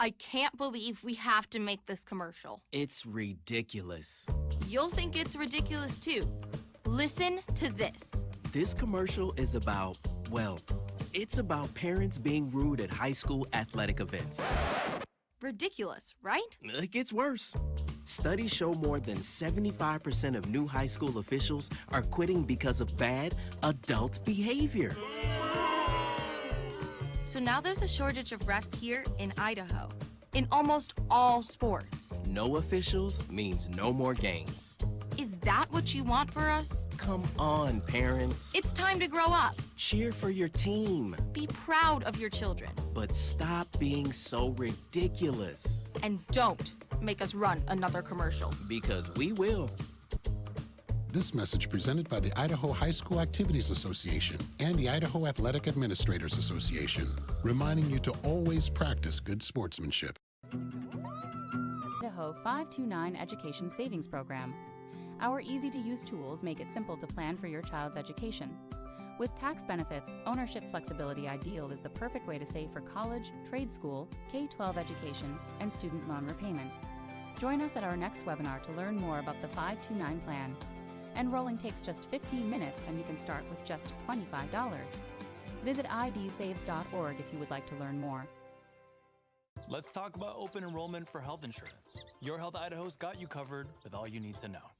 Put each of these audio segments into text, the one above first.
I can't believe we have to make this commercial. It's ridiculous. You'll think it's ridiculous too. Listen to this. This commercial is about, well, it's about parents being rude at high school athletic events. Ridiculous, right? It gets worse. Studies show more than 75% of new high school officials are quitting because of bad adult behavior. So now there's a shortage of refs here in Idaho, in almost all sports. No officials means no more games. Is that what you want for us? Come on, parents. It's time to grow up. Cheer for your team. Be proud of your children. But stop being so ridiculous. And don't make us run another commercial. Because we will. This message presented by the Idaho High School Activities Association and the Idaho Athletic Administrators Association, reminding you to always practice good sportsmanship. Idaho 529 Education Savings Program. Our easy-to-use tools make it simple to plan for your child's education. With tax benefits, ownership flexibility ideal is the perfect way to save for college, trade school, K-12 education, and student loan repayment. Join us at our next webinar to learn more about the 529 plan. Enrolling takes just 15 minutes and you can start with just $25. Visit idsaves.org if you would like to learn more. Let's talk about open enrollment for health insurance. Your Health Idaho's got you covered with all you need to know.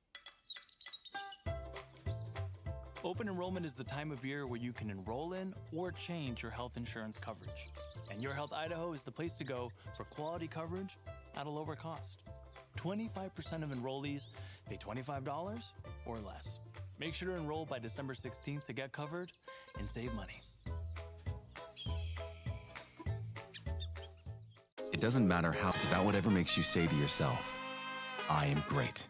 Open enrollment is the time of year where you can enroll in or change your health insurance coverage. And Your Health Idaho is the place to go for quality coverage at a lower cost. 25% of enrollees pay $25 or less. Make sure to enroll by December 16th to get covered and save money. It doesn't matter how, it's about whatever makes you say to yourself, I am great.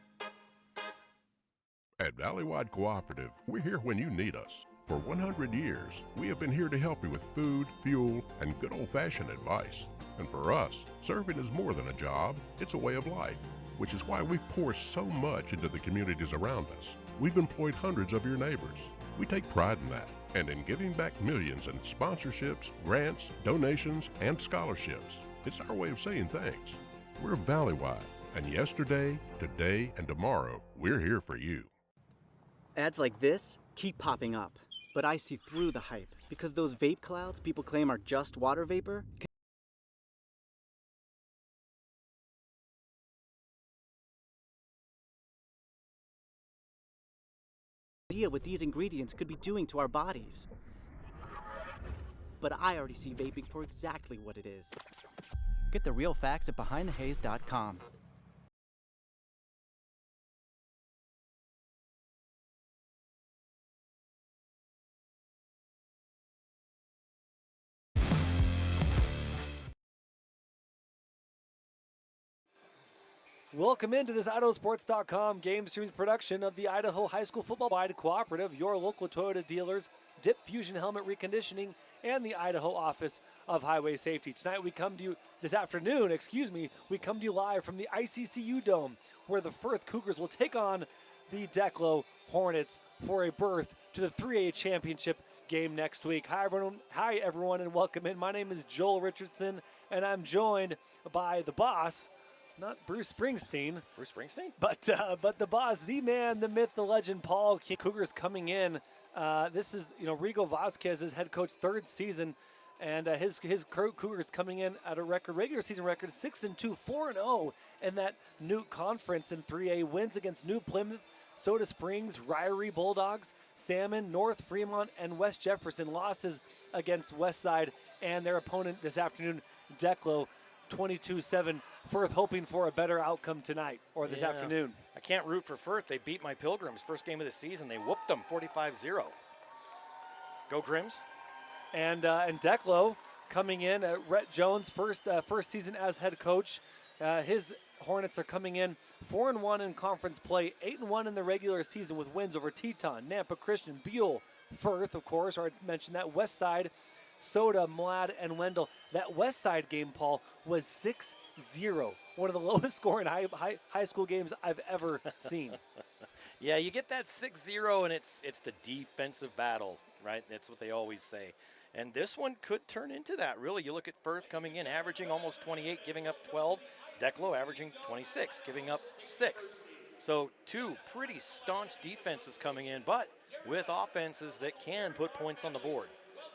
At Valleywide Cooperative, we're here when you need us. For 100 years, we have been here to help you with food, fuel, and good old-fashioned advice. And for us, serving is more than a job, it's a way of life, which is why we pour so much into the communities around us. We've employed hundreds of your neighbors. We take pride in that, and in giving back millions in sponsorships, grants, donations, and scholarships. It's our way of saying thanks. We're Valleywide, and yesterday, today, and tomorrow, we're here for you. Ads like this keep popping up, but I see through the hype because those vape clouds people claim are just water vapor idea what these ingredients could be doing to our bodies. But I already see vaping for exactly what it is. Get the real facts at BehindTheHaze.com. Welcome into this IdahoSports.com GameStreams production of the Idaho High School Football Wide Cooperative, your local Toyota dealers, Dip Fusion Helmet Reconditioning, and the Idaho Office of Highway Safety. Tonight we come to you, this afternoon, we come to you live from the ICCU Dome, where the Firth Cougars will take on the Declo Hornets for a berth to the 3A Championship game next week. Hi everyone, and welcome in. My name is Joel Richardson, and I'm joined by the boss, not Bruce Springsteen. Bruce Springsteen? But the boss, the man, the myth, the legend, Paul King. Cougars coming in. This is, Rigo Vasquez's head coach, third season, and his Cougars coming in at a regular season record, 6-2, 4-0 in that Newt Conference in 3A. Wins against New Plymouth, Soda Springs, Ryrie Bulldogs, Salmon, North Fremont, and West Jefferson. Losses against Westside and their opponent this afternoon, Declo, 22-7. Firth hoping for a better outcome tonight or this afternoon. I can't root for Firth. They beat my Pilgrims first game of the season. They whooped them 45-0. Go Grims. And Declo coming in. Rhett Jones first season as head coach. His Hornets are coming in 4-1 in conference play, 8-1 in the regular season with wins over Teton, Nampa Christian, Buell, Firth, of course. Or I mentioned that Westside, Soda, Mlad, and Wendell. That Westside game, Paul, was 6-0. One of the lowest scoring high school games I've ever seen. Yeah, you get that 6-0, and it's the defensive battle, right? That's what they always say. And this one could turn into that, really. You look at Firth coming in, averaging almost 28, giving up 12. Declo averaging 26, giving up 6. So 2 pretty staunch defenses coming in, but with offenses that can put points on the board.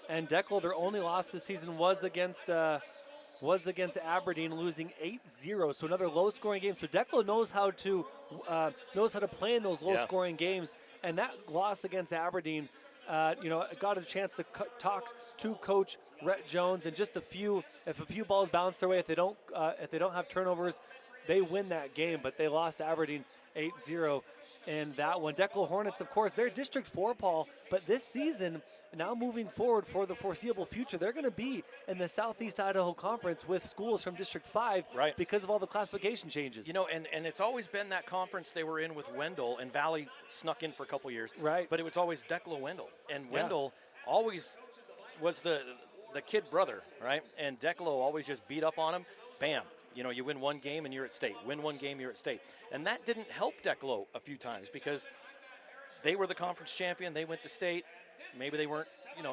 And Declo, their only loss this season was against Aberdeen, losing 8-0. So another low-scoring game. So Declo knows how to play in those low-scoring games. And that loss against Aberdeen, got a chance to talk to Coach Rhett Jones, and just if a few balls bounce their way, if they don't have turnovers, they win that game. But they lost to Aberdeen 8-0 in that one. Declo Hornets, of course, they're District 4, Paul, but this season, now moving forward for the foreseeable future, they're going to be in the Southeast Idaho Conference with schools from District 5 because of all the classification changes. And it's always been that conference they were in with Wendell, and Valley snuck in for a couple years. Right. But it was always Declo Wendell, and Wendell always was the kid brother, right? And Declo always just beat up on him. Bam. You win one game and you're at state. Win one game, you're at state. And that didn't help Declo a few times because they were the conference champion. They went to state. Maybe they weren't,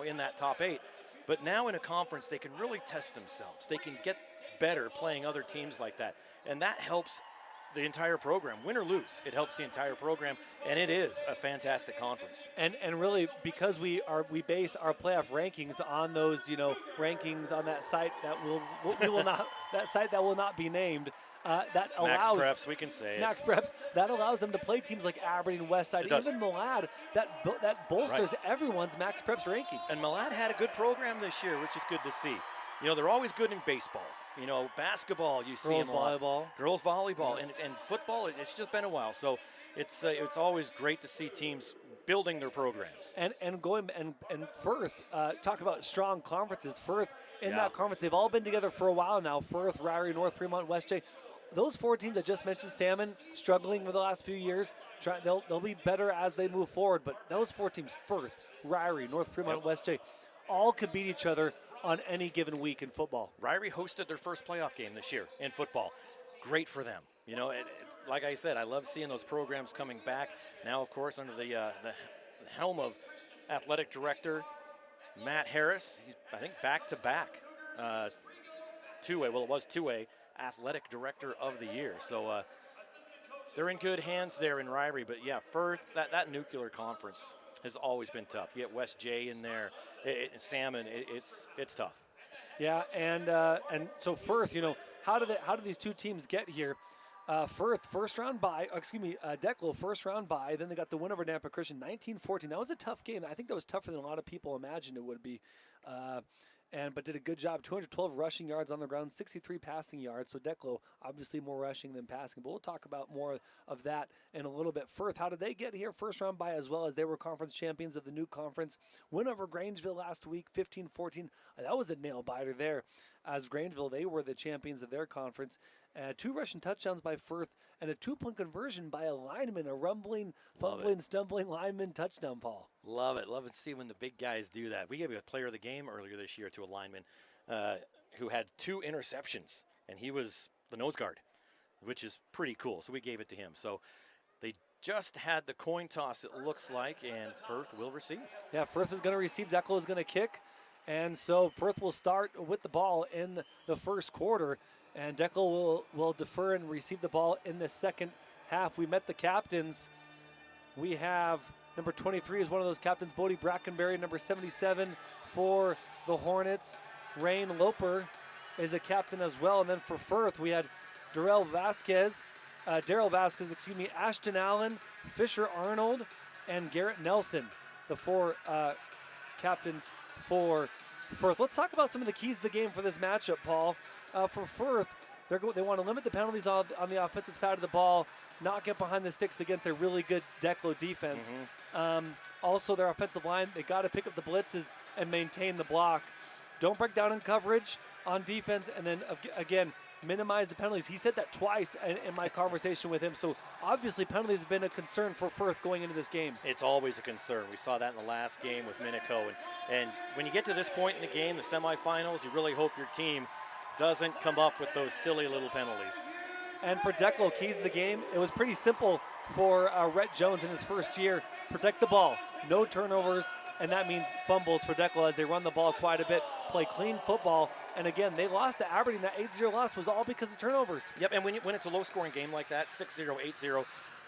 in that top 8. But now in a conference, they can really test themselves. They can get better playing other teams like that. And that helps the entire program. Win or lose, it helps the entire program. And it is a fantastic conference. And really, because we base our playoff rankings on those, rankings on that site that will not be named. That allows Max Preps, we can say Max Preps. That allows them to play teams like Aberdeen, Westside, even Malad. That bolsters everyone's Max Preps rankings. And Malad had a good program this year, which is good to see. They're always good in baseball. Basketball, you see girls them a lot. volleyball. Girls volleyball, and football. It's just been a while, so it's always great to see teams building their programs. And going and Firth, talk about strong conferences. Firth in that conference, they've all been together for a while now. Firth, Ryrie, North Fremont, West J. Those 4 teams I just mentioned, Salmon struggling over the last few years. They'll be better as they move forward. But those 4 teams, Firth, Ryrie, North Fremont, West J, all could beat each other on any given week in football. Ryrie hosted their first playoff game this year in football. Great for them. Like I said, I love seeing those programs coming back. Now, of course, under the helm of athletic director Matt Harris. He's, I think, back-to-back 2A. Well, it was 2A athletic director of the year. So they're in good hands there in Ryrie. But, yeah, Firth, that nuclear conference has always been tough. You get West J in there, Salmon. It's tough. Yeah, and so Firth, how do these 2 teams get here? Firth, first round bye. Declo, first round bye. Then they got the win over Nampa Christian, 19-14. That was a tough game. I think that was tougher than a lot of people imagined it would be. But did a good job. 212 rushing yards on the ground, 63 passing yards. So Declo, obviously more rushing than passing. But we'll talk about more of that in a little bit. Firth, how did they get here? First round bye, as well as they were conference champions of the new conference. Win over Grangeville last week, 15-14. That was a nail biter there. As Grangeville, they were the champions of their conference. 2 rushing touchdowns by Firth and a 2-point conversion by a lineman, a rumbling, fumbling, stumbling lineman touchdown, Paul. Love it. Love to see when the big guys do that. We gave a player of the game earlier this year to a lineman who had 2 interceptions, and he was the nose guard, which is pretty cool. So we gave it to him. So they just had the coin toss, it looks like, and Firth will receive. Yeah, Firth is going to receive. Declo is going to kick. And so Firth will start with the ball in the first quarter. And Declo will defer and receive the ball in the second half. We met the captains. We have number 23 is one of those captains, Bodie Brackenberry. Number 77 for the Hornets, Rain Loper is a captain as well. And then for Firth, we had Daryl Vasquez, Ashton Allen, Fisher Arnold, and Garrett Nelson, the 4 captains for Firth. Let's talk about some of the keys to the game for this matchup, Paul. For Firth, they want to limit the penalties on the offensive side of the ball, not get behind the sticks against a really good Declo defense. Also, their offensive line, they got to pick up the blitzes and maintain the block. Don't break down in coverage on defense, and then, again, minimize the penalties. He said that twice in my conversation with him. So, obviously, penalties have been a concern for Firth going into this game. It's always a concern. We saw that in the last game with Minico. And when you get to this point in the game, the semifinals, you really hope your team doesn't come up with those silly little penalties. And for Declo, keys to the game, it was pretty simple for Rhett Jones in his first year. Protect the ball, no turnovers, and that means fumbles for Declo as they run the ball quite a bit, play clean football. And again, they lost to Aberdeen. That 8-0 loss was all because of turnovers. Yep, and when it's a low-scoring game like that, 6-0, 8-0,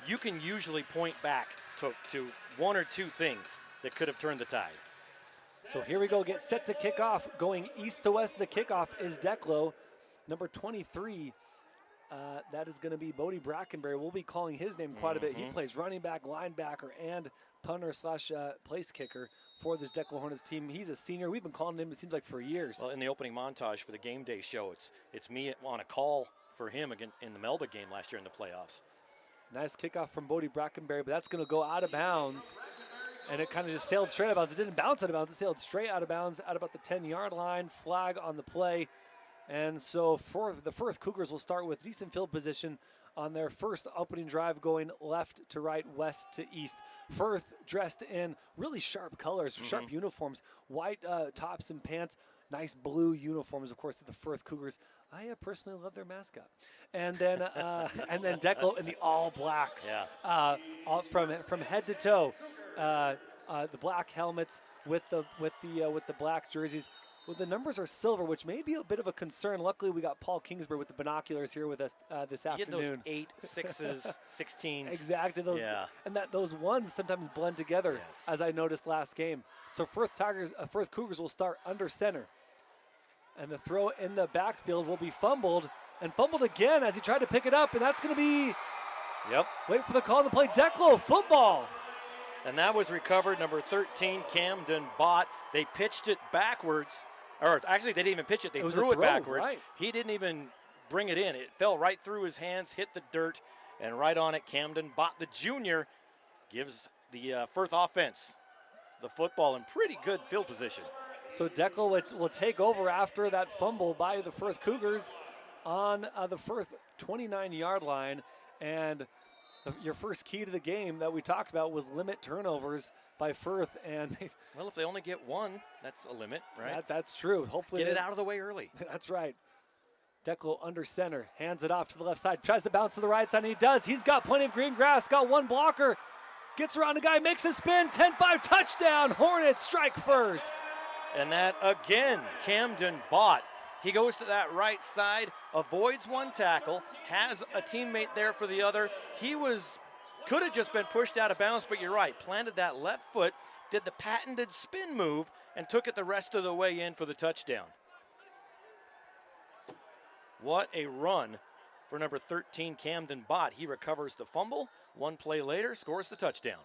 you can usually point back to one or two things that could have turned the tide. So here we go, get set to kick off. Going east to west of the kickoff is Declo, number 23. That is going to be Bodie Brackenberry. We'll be calling his name quite a bit. He plays running back, linebacker, and punter slash place kicker for this Declo Hornets team. He's a senior. We've been calling him, it seems like, for years. Well, in the opening montage for the game day show, it's me on a call for him again in the Melba game last year in the playoffs. Nice kickoff from Bodie Brackenberry, but that's going to go out of bounds. And it kind of just sailed straight out of bounds. It didn't bounce out of bounds. It sailed straight out of bounds at about the 10-yard line. Flag on the play. And so for the Firth Cougars will start with decent field position on their first opening drive, going left to right, west to east. Firth dressed in really sharp colors, sharp uniforms, white tops and pants, nice blue uniforms, of course, of the Firth Cougars. I personally love their mascot. And then Declo in the all blacks, all from head to toe. The black helmets with the black jerseys. Well, the numbers are silver, which may be a bit of a concern. Luckily, we got Paul Kingsbury with the binoculars here with us this afternoon. You get those 8, 6s, 16s. Exactly. And those ones sometimes blend together, as I noticed last game. So Firth Cougars will start under center. And the throw in the backfield will be fumbled again as he tried to pick it up, and that's going to be, wait for the call on the play, Declo football. And that was recovered, number 13, Camden Bott. They pitched it backwards. Or actually, they didn't even pitch it. They threw it backwards. Right. He didn't even bring it in. It fell right through his hands, hit the dirt, and right on it, Camden Bott, the junior, gives the Firth offense the football in pretty good field position. So Declo will take over after that fumble by the Firth Cougars on the Firth 29-yard line. And your first key to the game that we talked about was limit turnovers by Firth. And well, if they only get one, that's a limit, right? That's true. Hopefully get it out of the way early. That's right. Declo under center, hands it off to the left side, tries to bounce to the right side, and he does. He's got plenty of green grass, got one blocker, gets around the guy, makes a spin, 10-5 touchdown. Hornets strike first. And that again, Camden Bott. He goes to that right side, avoids one tackle, has a teammate there for the other. Could have just been pushed out of bounds, but you're right. Planted that left foot, did the patented spin move, and took it the rest of the way in for the touchdown. What a run for number 13, Camden Bott. He recovers the fumble. One play later, scores the touchdown.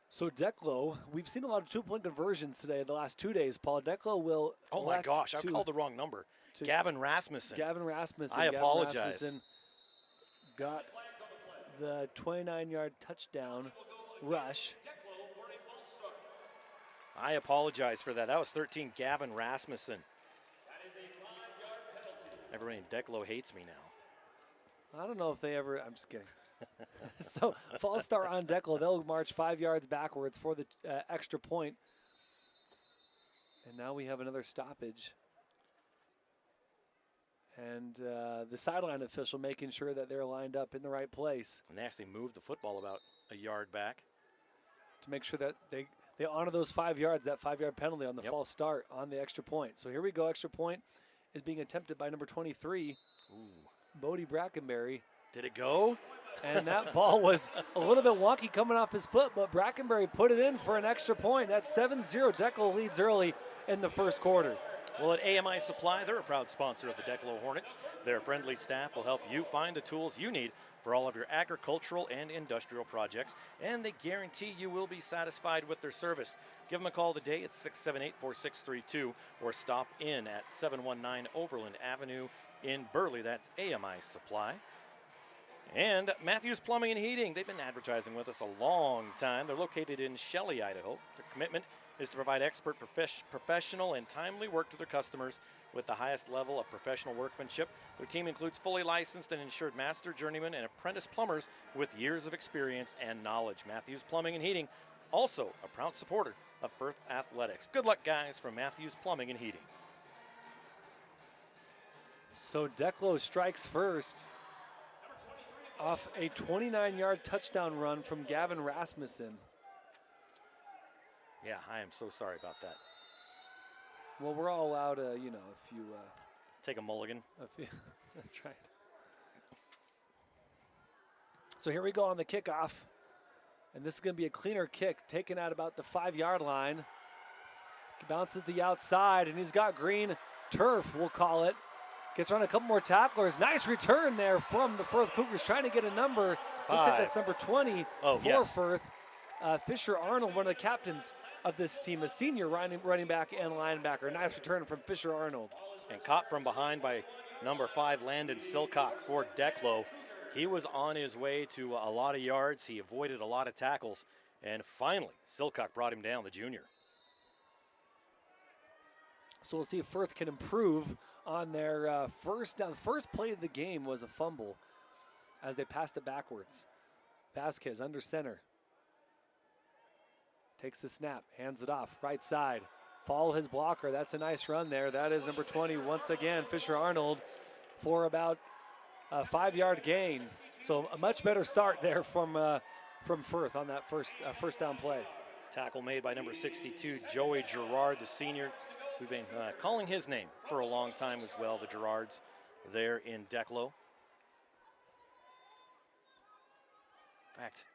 So Declo, we've seen a lot of two-point conversions today, the last 2 days, Paul. Declo will Oh my gosh, I called the wrong number. Gavin Rasmussen. Gavin Rasmussen. I apologize. Rasmussen got the 29-yard touchdown rush. I apologize for that. That was 13, Gavin Rasmussen. Everybody in Declo hates me now. I don't know if they ever, I'm just kidding. So false start on Declo. They'll march 5 yards backwards for the extra point. And now we have another stoppage. And the sideline official making sure that they're lined up in the right place. And they actually moved the football about a yard back. To make sure that they honor those 5 yards, that 5-yard penalty on the false start on the extra point. So here we go. Extra point is being attempted by number 23, Bodie Brackenberry. Did it go? And that ball was a little bit wonky coming off his foot, but Brackenberry put it in for an extra point. That's 7-0. Declo leads early in the first quarter. Well, at AMI Supply, they're a proud sponsor of the Declo Hornets. Their friendly staff will help you find the tools you need for all of your agricultural and industrial projects, and they guarantee you will be satisfied with their service. Give them a call today at 678-4632 or stop in at 719 Overland Avenue in Burley. That's AMI Supply. And Matthews Plumbing and Heating, they've been advertising with us a long time. They're located in Shelley, Idaho. Their commitment is to provide expert, professional, and timely work to their customers with the highest level of professional workmanship. Their team includes fully licensed and insured master, journeyman, and apprentice plumbers with years of experience and knowledge. Matthews Plumbing and Heating, also a proud supporter of Firth Athletics. Good luck, guys, from Matthews Plumbing and Heating. So Declo strikes first off a 29-yard touchdown run from Gavin Rasmussen. Yeah, I am so sorry about that. Well, we're all allowed, a few. Take a mulligan. That's right. So here we go on the kickoff. And this is going to be a cleaner kick, taken at about the 5-yard line. Bounces to the outside, and he's got green turf, we'll call it. Gets around a couple more tacklers. Nice return there from the Firth Cougars, trying to get a number. Looks like that's number 20 for Firth. Fisher Arnold, one of the captains of this team, a senior running back and linebacker. Nice return from Fisher Arnold. And caught from behind by number 5, Landon Silcock for Declo. He was on his way to a lot of yards. He avoided a lot of tackles. And finally, Silcock brought him down, the junior. So we'll see if Firth can improve on their first down. The first play of the game was a fumble as they passed it backwards. Vasquez under center. Takes the snap, hands it off, right side. Follow his blocker. That's a nice run there. That is number 20 once again, Fisher Arnold, for about a 5-yard gain. So a much better start there from Firth on that first down play. Tackle made by number 62, Joey Gerard, the senior. We've been calling his name for a long time as well, the Gerards there in Declo. In fact,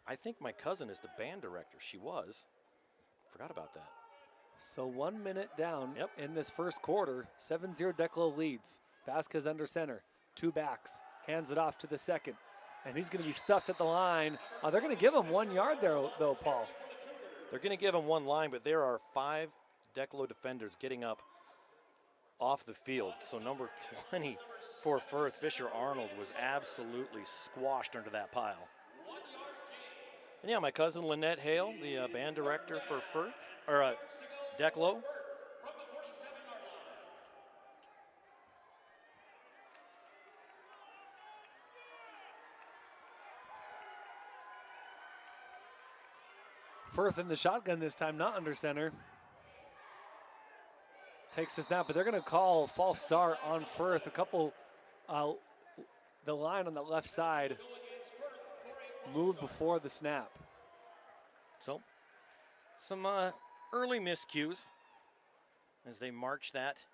I think my cousin is the band director. She was. Forgot about that. So 1 minute down in this first quarter. 7-0 Declo leads. Vasquez under center. 2 backs. Hands it off to the second. And he's going to be stuffed at the line. They're going to give him 1 yard there, though, Paul. They're going to give him 1 line, but there are 5 Declo defenders getting up off the field. So number 20 for Firth, Fisher Arnold, was absolutely squashed under that pile. And yeah, my cousin Lynette Hale, the band director for Firth, or Declo. Firth in the shotgun this time, not under center. Takes the snap, but they're going to call false start on Firth. A couple, the line on the left side moved before the snap. So, some early miscues as they march that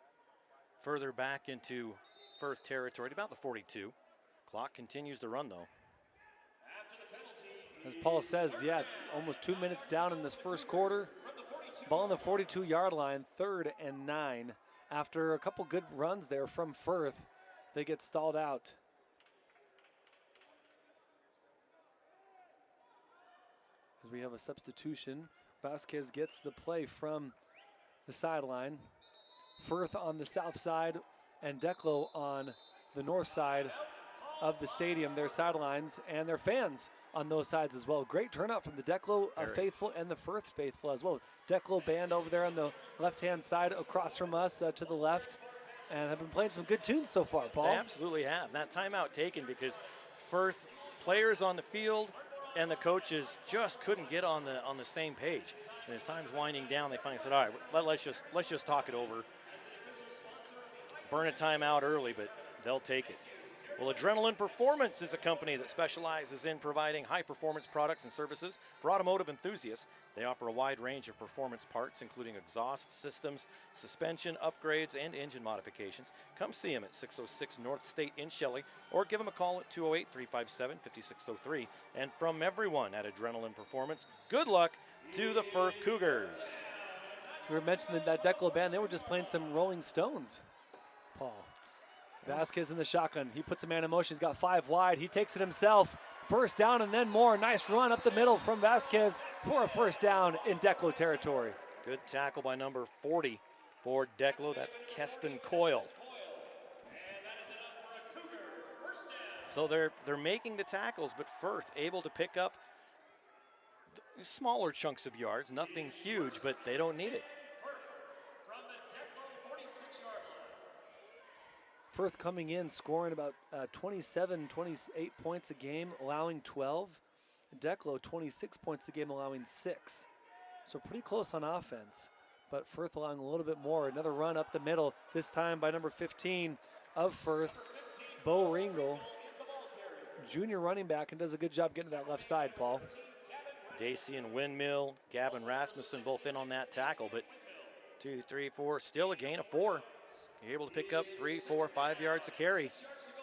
further back into Firth territory, about the 42. Clock continues to run, though. As Paul says, yeah, almost 2 minutes down in this first quarter. Ball on the 42-yard line, 3rd and 9. After a couple good runs there from Firth, they get stalled out. As we have a substitution, Vasquez gets the play from the sideline. Firth on the south side and Declo on the north side of the stadium, their sidelines, and their fans on those sides as well. Great turnout from the Declo faithful and the Firth faithful as well. Declo band over there on the left-hand side across from us to the left, and have been playing some good tunes so far, Paul. They absolutely have. That timeout taken because Firth players on the field and the coaches just couldn't get on the same page. And as time's winding down, they finally said, all right, let's just talk it over. Burn a timeout early, but they'll take it. Well, Adrenaline Performance is a company that specializes in providing high-performance products and services for automotive enthusiasts. They offer a wide range of performance parts, including exhaust systems, suspension upgrades, and engine modifications. Come see them at 606 North State in Shelley, or give them a call at 208-357-5603. And from everyone at Adrenaline Performance, good luck to the Firth Cougars. We were mentioning that Declo band, they were just playing some Rolling Stones, Paul. Vasquez in the shotgun. He puts a man in motion. He's got 5 wide. He takes it himself. First down and then more. Nice run up the middle from Vasquez for a first down in Declo territory. Good tackle by number 40 for Declo. That's Keston Coyle. So they're making the tackles, but Firth able to pick up smaller chunks of yards. Nothing huge, but they don't need it. Firth coming in, scoring about 27, 28 points a game, allowing 12. Declo, 26 points a game, allowing 6. So pretty close on offense, but Firth allowing a little bit more. Another run up the middle, this time by number 15 of Firth, Bo Ringel. junior running back and does a good job getting to that left side, Paul. Dacey and Windmill, Gavin Rasmussen both in on that tackle, but 2, 3, 4, still a gain of 4. You're able to pick up 3, 4, 5 yards a carry.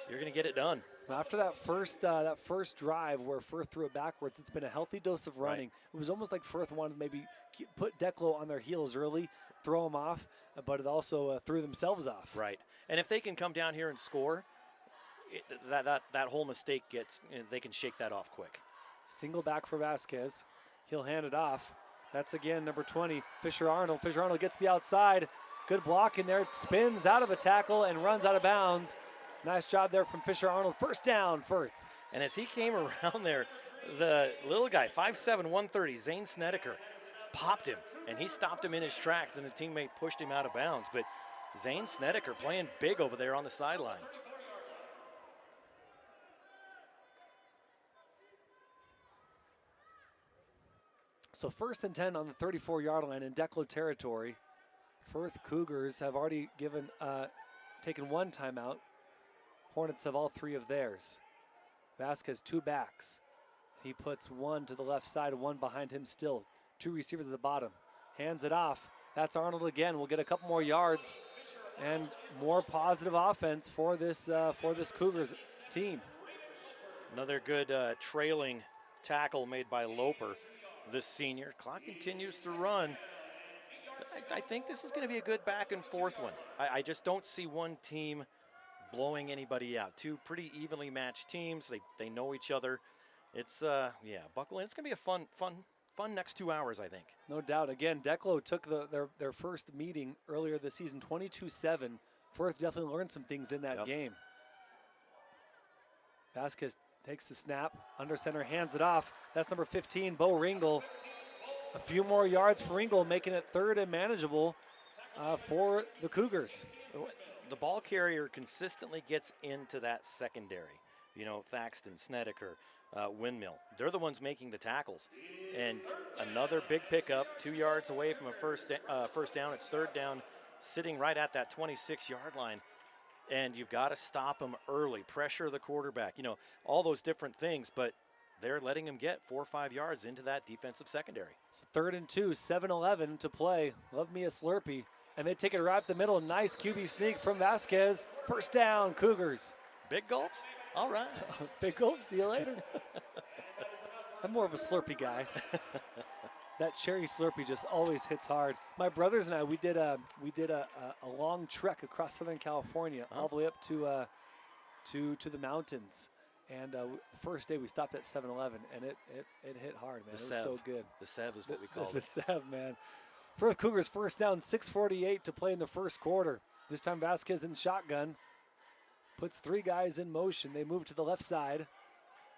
You're going to get it done. After that first drive where Firth threw it backwards, it's been a healthy dose of running. Right. It was almost like Firth wanted to maybe put Declo on their heels early, throw them off, but it also threw themselves off. Right. And if they can come down here and score, that whole mistake they can shake that off quick. Single back for Vasquez. He'll hand it off. That's again number 20, Fisher-Arnold. Fisher-Arnold gets the outside. Good block in there, spins out of a tackle and runs out of bounds. Nice job there from Fisher-Arnold. First down, Firth. And as he came around there, the little guy, 5'7", 130, Zane Snedeker, popped him, and he stopped him in his tracks, and a teammate pushed him out of bounds. But Zane Snedeker playing big over there on the sideline. So 1st and 10 on the 34-yard line in Declo territory. Firth Cougars have already taken one timeout. Hornets have all 3 of theirs. Vasquez 2 backs. He puts one to the left side and one behind him still. 2 receivers at the bottom. Hands it off. That's Arnold again. We'll get a couple more yards and more positive offense for this Cougars team. Another good trailing tackle made by Loper, the senior. Clock continues to run. I think this is going to be a good back and forth one. I just don't see one team blowing anybody out. 2 pretty evenly matched teams. They know each other. It's buckle in. It's going to be a fun next 2 hours, I think. No doubt. Again, Declo took their first meeting earlier this season, 22-7. Firth definitely learned some things in that game. Vasquez takes the snap, under center, hands it off. That's number 15, Bo Ringel. A few more yards for Ringel, making it 3rd and manageable for the Cougars. The ball carrier consistently gets into that secondary. You know, Thaxton, Snedeker, Windmill. They're the ones making the tackles. And another big pickup, 2 yards away from a first down. It's 3rd down, sitting right at that 26-yard line. And you've got to stop them early, pressure the quarterback, you know, all those different things. But they're letting him get 4 or 5 yards into that defensive secondary. So 3rd and 2, 7-11 to play. Love me a Slurpee. And they take it right up the middle. Nice QB sneak from Vasquez. First down, Cougars. Big gulps? All right. Big gulps, see you later. I'm more of a Slurpee guy. That cherry Slurpee just always hits hard. My brothers and I, we did a long trek across Southern California, all the way up to the mountains. And first day we stopped at 7-Eleven, and it hit hard, man. It was so good. The Sev is what we call it. The Sev, man. Firth Cougars first down, 6:48 to play in the first quarter. This time Vasquez in shotgun. Puts 3 guys in motion. They move to the left side,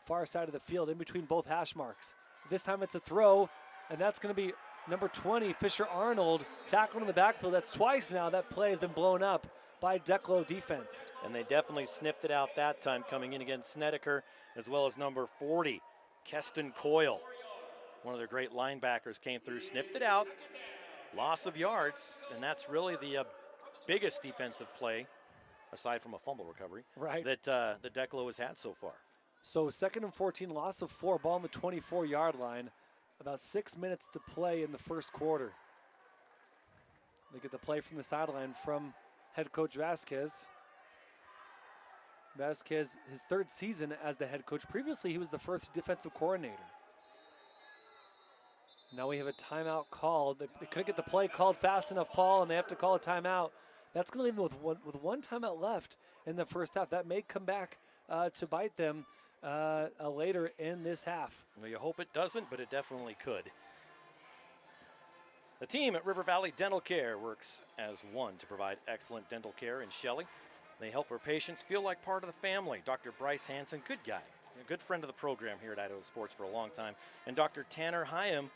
far side of the field, in between both hash marks. This time it's a throw, and that's going to be number 20, Fisher-Arnold, tackled in the backfield. That's twice now that play has been blown up by Declo defense. And they definitely sniffed it out that time, coming in against Snedeker, as well as number 40, Keston Coyle. One of their great linebackers came through, sniffed it out, loss of yards, and that's really the biggest defensive play, aside from a fumble recovery, that the Declo has had so far. So 2nd and 14, loss of 4, ball on the 24-yard line. About 6 minutes to play in the first quarter. They get the play from the sideline from head coach Vasquez. Vasquez, his 3rd season as the head coach. Previously, he was the first defensive coordinator. Now we have a timeout called. They couldn't get the play called fast enough, Paul, and they have to call a timeout. That's going to leave them with one timeout left in the first half. That may come back to bite them later in this half. Well, you hope it doesn't, but it definitely could. The team at River Valley Dental Care works as one to provide excellent dental care in Shelley. They help our patients feel like part of the family. Dr. Bryce Hansen, good guy, a good friend of the program here at Idaho Sports for a long time. And Dr. Tanner Hyam,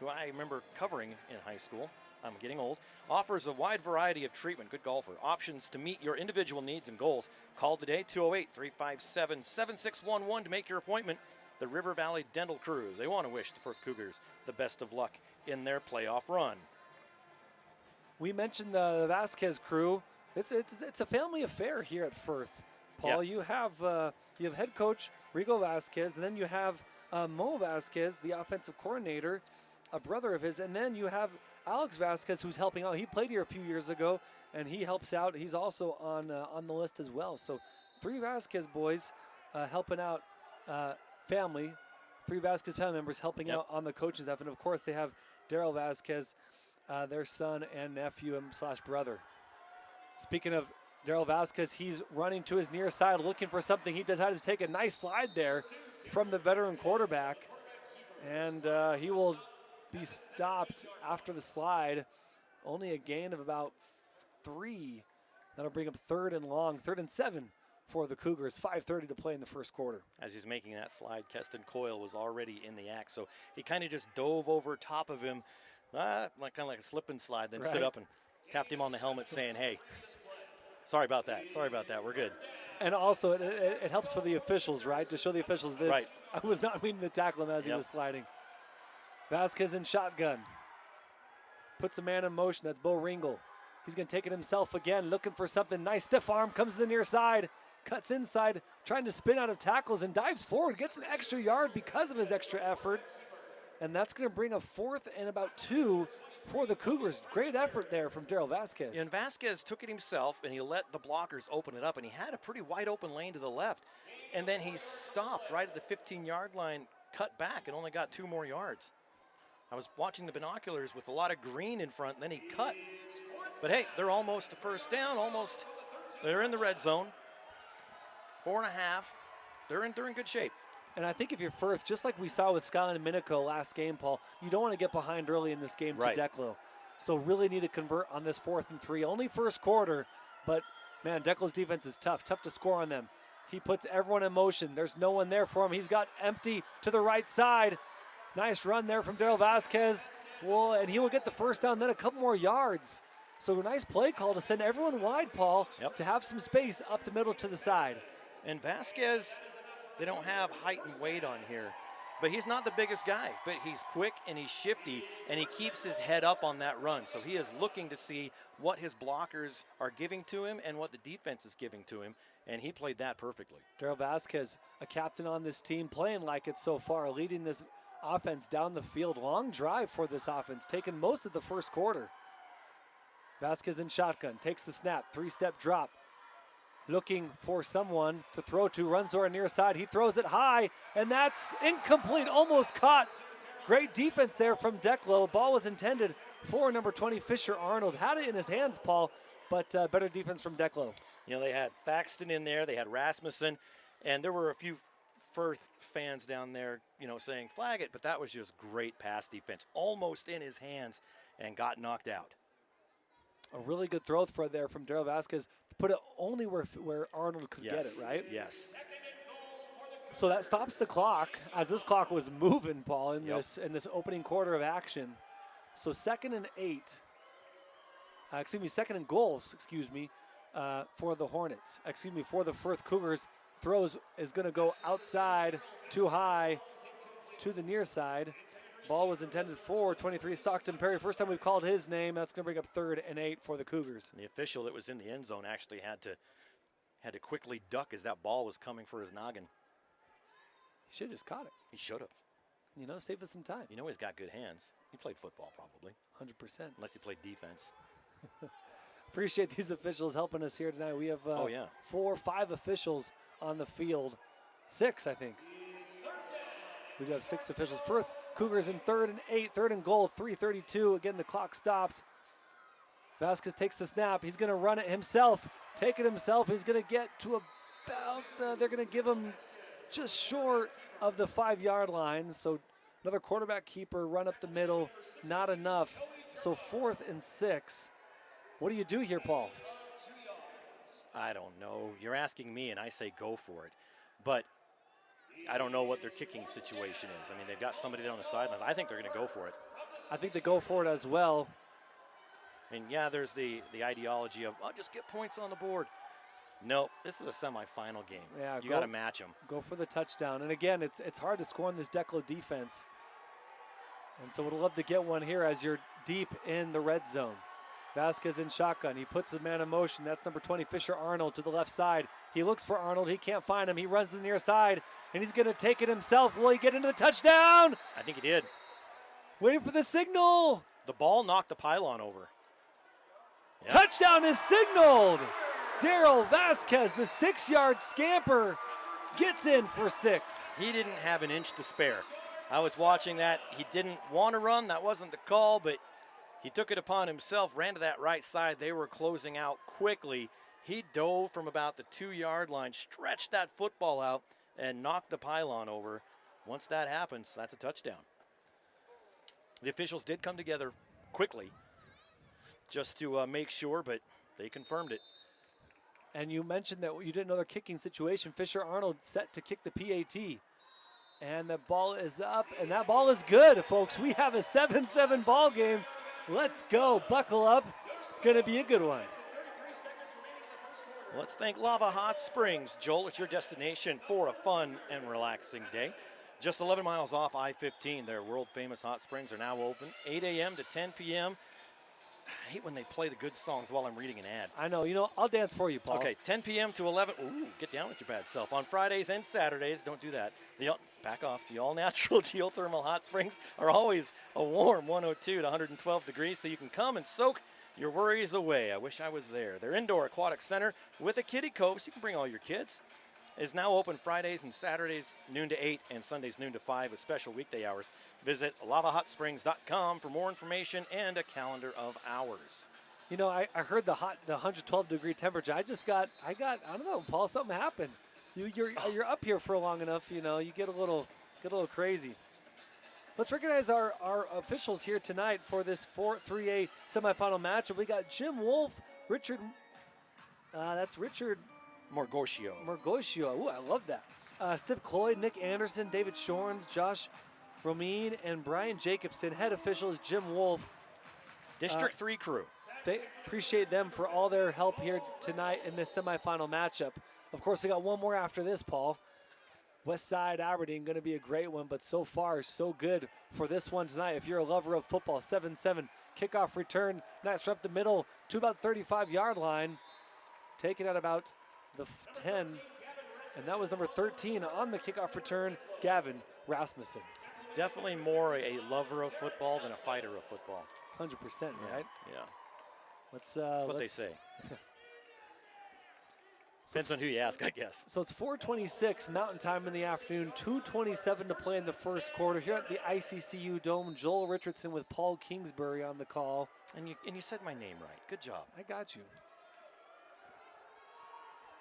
who I remember covering in high school, I'm getting old, offers a wide variety of treatment, good golfer, options to meet your individual needs and goals. Call today, 208-357-7611 to make your appointment. The River Valley Dental Crew, they want to wish the Firth Cougars the best of luck in their playoff run. We mentioned the Vasquez crew. It's a family affair here at Firth. Paul, you have head coach Rigo Vasquez, and then you have Mo Vasquez, the offensive coordinator, a brother of his, and then you have Alex Vasquez, who's helping out. He played here a few years ago, and he helps out. He's also on the list as well. So 3 Vasquez boys helping out family, 3 Vasquez family members helping out on the coaching staff. And, of course, they have Daryl Vasquez, their son and nephew and / brother. Speaking of Daryl Vasquez, he's running to his near side looking for something. He decided to take a nice slide there from the veteran quarterback, and he will be stopped after the slide. Only a gain of about 3. That'll bring up 3rd and long, 3rd and 7 for the Cougars. 5:30 to play in the first quarter. As he's making that slide, Keston Coyle was already in the act, so he kind of just dove over top of him, kind of like a slip and slide, then stood up and tapped him on the helmet saying, hey, sorry about that, we're good. And also, it helps for the officials, right, to show the officials that I was not meaning to tackle him as he was sliding. Vasquez in shotgun. Puts a man in motion. That's Bo Ringel. He's going to take it himself again, looking for something nice. Stiff arm, comes to the near side, cuts inside, trying to spin out of tackles and dives forward. Gets an extra yard because of his extra effort. And that's going to bring a 4th and about 2 for the Cougars. Great effort there from Daryl Vasquez. And Vasquez took it himself, and he let the blockers open it up, and he had a pretty wide open lane to the left. And then he stopped right at the 15-yard line, cut back, and only got 2 more yards. I was watching the binoculars with a lot of green in front, and then he cut. But hey, they're almost a first down, almost. They're in the red zone. 4.5. They're in good shape. And I think if you're Firth, just like we saw with Skyline and Minico last game, Paul, you don't want to get behind early in this game to Declo. So really need to convert on this 4th and 3. Only first quarter, but man, Declo's defense is tough to score on them. He puts everyone in motion. There's no one there for him. He's got empty to the right side. Nice run there from Daryl Vasquez. Well, and he will get the first down, then a couple more yards. So a nice play call to send everyone wide, Paul, to have some space up the middle to the side. And Vasquez, they don't have height and weight on here, but he's not the biggest guy, but he's quick and he's shifty, and he keeps his head up on that run. So he is looking to see what his blockers are giving to him and what the defense is giving to him, and he played that perfectly. Daryl Vasquez, a captain on this team, playing like it so far, leading this offense down the field. Long drive for this offense, taking most of the first quarter. Vasquez in shotgun, takes the snap, 3-step drop. Looking for someone to throw to, runs to our near side. He throws it high, and that's incomplete, almost caught. Great defense there from Declo. Ball was intended for number 20, Fisher Arnold. Had it in his hands, Paul, but better defense from Declo. You know, they had Thaxton in there, they had Rasmussen, and there were a few Firth fans down there, saying flag it, but that was just great pass defense. Almost in his hands and got knocked out. A really good throw there from Daryl Vasquez. Put it only where Arnold could get it, right? Yes. So that stops the clock, as this clock was moving, Paul, in this opening quarter of action. So 2nd and 8. 2nd and goals, for the Hornets. For the Firth Cougars. Throws is going to go outside, too high, to the near side. Ball was intended for 23, Stockton Perry. First time we've called his name. That's going to bring up 3rd and 8 for the Cougars. And the official that was in the end zone actually had to quickly duck as that ball was coming for his noggin. He should have just caught it. He should have. Save us some time. He's got good hands. He played football probably. 100%. Unless he played defense. Appreciate these officials helping us here tonight. We have 4 or 5 officials on the field. 6, I think. We do have 6 officials. Firth Cougars in 3rd and 8, 3rd and goal, 3:32. Again, the clock stopped. Vasquez takes the snap. He's going to run it himself. Take it himself. He's going to get to about, they're going to give him just short of the 5-yard line. So another quarterback keeper, run up the middle, not enough. So 4th and 6. What do you do here, Paul? I don't know. You're asking me, and I say go for it. But I don't know what their kicking situation is. I mean, they've got somebody down the sidelines. I think they're going to go for it. I think they go for it as well. And yeah, there's the ideology of, just get points on the board. No, this is a semifinal game. Yeah, you got to match them. Go for the touchdown. And again, it's hard to score on this Declo defense. And so we'd love to get one here as you're deep in the red zone. Vasquez in shotgun. He puts a man in motion. That's number 20, Fisher Arnold, to the left side. He looks for Arnold. He can't find him. He runs to the near side, and he's going to take it himself. Will he get into the touchdown? I think he did. Waiting for the signal. The ball knocked the pylon over. Yep. Touchdown is signaled. Daryl Vasquez, the 6-yard scamper, gets in for 6. He didn't have an inch to spare. I was watching that. He didn't want to run. That wasn't the call, but he took it upon himself, ran to that right side. They were closing out quickly. He dove from about the 2-yard line, stretched that football out, and knocked the pylon over. Once that happens, that's a touchdown. The officials did come together quickly just to make sure, but they confirmed it. And you mentioned that you didn't know their kicking situation. Fisher Arnold set to kick the PAT. And the ball is up, and that ball is good, folks. We have a 7-7 ball game. Let's go. Buckle up. It's going to be a good one. Let's thank Lava Hot Springs. Joel, it's your destination for a fun and relaxing day. Just 11 miles off I-15, their world-famous hot springs are now open, 8 a.m. to 10 p.m. I hate when they play the good songs while I'm reading an ad. I know. You know, I'll dance for you, Paul. Okay, 10 p.m. to 11. Ooh, get down with your bad self. On Fridays and Saturdays, don't do that. Back off. The all-natural geothermal hot springs are always a warm 102 to 112 degrees, so you can come and soak your worries away. I wish I was there. Their indoor aquatic center with a kiddie cove, so you can bring all your kids, is now open Fridays and Saturdays noon to 8 and Sundays noon to 5 with special weekday hours. Visit lavahot.springs.com for more information and a calendar of hours. You know, I heard the 112 degree temperature. I don't know, Paul, something happened. You're up here for long enough, you know, you get a little crazy. Let's recognize our officials here tonight for this 3A semifinal matchup. We got Jim Wolf, Richard Morgosio. Ooh, I love that. Steve Cloyd, Nick Anderson, David Shorns, Josh Romine, and Brian Jacobson. Head official is Jim Wolf. District 3 crew. Appreciate them for all their help here tonight in this semifinal matchup. Of course, we got one more after this, Paul. West Side Aberdeen, going to be a great one, but so far, so good for this one tonight. If you're a lover of football, 7-7 kickoff return. Nice up the middle to about 35-yard line. Taken at about the 10, and that was number 13 on the kickoff return, Gavin Rasmussen. Definitely more a lover of football than a fighter of football. 100%, right? Yeah. That's what they say. Depends on who you ask, I guess. So it's 4:26 Mountain Time in the afternoon, 2:27 to play in the first quarter here at the ICCU Dome. Joel Richardson with Paul Kingsbury on the call. And you said my name right. Good job. I got you.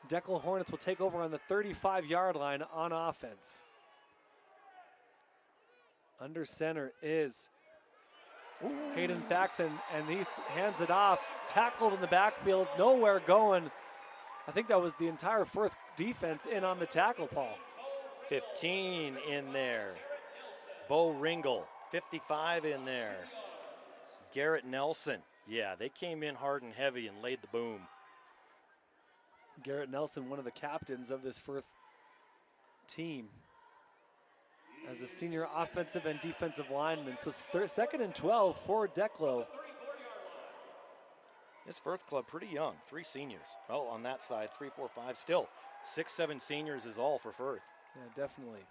Declo Hornets will take over on the 35-yard line on offense. Under center is Hayden Thaxton, and he hands it off. Tackled in the backfield, nowhere going. I think that was the entire Firth defense in on the tackle, Paul. 15 in there. Bo Ringel, 55 in there. Garrett Nelson. Yeah, they came in hard and heavy and laid the boom. Garrett Nelson, one of the captains of this Firth team, as a senior offensive and defensive lineman. So second and 12 for Declo. This Firth club pretty young, 3 seniors. Oh, on that side, 3, 4, 5. Still, 6, 7 seniors is all for Firth. Yeah, definitely.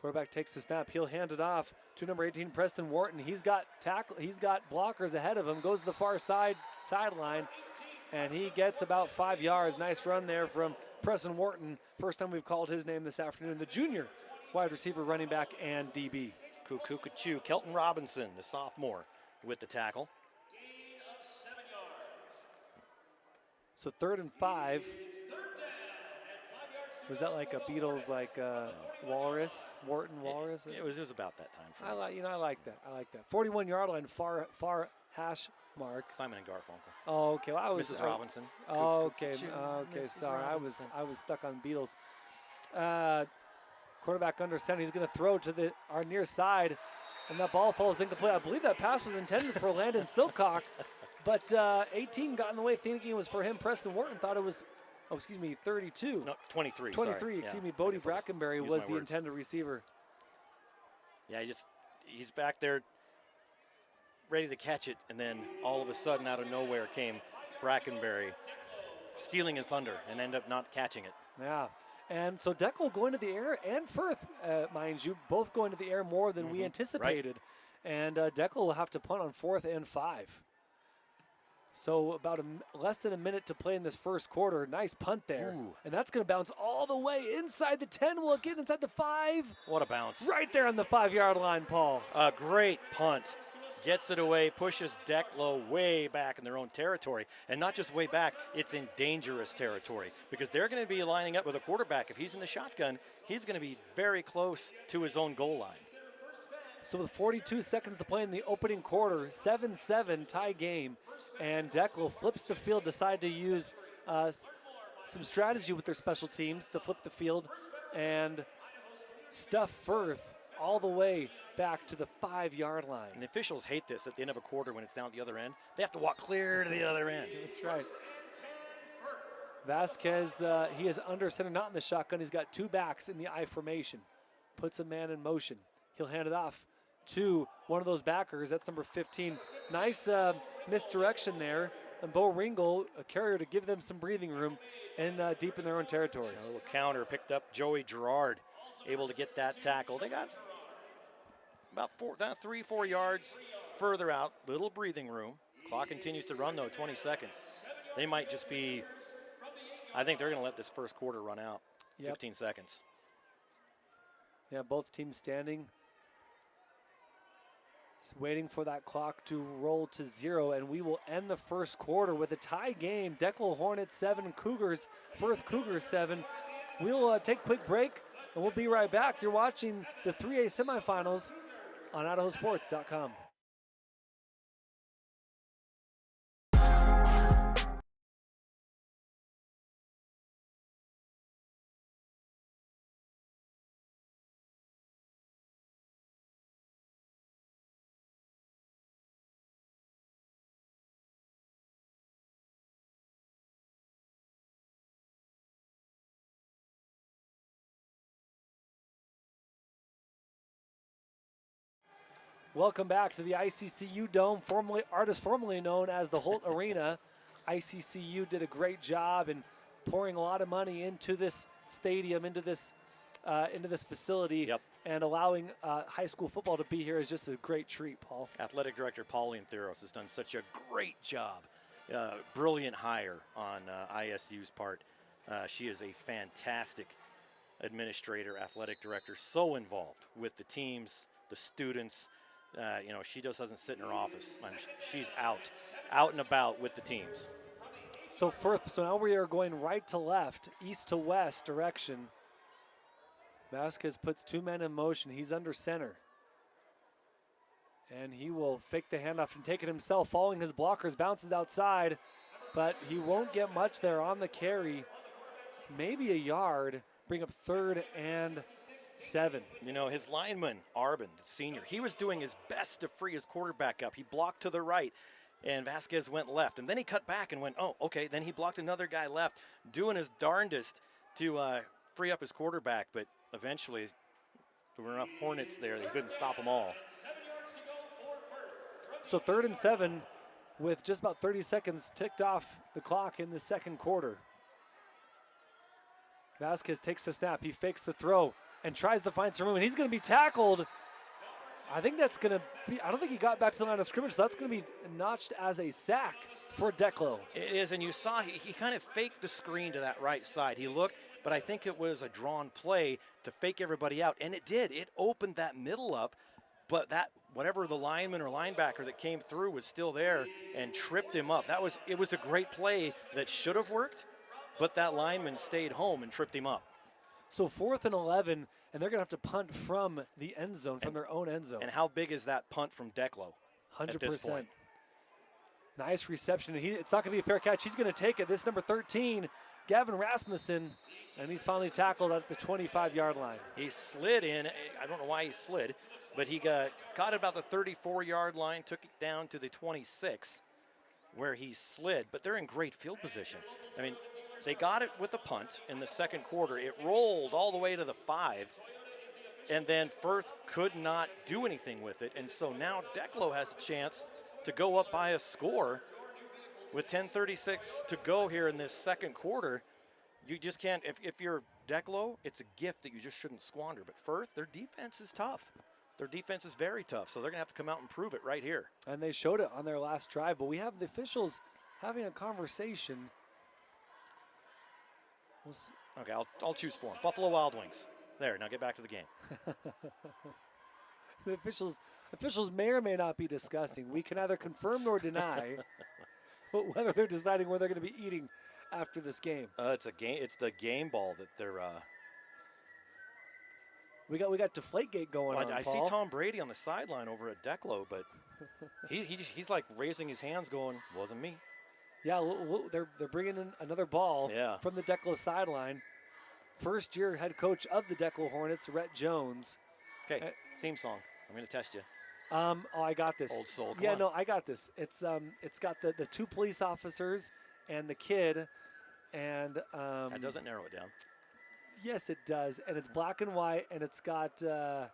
Quarterback takes the snap. He'll hand it off to number 18, Preston Wharton. He's got blockers ahead of him. Goes to the far sideline, and he gets about 5 yards. Nice run there from Preston Wharton. First time we've called his name this afternoon. The junior wide receiver, running back, and DB. Cuckoo. Kelton Robinson, the sophomore, with the tackle. So 3rd and 5. Was that like a Beatles, like Walrus, Wharton Walrus? It was about that time. I like that. 41-yard line, far hash mark. Simon and Garfunkel. Oh, okay. Well, Mrs. Robinson. Oh, okay. Okay. Mrs. Sorry, Robinson. I was stuck on Beatles. Quarterback under center. He's going to throw to our near side, and that ball falls incomplete. I believe that pass was intended for Landon Silcock, but 18 got in the way, thinking it was for him. Preston Wharton thought it was, 32. No, 23. 23. Sorry. Excuse me. Bodie Brackenberry was the intended receiver. Yeah, he's back there ready to catch it, and then all of a sudden, out of nowhere, came Brackenberry, stealing his thunder, and ended up not catching it. Yeah. And so Declo going to the air, and Firth, mind you, both going to the air more than we anticipated. Right. And Declo will have to punt on 4th and 5. So about less than a minute to play in this first quarter. Nice punt there. Ooh. And that's going to bounce all the way inside the 10. Will it get inside the 5? What a bounce. Right there on the 5-yard line, Paul. A great punt. Gets it away, pushes Declo way back in their own territory. And not just way back, it's in dangerous territory because they're going to be lining up with a quarterback. If he's in the shotgun, he's going to be very close to his own goal line. So with 42 seconds to play in the opening quarter, 7-7 tie game, and Declo flips the field, decide to use some strategy with their special teams to flip the field and stuff Firth all the way back to the 5-yard line. And the officials hate this at the end of a quarter when it's down at the other end. They have to walk clear to the other end. That's right. Vasquez, he is under center, not in the shotgun. He's got 2 backs in the I formation. Puts a man in motion. He'll hand it off to one of those backers. That's number 15. Nice misdirection there. And Bo Ringel, a carrier to give them some breathing room and deep in their own territory. A little counter picked up Joey Gerard, able to get that tackle. They got about 3-4 yards further out, little breathing room. Clock continues to run though, 20 seconds. They might just be, I think they're gonna let this first quarter run out, 15 seconds. Yeah, both teams standing. Just waiting for that clock to roll to 0, and we will end the first quarter with a tie game. Declo Hornets 7, Firth Cougars 7. We'll take a quick break, and we'll be right back. You're watching the 3A semifinals on IdahoSports.com. Welcome back to the ICCU Dome, formerly known as the Holt Arena. ICCU did a great job in pouring a lot of money into this stadium, into this facility, and allowing high school football to be here is just a great treat, Paul. Athletic Director Pauline Theros has done such a great job. Brilliant hire on ISU's part. She is a fantastic administrator, athletic director, so involved with the teams, the students. She just doesn't sit in her office. She's out and about with the teams. So Firth, so now we are going right to left, east to west direction. Vasquez puts 2 men in motion. He's under center. And he will fake the handoff and take it himself, following his blockers, bounces outside, but he won't get much there on the carry. Maybe a yard, bring up 3rd and 7. His lineman, Arbin, senior, he was doing his best to free his quarterback up. He blocked to the right, and Vasquez went left. And then he cut back and went, oh, okay. Then he blocked another guy left, doing his darndest to free up his quarterback. But eventually, there were enough Hornets there that he couldn't stop them all. So 3rd and 7 with just about 30 seconds ticked off the clock in the second quarter. Vasquez takes the snap. He fakes the throw and tries to find some room, and he's going to be tackled. I think that's going to be, I don't think he got back to the line of scrimmage, so that's going to be notched as a sack for Declo. It is, and you saw he kind of faked the screen to that right side. He looked, but I think it was a drawn play to fake everybody out, and it did. It opened that middle up, but that whatever the lineman or linebacker that came through was still there and tripped him up. It was a great play that should have worked, but that lineman stayed home and tripped him up. So 4th and 11, and they're going to have to punt from the end zone, from their own end zone. And how big is that punt from Declo? 100%. At this point? Nice reception. It's not going to be a fair catch. He's going to take it. This is number 13, Gavin Rasmussen, and he's finally tackled at the 25-yard line. He slid in. I don't know why he slid, but he got it about the 34-yard line, took it down to the 26, where he slid. But they're in great field position. I mean, they got it with a punt in the second quarter. It rolled all the way to the 5, and then Firth could not do anything with it. And so now Declo has a chance to go up by a score with 10:36 to go here in this second quarter. You just can't, if you're Declo, it's a gift that you just shouldn't squander. But Firth, their defense is tough. Their defense is very tough, so they're going to have to come out and prove it right here. And they showed it on their last drive, but we have the officials having a conversation. Okay, I'll choose for them. Buffalo Wild Wings. There, now get back to the game. The officials may or may not be discussing. We can neither confirm nor deny whether they're deciding where they're going to be eating after this game. It's a game. It's the game ball that they're. We got Deflategate going on. I see Paul. Tom Brady on the sideline over at Declo, but he's like raising his hands, going, "Wasn't me." Yeah, they're bringing in another ball from the Declo sideline. First-year head coach of the Declo Hornets, Rhett Jones. Okay, theme song. I'm going to test you. Oh, I got this. Old soul. Yeah, no, I got this. It's got the two police officers and the kid, and that doesn't narrow it down. Yes, it does, and it's black and white, and it's got the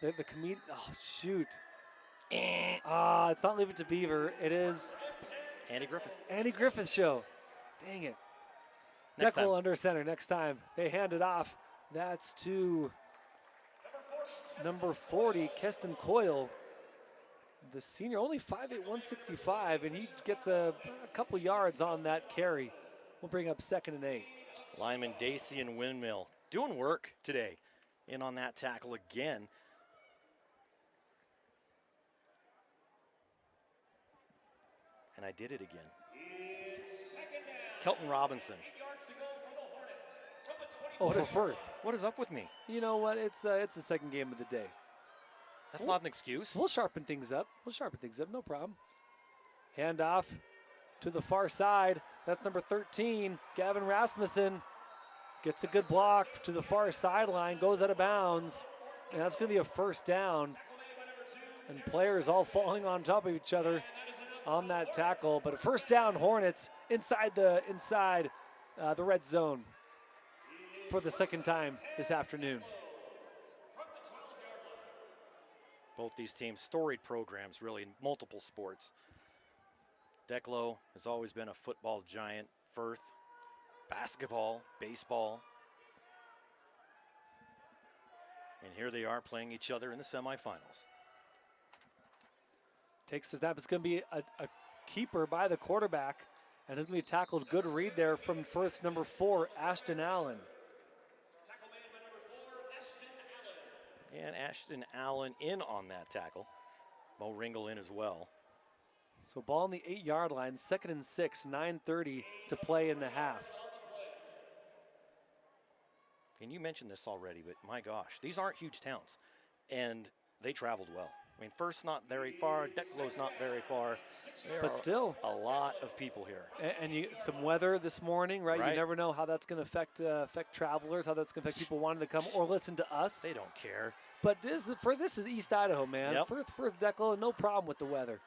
comedian. Oh shoot! It's not Leave It to Beaver. It is Andy Griffith. Andy Griffith show. Dang it. Next Declo time. under center. Next time they hand it off. That's to number 40, Keston Coyle. The senior, only 5'8", 165, and he gets a couple yards on that carry. We'll bring up 2nd and 8. Lineman Dacian Windmill doing work today in on that tackle again. And I did it again. Kelton Robinson. Oh, for Firth. What is up with me? You know what? It's the second game of the day. That's not an excuse. We'll sharpen things up. No problem. Hand off to the far side. That's number 13, Gavin Rasmussen. Gets a good block to the far sideline, goes out of bounds, and that's going to be a first down. And players all falling on top of each other on that tackle. But a first down, Hornets inside the red zone for the second time this afternoon. Both these teams, storied programs, really, in multiple sports. Declo has always been a football giant. Firth, basketball, baseball. And here they are playing each other in the semifinals. Takes the snap. It's going to be a keeper by the quarterback, and it's going to be tackled. Good read there from Firth's number 4, Ashton Allen. And Ashton Allen in on that tackle. Mo Ringle in as well. So ball on the 8-yard line, 2nd and 6, 9:30 to play in the half. And you mentioned this already, but my gosh, these aren't huge towns, and they traveled well. I mean, Firth's not very far, Declo's not very far. But still, a lot of people here. And some weather this morning, right? You never know how that's going to affect travelers, how that's going to affect people wanting to come or listen to us. They don't care. But this is East Idaho, man. Yep. Firth, Declo, no problem with the weather.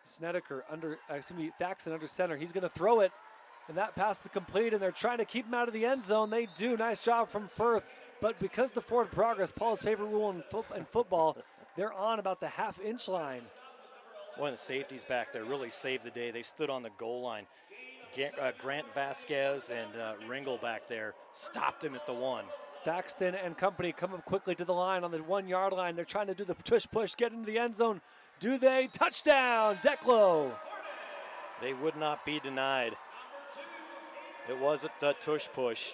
Snedeker Thaxton under center. He's going to throw it, and that pass is complete, and they're trying to keep him out of the end zone. They do. Nice job from Firth. But because the forward progress, Paul's favorite rule in football, they're on about the half-inch line. One of the safeties back there really saved the day. They stood on the goal line. Grant Vasquez and Ringle back there stopped him at the 1. Thaxton and company come up quickly to the line on the 1-yard line. They're trying to do the tush push, get into the end zone. Do they? Touchdown, Declo. They would not be denied. It wasn't the tush push.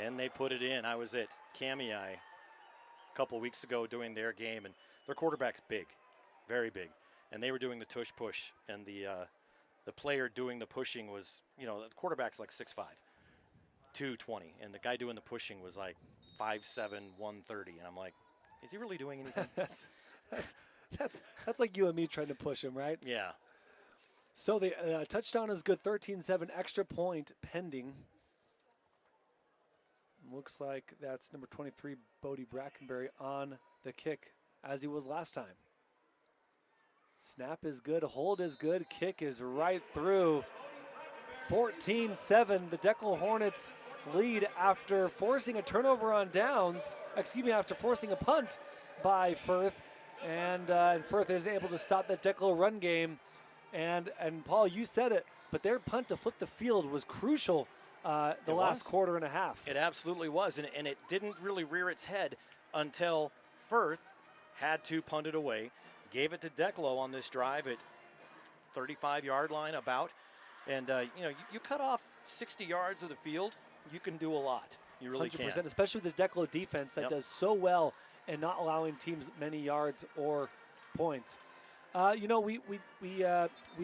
And they put it in. I was at Kamei a couple weeks ago doing their game, and their quarterback's big, very big. And they were doing the tush push, and the player doing the pushing was, the quarterback's like 6'5", 220, and the guy doing the pushing was like 5'7", 130, and I'm like, is he really doing anything? That's like you and me trying to push him, right? Yeah. So the touchdown is good, 13-7, extra point pending. Looks like that's number 23, Bodie Brackenberry, on the kick, as he was last time. Snap is good, hold is good, kick is right through. 14-7, the Declo Hornets lead after forcing a turnover on downs, after forcing a punt by Firth. And Firth is able to stop that Declo run game. And Paul, you said it, but their punt to flip the field was crucial the last quarter and a half. It absolutely was, and it didn't really rear its head until Firth had to punt it away, gave it to Declo on this drive at 35-yard line about. And, you cut off 60 yards of the field, you can do a lot. You really 100%, can. especially with this Declo defense that does so well in not allowing teams many yards or points. We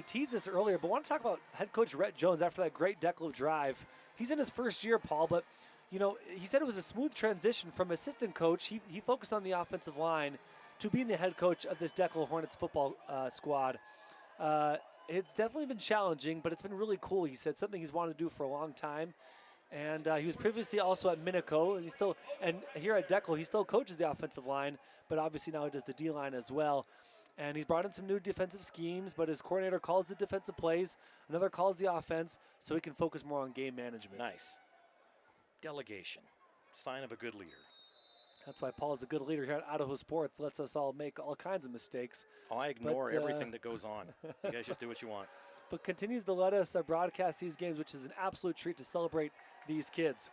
teased this earlier, but I want to talk about head coach Rhett Jones after that great Declo drive. He's in his first year, Paul, but, he said it was a smooth transition from assistant coach. He focused on the offensive line to being the head coach of this Declo Hornets football squad. It's definitely been challenging, but it's been really cool. He said something he's wanted to do for a long time. And he was previously also at Minico, and here at Declo, he still coaches the offensive line, but obviously now he does the D-line as well. And he's brought in some new defensive schemes, but his coordinator calls the defensive plays, another calls the offense, so he can focus more on game management. Nice. Delegation, sign of a good leader. That's why Paul is a good leader here at Idaho Sports, lets us all make all kinds of mistakes. Oh, I ignore everything that goes on. You guys just do what you want. But continues to let us broadcast these games, which is an absolute treat to celebrate these kids.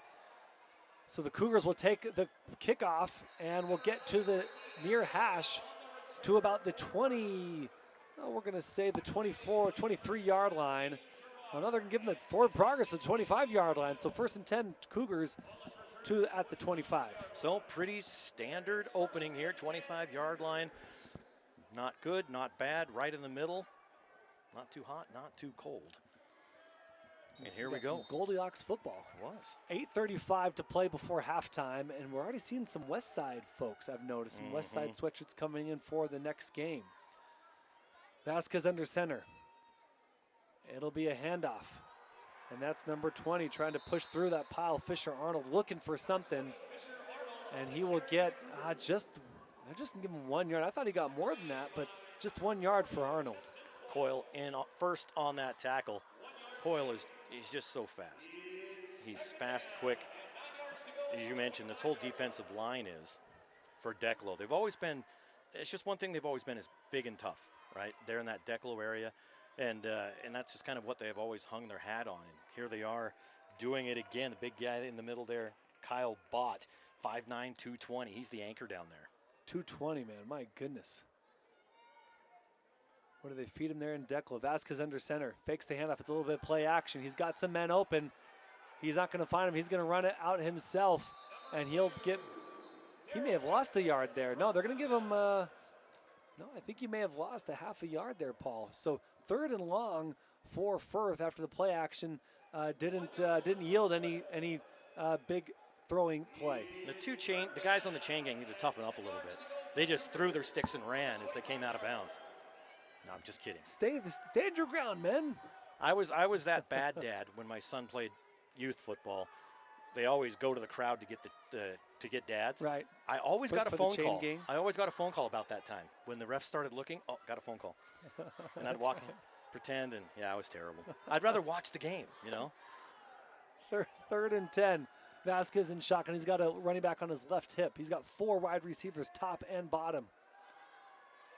So the Cougars will take the kickoff, and we'll get to the near hash to about the 24, 23-yard line. Another can give them the forward progress to the 25-yard line. So 1st and 10 Cougars at the 25. So pretty standard opening here, 25-yard line. Not good, not bad, right in the middle. Not too hot, not too cold. And here we go. Goldilocks football. It was. 8:35 to play before halftime, and we're already seeing some West Side folks, I've noticed. Some West Side sweatshirts coming in for the next game. Vasquez under center. It'll be a handoff. And that's number 20 trying to push through that pile. Fisher Arnold looking for something. And he will get they're just going to give him 1 yard. I thought he got more than that, but just 1 yard for Arnold. Coyle in first on that tackle. Coyle he's just so fast. He's fast, quick. As you mentioned, this whole defensive line is for Declo. They've always been, it's just one thing they've always been is big and tough, right? They're in that Declo area, and that's just kind of what they've always hung their hat on. And here they are doing it again. The big guy in the middle there, Kyle Bott, 5'9", 220. He's the anchor down there. 220, man, my goodness. What do they feed him there in Declo? Vasquez under center, fakes the handoff. It's a little bit play action. He's got some men open. He's not going to find him. He's going to run it out himself, and he may have lost a yard there. No, they're going to give him, no, I think he may have lost a half a yard there, Paul. So 3rd and long for Firth after the play action didn't yield any big throwing play. The guys on the chain gang need to toughen up a little bit. They just threw their sticks and ran as they came out of bounds. No, I'm just kidding. Stand your ground, men. I was that bad dad when my son played youth football. They always go to the crowd to get dads. Right. I always got a phone call. Gang. I always got a phone call about that time when the refs started looking. Oh, got a phone call, and I'd walk in, pretend, and I was terrible. I'd rather watch the game, 3rd and 10. Vasquez in shotgun. He's got a running back on his left hip. He's got 4 wide receivers, top and bottom.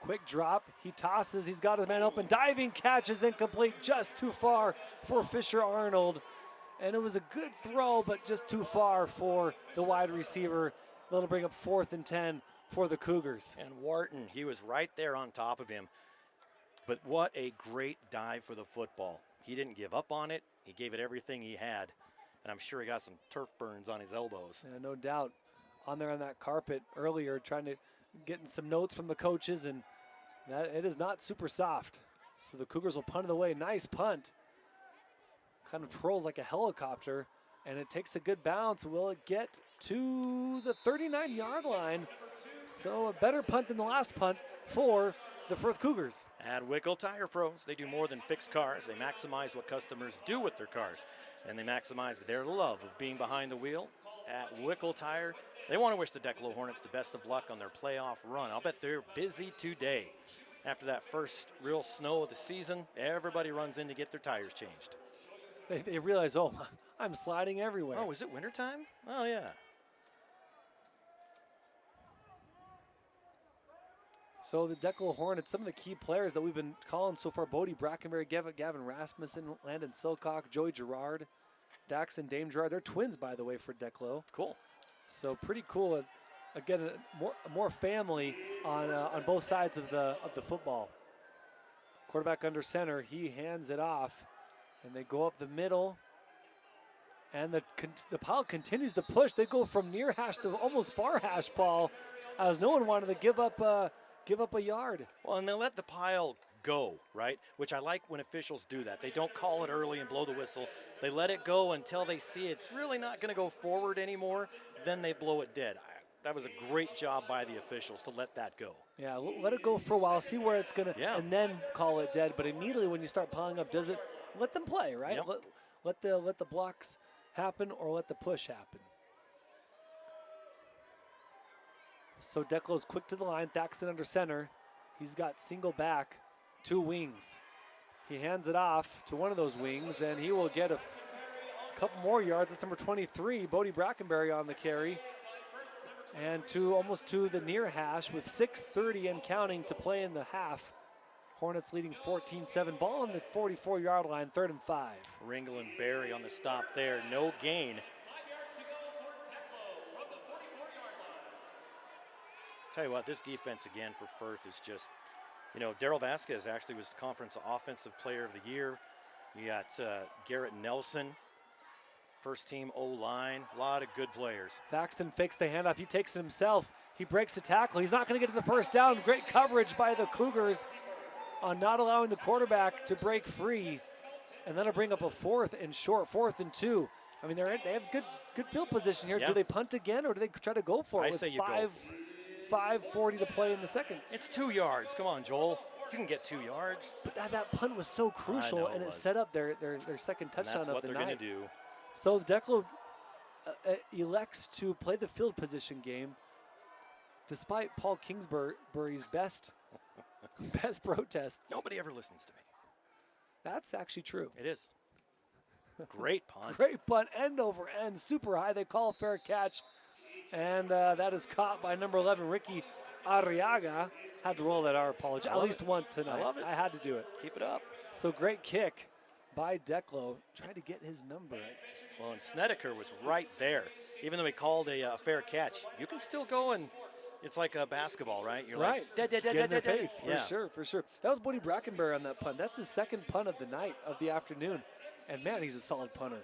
Quick drop, he tosses, he's got his man open, diving catch is incomplete, just too far for Fisher Arnold. And it was a good throw, but just too far for the wide receiver. That'll bring up 4th and 10 for the Cougars. And Wharton, he was right there on top of him. But what a great dive for the football. He didn't give up on it, he gave it everything he had. And I'm sure he got some turf burns on his elbows. Yeah, no doubt. On there on that carpet earlier, trying to get some notes from the coaches, and that it is not super soft. So the Cougars will punt it away. Nice punt. Kind of twirls like a helicopter, and it takes a good bounce. Will it get to the 39-yard line? So a better punt than the last punt for the Firth Cougars. At Wickle Tire Pros, they do more than fix cars. They maximize what customers do with their cars, and they maximize their love of being behind the wheel. At Wickle Tire, they want to wish the Declo Hornets the best of luck on their playoff run. I'll bet they're busy today. After that first real snow of the season, everybody runs in to get their tires changed. They realize, oh, I'm sliding everywhere. Oh, is it wintertime? Oh, yeah. So the Declo Hornets, some of the key players that we've been calling so far: Bodie Brackenberry, Gavin Rasmussen, Landon Silcock, Joey Gerard, Dax and Dame Gerard. They're twins, by the way, for Declo. Cool. So pretty cool. Again, more family on both sides of the football. Quarterback under center, he hands it off, and they go up the middle. And the pile continues to push. They go from near hash to almost far hash, Paul, as no one wanted to give up a yard. Well, and they let the pile go, right? Which I like when officials do that. They don't call it early and blow the whistle. They let it go until they see it's really not going to go forward anymore. Then they blow it dead. That was a great job by the officials to let that go. Yeah, let it go for a while, see where it's going to, Yeah. and then call it dead. But immediately when you start piling up, does it let them play, right? Yep. Let the blocks happen or let the push happen. So Declo's quick to the line, Thaxton under center. He's got single back, 2 wings. He hands it off to one of those wings, and he will get a couple more yards. It's number 23, Bodie Brackenberry on the carry. And almost to the near hash with 6:30 and counting to play in the half. Hornets leading 14-7. Ball on the 44-yard line, 3rd and 5. Ringle and Barry on the stop there. No gain. Tell you what, this defense again for Firth is just, Daryl Vasquez actually was the conference offensive player of the year. You got Garrett Nelson, first team O-line, a lot of good players. Thaxton fakes the handoff. He takes it himself. He breaks the tackle. He's not going to get to the first down. Great coverage by the Cougars on not allowing the quarterback to break free. And that'll bring up a 4th and short, 4th and 2. I mean, they have good field position here. Yeah. Do they punt again or do they try to go for it? I with say you go. 5:40 to play in the second. It's 2 yards. Come on, Joel. You can get 2 yards. But that punt was so crucial, know and it it was. set up their second touchdown And that's of what the they're night. going to do. So Declo elects to play the field position game, despite Paul Kingsbury's best protests. Nobody ever listens to me. That's actually true. It is. Great punt. Great punt, end over end, super high. They call a fair catch, and that is caught by number 11, Ricky Arriaga. Had to roll that R, apology. At least once tonight. I love it. I had to do it. Keep it up. So great kick by Declo. Trying to get hhis number. Well, and Snedeker was right there. Even though he called a fair catch, you can still go and it's like a basketball, right? You're right. Like, Get in their face, for sure. That was Bodie Brackenberry on that punt. That's his second punt of the night, of the afternoon. And, man, he's a solid punter.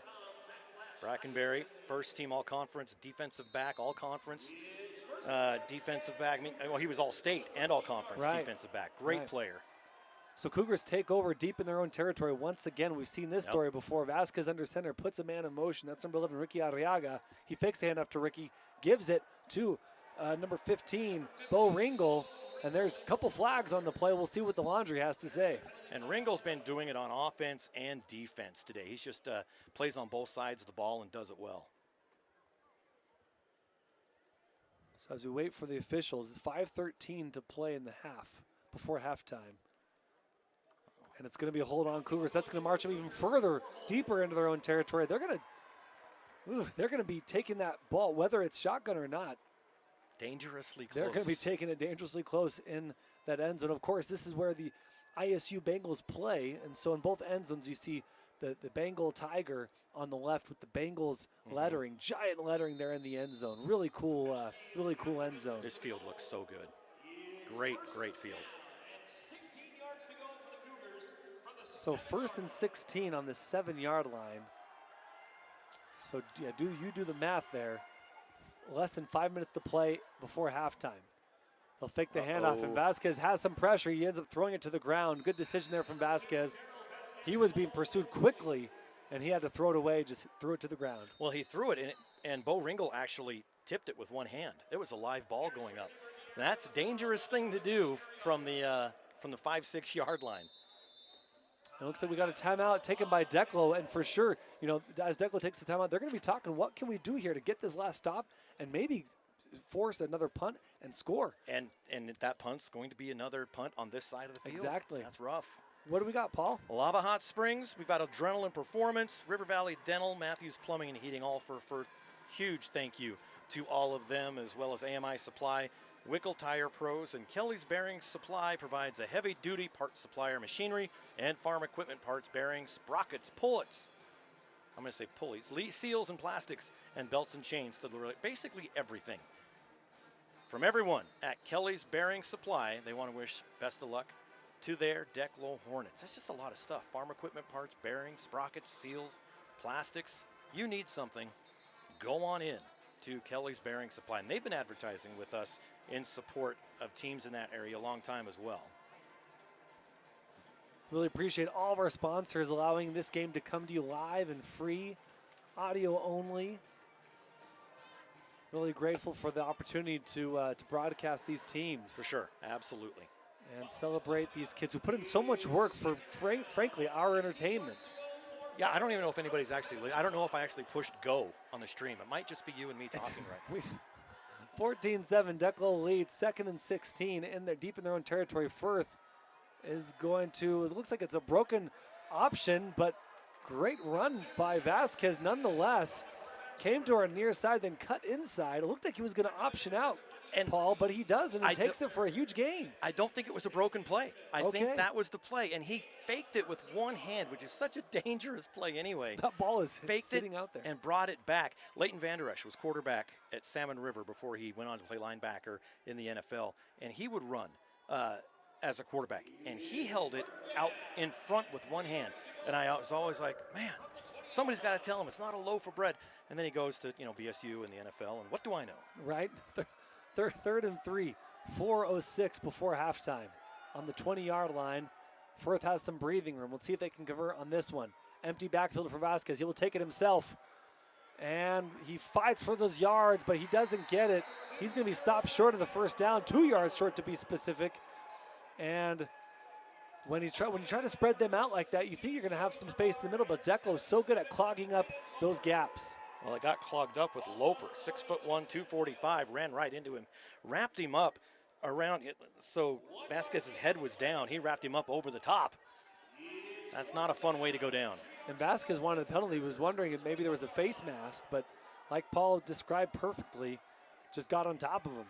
Brackenberry, first team all-conference, defensive back, all-conference, defensive back. I mean, well, he was all-state and all-conference defensive back. Great player. So Cougars take over deep in their own territory once again. We've seen this story before. Vasquez under center, puts a man in motion. That's number 11, Ricky Arriaga. He fakes the handoff to Ricky, gives it to number 15, Bo Ringle. And there's a couple flags on the play. We'll see what the laundry has to say. And Ringle's been doing it on offense and defense today. He's just plays on both sides of the ball and does it well. So as we wait for the officials, it's 5:13 to play in the half, before halftime. And it's going to be a hold on Cougars. That's going to march them even further, deeper into their own territory. They're going to be taking that ball, whether it's shotgun or not. Dangerously close. They're going to be taking it dangerously close in that end zone. Of course, this is where the ISU Bengals play. And so in both end zones, you see the Bengal Tiger on the left with the Bengals lettering, giant lettering there in the end zone. Really cool end zone. This field looks so good. Great field. So 1st and 16 on the 7-yard line. So yeah, you do the math there. Less than 5 minutes to play before halftime. They'll fake the handoff, and Vasquez has some pressure. He ends up throwing it to the ground. Good decision there from Vasquez. He was being pursued quickly, and he had to throw it away, just threw it to the ground. Well, he threw it, and Bo Ringle actually tipped it with one hand. It was a live ball going up. That's a dangerous thing to do from the 5-6 yard line. It looks like we got a timeout taken by Declo, and for sure, as Declo takes the timeout, they're going to be talking, what can we do here to get this last stop and maybe force another punt and score? And that punt's going to be another punt on this side of the field. Exactly. That's rough. What do we got, Paul? Lava Hot Springs, we've got Adrenaline Performance, River Valley Dental, Matthews Plumbing and Heating, all for huge thank you to all of them, as well as AMI Supply. Wickle Tire Pros and Kelly's Bearings Supply provides a heavy-duty parts supplier, machinery, and farm equipment parts, bearings, sprockets, pullets. I'm going to say pulleys, seals and plastics, and belts and chains to basically everything. From everyone at Kelly's Bearing Supply, they want to wish best of luck to their Declo Hornets. That's just a lot of stuff. Farm equipment parts, bearings, sprockets, seals, plastics. You need something, go on in to Kelly's Bearing Supply. And they've been advertising with us in support of teams in that area a long time as well. Really appreciate all of our sponsors allowing this game to come to you live and free, audio only. Really grateful for the opportunity to broadcast these teams. For sure, absolutely. And celebrate these kids who put in so much work for, frankly, our entertainment. Yeah, I don't even know if anybody's actually, I don't know if I actually pushed go on the stream. It might just be you and me talking right now. 14-7, Declo leads, 2nd and 16 in there, deep in their own territory. Firth is going to, it looks like it's a broken option, but great run by Vasquez nonetheless. Came to our near side, then cut inside. It looked like he was going to option out, and Paul, but he doesn't. He takes it for a huge gain. I don't think it was a broken play. I think that was the play, and he faked it with one hand, which is such a dangerous play anyway. That ball is sitting out there. And brought it back. Leighton Vander Esch was quarterback at Salmon River before he went on to play linebacker in the NFL, and he would run as a quarterback, and he held it out in front with one hand, and I was always like, man, somebody's got to tell him it's not a loaf of bread. And then he goes to, BSU and the NFL, and what do I know? Right. Third and 3, 4:06 before halftime. On the 20-yard line, Firth has some breathing room. Let's see if they can convert on this one. Empty backfield for Vasquez. He will take it himself. And he fights for those yards, but he doesn't get it. He's going to be stopped short of the first down, 2 yards short to be specific. And when you try to spread them out like that, you think you're going to have some space in the middle, but Declo is so good at clogging up those gaps. Well, it got clogged up with Loper, 6'1", 245, ran right into him, wrapped him up around it. So Vasquez's head was down. He wrapped him up over the top. That's not a fun way to go down. And Vasquez wanted the penalty. He was wondering if maybe there was a face mask, but like Paul described perfectly, just got on top of him.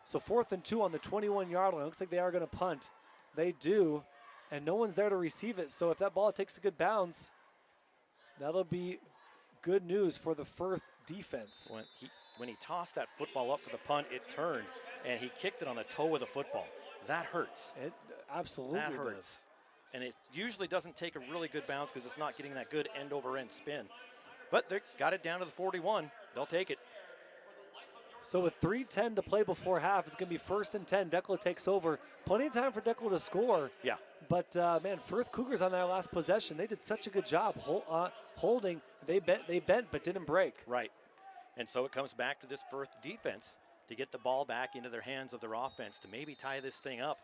So 4th and 2 on the 21-yard line. Looks like they are going to punt. They do, and no one's there to receive it. So if that ball takes a good bounce, that'll be good news for the Firth defense. When he tossed that football up for the punt, it turned, and he kicked it on the toe of the football. That hurts. It absolutely that hurts. Does. And it usually doesn't take a really good bounce because it's not getting that good end-over-end spin. But they got it down to the 41. They'll take it. So with 3:10 to play before half, it's going to be 1st and 10. Declo takes over. Plenty of time for Declo to score. Yeah. But, man, Firth Cougars on their last possession, they did such a good job holding. They bent but didn't break. Right. And so it comes back to this Firth defense to get the ball back into their hands of their offense to maybe tie this thing up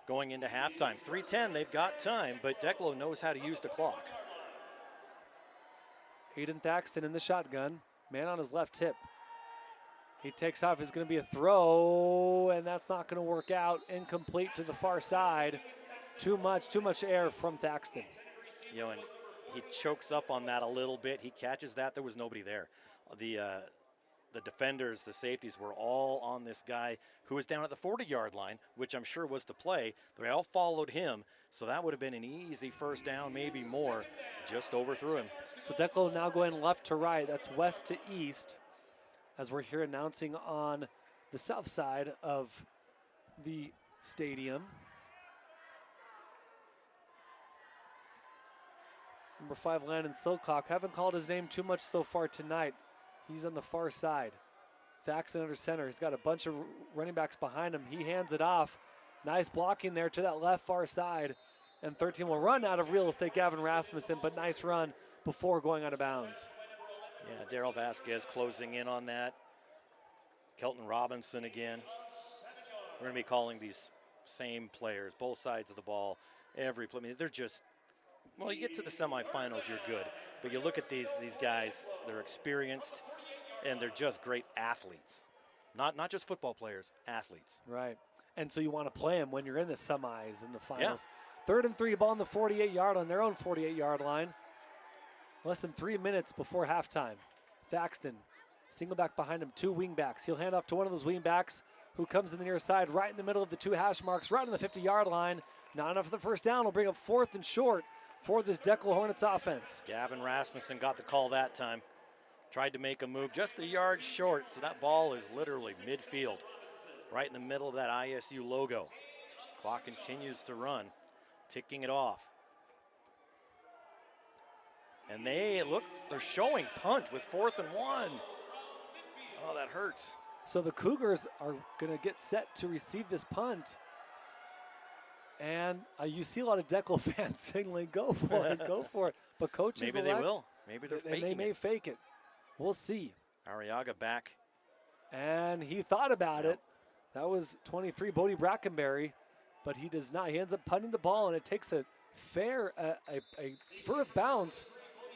going into halftime. 3:10, they've got time, but Declo knows how to use the clock. Aiden Thaxton in the shotgun. Man on his left hip. He takes off. It's going to be a throw, and that's not going to work out. Incomplete to the far side. Too much air from Thaxton. And he chokes up on that a little bit. He catches that. There was nobody there. The defenders, the safeties were all on this guy who was down at the 40-yard line, which I'm sure was to play. They all followed him, so that would have been an easy first down, maybe more. Just overthrew him. So Declo now going left to right. That's west to east, as we're here announcing on the south side of the stadium. Number 5, Landon Silcock. Haven't called his name too much so far tonight. He's on the far side. Thaxton under center. He's got a bunch of running backs behind him. He hands it off. Nice blocking there to that left far side. And 13 will run out of real estate, Gavin Rasmussen, but nice run before going out of bounds. Yeah, Daryl Vasquez closing in on that. Kelton Robinson again. We're going to be calling these same players, both sides of the ball, every play. I mean, they're just, well, you get to the semifinals, you're good. But you look at these guys, they're experienced, and they're just great athletes. Not just football players, athletes. Right. And so you want to play them when you're in the semis and the finals. Yeah. 3rd and 3, ball on the 48-yard line, their own 48-yard line. Less than 3 minutes before halftime. Thaxton, single back behind him, 2 wing backs. He'll hand off to one of those wing backs who comes in the near side, right in the middle of the 2 hash marks, right on the 50-yard line. Not enough for the first down. Will bring up 4th and short for this Declo Hornets offense. Gavin Rasmussen got the call that time. Tried to make a move just a yard short, so that ball is literally midfield, right in the middle of that ISU logo. Clock continues to run, ticking it off. And they're showing punt with 4th and 1. Oh, that hurts. So the Cougars are going to get set to receive this punt. And you see a lot of Declo fans signaling, go for it, go for it. But coaches Maybe they will. Maybe they're faking they may it. fake it. We'll see. Arriaga back. And he thought about it. That was 23, Bodie Brackenberry. But he does not. He ends up punting the ball, and it takes a fair, a Firth bounce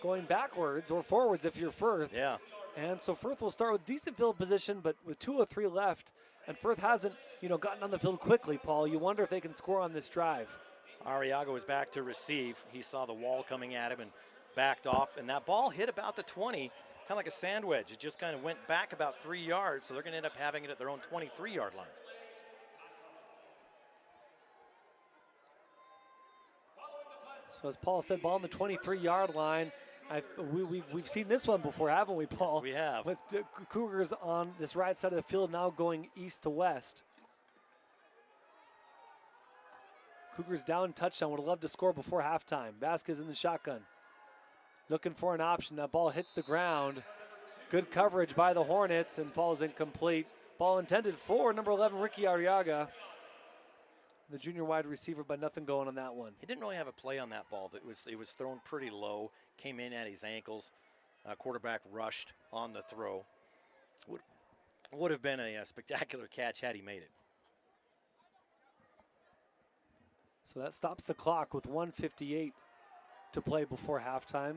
going backwards or forwards if you're Firth. Yeah. And so Firth will start with decent field position, but with 2:03 left, and Firth hasn't, gotten on the field quickly, Paul. You wonder if they can score on this drive. Arriaga was back to receive. He saw the wall coming at him and backed off, and that ball hit about the 20, kind of like a sand wedge. It just kind of went back about 3 yards, so they're going to end up having it at their own 23-yard line. So as Paul said, ball on the 23-yard line. We've seen this one before, haven't we, Paul? Yes, we have. With the Cougars on this right side of the field now going east to west. Cougars down touchdown. Would love to score before halftime. Vasquez in the shotgun. Looking for an option. That ball hits the ground. Good coverage by the Hornets and falls incomplete. Ball intended for number 11, Ricky Arriaga, the junior wide receiver, but nothing going on that one. He didn't really have a play on that ball. It was thrown pretty low, came in at his ankles. Quarterback rushed on the throw. Would have been a spectacular catch had he made it. So that stops the clock with 1:58 to play before halftime.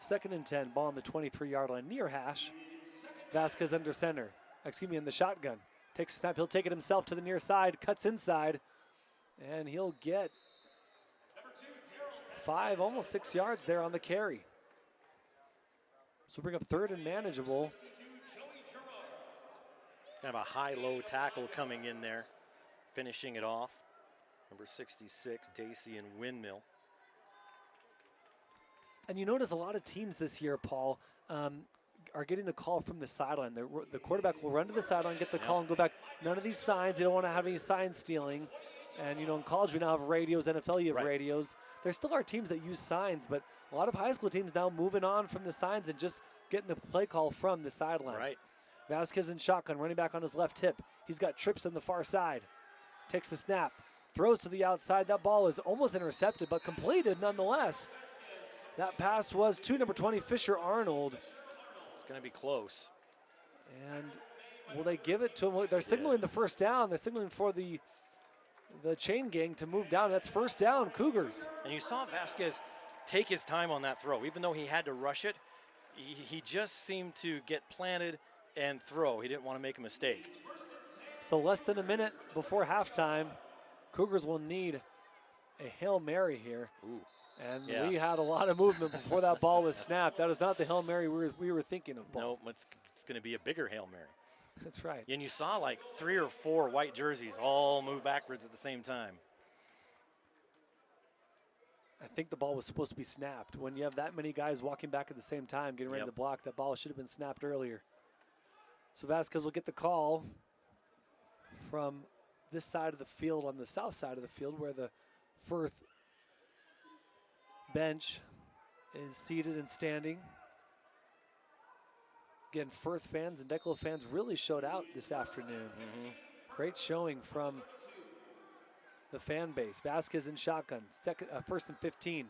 2nd and 10, ball on the 23-yard line, near hash. Vasquez under center, in the shotgun. Takes a snap, he'll take it himself to the near side, cuts inside, and he'll get 5, almost 6 yards there on the carry. So bring up 3rd and manageable. Kind of a high-low tackle coming in there, finishing it off. Number 66, Dacey and Windmill. And you notice a lot of teams this year, Paul, are getting the call from the sideline. The quarterback will run to the sideline, get the call, and go back. None of these signs. They don't want to have any sign stealing. And, in college we now have radios. NFL, you have radios. There still are teams that use signs, but a lot of high school teams now moving on from the signs and just getting the play call from the sideline. Right. Vasquez in shotgun, running back on his left hip. He's got trips on the far side. Takes the snap. Throws to the outside. That ball is almost intercepted, but completed nonetheless. That pass was to number 20, Fisher Arnold. It's going to be close. And will they give it to him? They're signaling the first down. They're signaling for the chain gang to move down. That's first down, Cougars. And you saw Vasquez take his time on that throw. Even though he had to rush it, he just seemed to get planted and throw. He didn't want to make a mistake. So less than a minute before halftime, Cougars will need a Hail Mary here. Ooh. And we had a lot of movement before that ball was snapped. That is not the Hail Mary we were thinking of, Paul. No, it's going to be a bigger Hail Mary. That's right. And you saw like 3 or 4 white jerseys all move backwards at the same time. I think the ball was supposed to be snapped. When you have that many guys walking back at the same time, getting ready to block, that ball should have been snapped earlier. So Vasquez will get the call from this side of the field, on the south side of the field, where the Firth bench is seated and standing. Again, Firth fans and Declo fans really showed out this afternoon. Great showing from the fan base. Vasquez in shotgun, 1st and 15.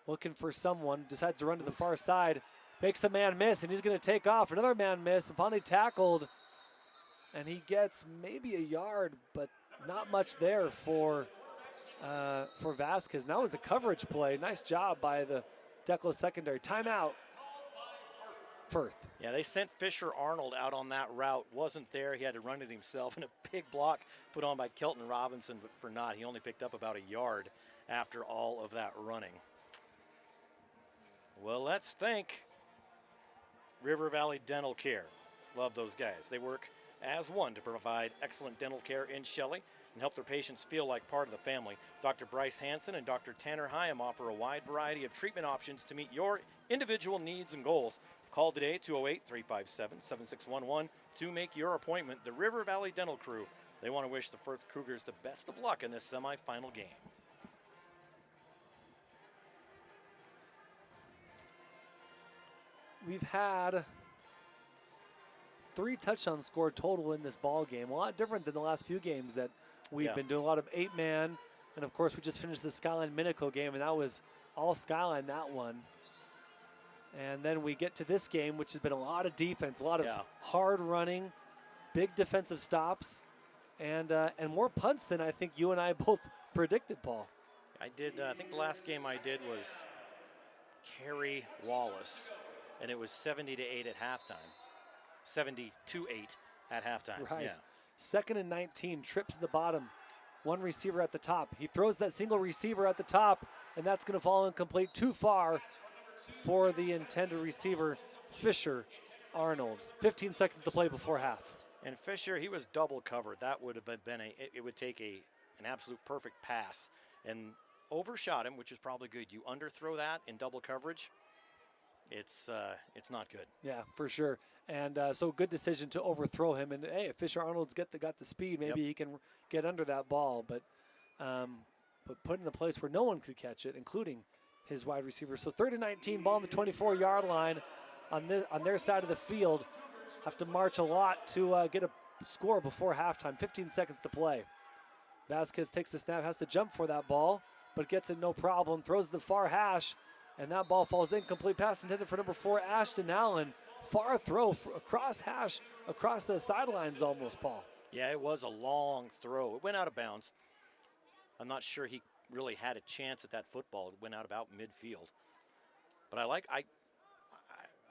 Looking for someone, decides to run to the far side, makes a man miss, and he's going to take off. Another man miss, and finally tackled, and he gets maybe a yard, but not much there for Vasquez. And that was a coverage play. Nice job by the Declo secondary. Timeout, Firth. Yeah, they sent Fisher Arnold out on that route. Wasn't there. He had to run it himself. And a big block put on by Kelton Robinson, but for naught. He only picked up about a yard after all of that running. Well, let's thank River Valley Dental Care. Love those guys. They work as one to provide excellent dental care in Shelley and help their patients feel like part of the family. Dr. Bryce Hansen and Dr. Tanner Hyam offer a wide variety of treatment options to meet your individual needs and goals. Call today, 208-357-7611, to make your appointment. The River Valley Dental Crew, they want to wish the Firth Cougars the best of luck in this semifinal game. We've had 3 touchdowns scored total in this ball game. A lot different than the last few games that we've been doing. A lot of 8-man, and of course we just finished the Skyline Minico game, and that was all Skyline, that one. And then we get to this game, which has been a lot of defense, a lot of hard running, big defensive stops, and more punts than I think you and I both predicted, Paul. I did. I think the last game I did was Kerry Wallace, and it was 70-8 at halftime. 70-8 at halftime. Right. Yeah. 2nd and 19, trips to the bottom. One receiver at the top. He throws that single receiver at the top, and that's going to fall incomplete, too far for the intended receiver, Fisher Arnold. 15 seconds to play before half. And Fisher, he was double covered. That would have been it would take an absolute perfect pass and overshot him, which is probably good. You underthrow that in double coverage, it's not good. Yeah, for sure. And so good decision to overthrow him. And hey, if Fisher Arnold's got the speed, maybe he can get under that ball. But put in a place where no one could catch it, including his wide receiver. So 3rd and 19, ball on the 24-yard line on their side of the field. Have to march a lot to get a score before halftime. 15 seconds to play. Vasquez takes the snap, has to jump for that ball, but gets it no problem. Throws the far hash, and that ball falls incomplete. Pass intended for number 4, Ashton Allen. Far throw across hash, across the sidelines almost, Paul. Yeah, it was a long throw. It went out of bounds. I'm not sure he really had a chance at that football. It went out about midfield. But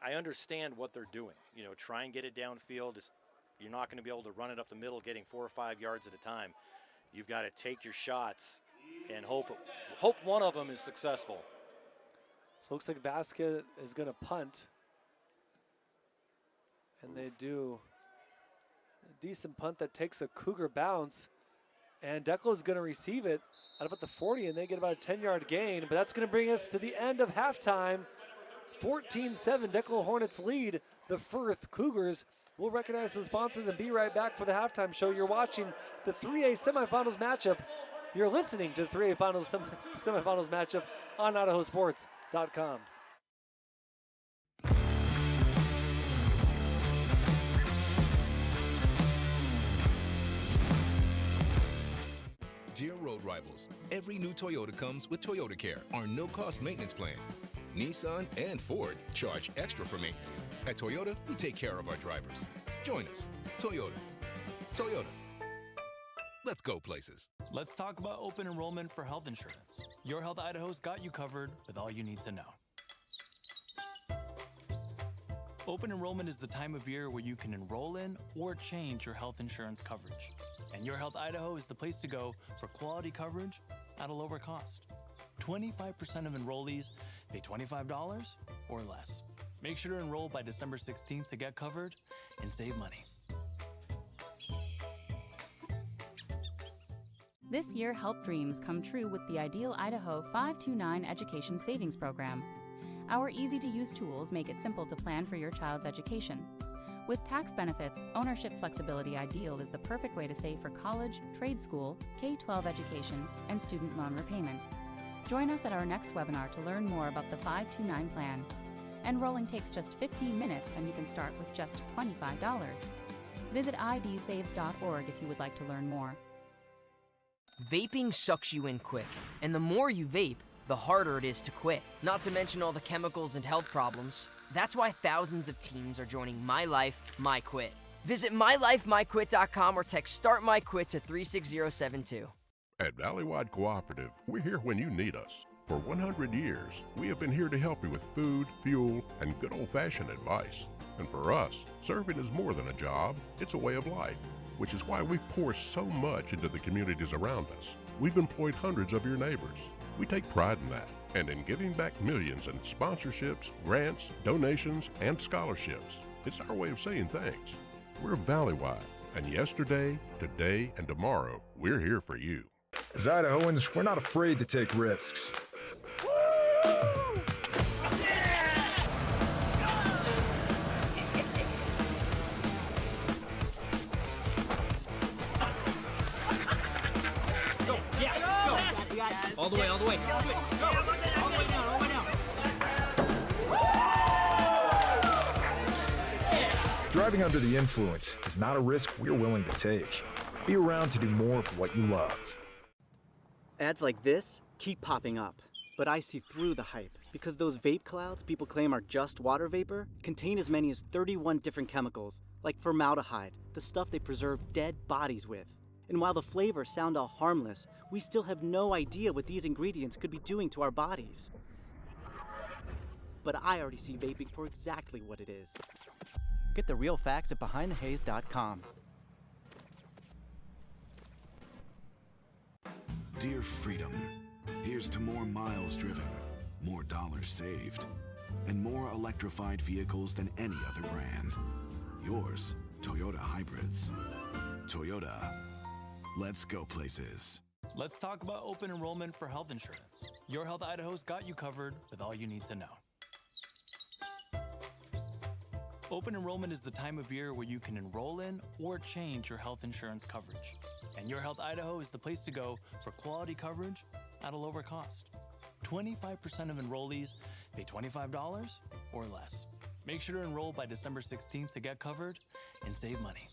I understand what they're doing. You know, try and get it downfield. You're not going to be able to run it up the middle, getting 4 or 5 yards at a time. You've got to take your shots and hope one of them is successful. So it looks like Vasquez is going to punt. And they do a decent punt that takes a Cougar bounce. And Declo is going to receive it at about the 40, and they get about a 10-yard gain. But that's going to bring us to the end of halftime. 14-7, Declo Hornets lead the Firth Cougars. We'll recognize some sponsors and be right back for the halftime show. You're watching the 3A semifinals matchup. You're listening to the 3A semifinals matchup on IdahoSports.com. Dear road rivals, every new Toyota comes with Toyota Care, our no-cost maintenance plan. Nissan and Ford charge extra for maintenance. At Toyota, we take care of our drivers. Join us. Toyota. Toyota. Let's go places. Let's talk about open enrollment for health insurance. Your Health Idaho's got you covered with all you need to know. Open enrollment is the time of year where you can enroll in or change your health insurance coverage. And Your Health Idaho is the place to go for quality coverage at a lower cost. 25% of enrollees pay $25 or less. Make sure to enroll by December 16th to get covered and save money. This year, help dreams come true with the Ideal Idaho 529 Education Savings Program. Our easy-to-use tools make it simple to plan for your child's education. With tax benefits, ownership flexibility Ideal is the perfect way to save for college, trade school, K-12 education, and student loan repayment. Join us at our next webinar to learn more about the 529 plan. Enrolling takes just 15 minutes and you can start with just $25. Visit idsaves.org if you would like to learn more. Vaping sucks you in quick, and the more you vape, the harder it is to quit. Not to mention all the chemicals and health problems. That's why thousands of teens are joining My Life, My Quit. Visit mylifemyquit.com or text Start My Quit to 36072. At Valleywide Cooperative, we're here when you need us. For 100 years, we have been here to help you with food, fuel, and good old-fashioned advice. And for us, serving is more than a job, it's a way of life, which is why we pour so much into the communities around us. We've employed hundreds of your neighbors. We take pride in that, and in giving back millions in sponsorships, grants, donations, and scholarships. It's our way of saying thanks. We're Valleywide, And yesterday, today, and tomorrow, we're here for you. As Idahoans, we're not afraid to take risks. All the way, all the way. Go. All the way down, all the way down. Driving under the influence is not a risk we're willing to take. Be around to do more of what you love. Ads like this keep popping up, but I see through the hype because those vape clouds people claim are just water vapor contain as many as 31 different chemicals, like formaldehyde, the stuff they preserve dead bodies with. And while the flavors sound all harmless, we still have no idea what these ingredients could be doing to our bodies. But I already see vaping for exactly what it is. Get the real facts at BehindTheHaze.com. Dear Freedom, here's to more miles driven, more dollars saved, and more electrified vehicles than any other brand. Yours, Toyota Hybrids. Toyota. Let's go places. Let's talk about open enrollment for health insurance. Your Health Idaho's got you covered with all you need to know. Open enrollment is the time of year where you can enroll in or change your health insurance coverage. And Your Health Idaho is the place to go for quality coverage at a lower cost. 25% of enrollees pay $25 or less. Make sure to enroll by December 16th to get covered and save money.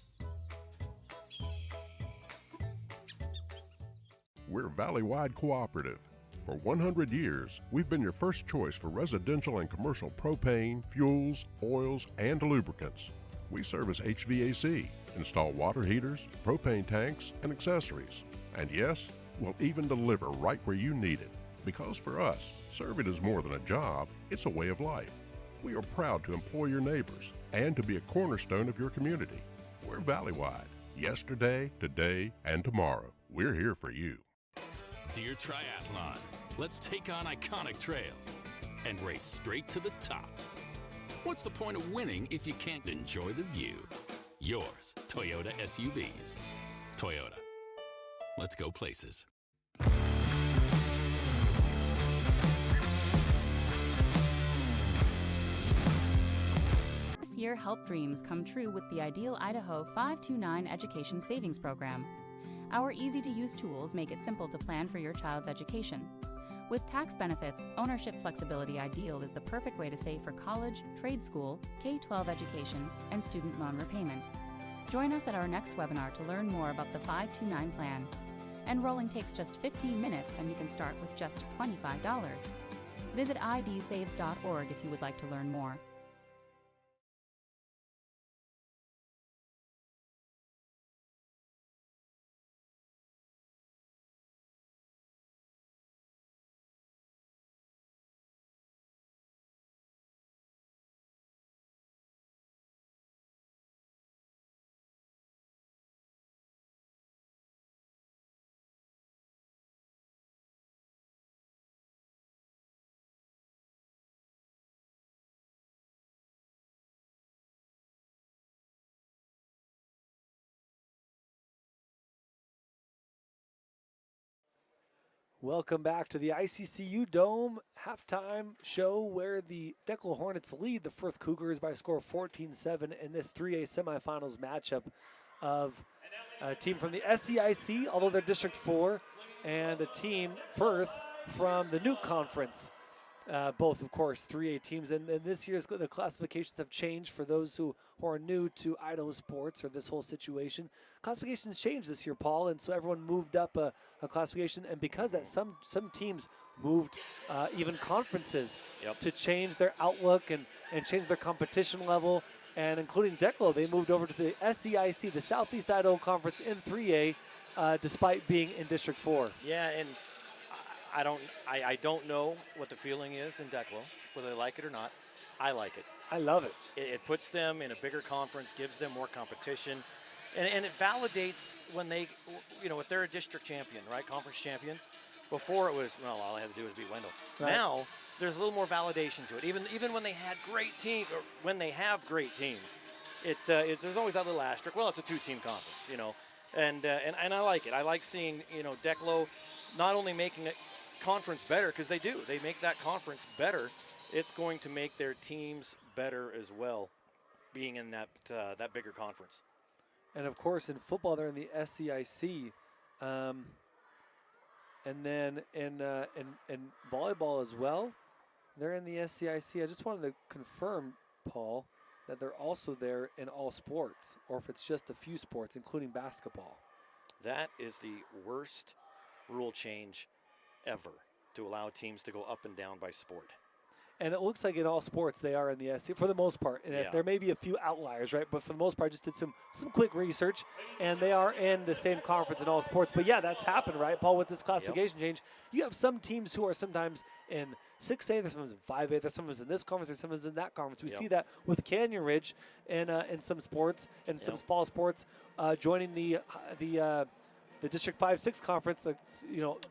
We're Valley-wide cooperative. For 100 years, we've been your first choice for residential and commercial propane, fuels, oils, and lubricants. We service HVAC, install water heaters, propane tanks, and accessories. And yes, we'll even deliver right where you need it. Because for us, serving is more than a job, it's a way of life. We are proud to employ your neighbors and to be a cornerstone of your community. We're Valley-wide. Yesterday, today, and tomorrow. We're here for you. Dear Triathlon, let's take on iconic trails and race straight to the top. What's the point of winning if you can't enjoy the view? Yours, Toyota SUVs. Toyota. Let's go places. This year, help dreams come true with the Ideal Idaho 529 Education Savings Program. Our easy-to-use tools make it simple to plan for your child's education. With tax benefits, ownership flexibility Ideal is the perfect way to save for college, trade school, K-12 education, and student loan repayment. Join us at our next webinar to learn more about the 529 plan. Enrolling takes just 15 minutes and you can start with just $25. Visit idsaves.org if you would like to learn more. Welcome back to the ICCU Dome halftime show where the Declo Hornets lead the Firth Cougars by a score of 14-7 in this 3A semifinals matchup of a team from the SEIC, although they're District 4, and a team, Firth, from the Nuke Conference. Both, of course, 3A teams. And this year's the classifications have changed for those who are new to Idaho sports or this whole situation. Classifications changed this year, Paul, and so everyone moved up a classification. And because that, some teams moved even conferences to change their outlook and change their competition level. And including Declo, they moved over to the SEIC, the Southeast Idaho Conference in 3A, despite being in District 4. Yeah, and I don't know what the feeling is in Declo, whether they like it or not. I like it. I love it. It puts them in a bigger conference, gives them more competition, and it validates when they, if they're a district champion, right, conference champion. Before it was, well, all I had to do was beat Wendell. Right. Now there's a little more validation to it. Even when they had great teams, or when they have great teams, there's always that little asterisk. Well, it's a two-team conference, you know, and I like it. I like seeing, you know, Declo not only making a conference better, because they do. They make that conference better. It's going to make their teams better as well, being in that bigger conference. And of course, in football, they're in the SEIC, and then in volleyball as well, they're in the SEIC. I just wanted to confirm, Paul, that they're also there in all sports, or if it's just a few sports, including basketball. That is the worst rule change ever, to allow teams to go up and down by sport. And it looks like in all sports they are in the SEC for the most part. And if there may be a few outliers, right? But for the most part, I just did some quick research, and they are in the same conference in all sports. But yeah, that's happened, right, Paul, with this classification change. You have some teams who are sometimes in 6A, there's sometimes in 5A, there's sometimes in this conference, there's sometimes in that conference. We see that with Canyon Ridge in some sports and some fall sports joining the District 5-6 conference,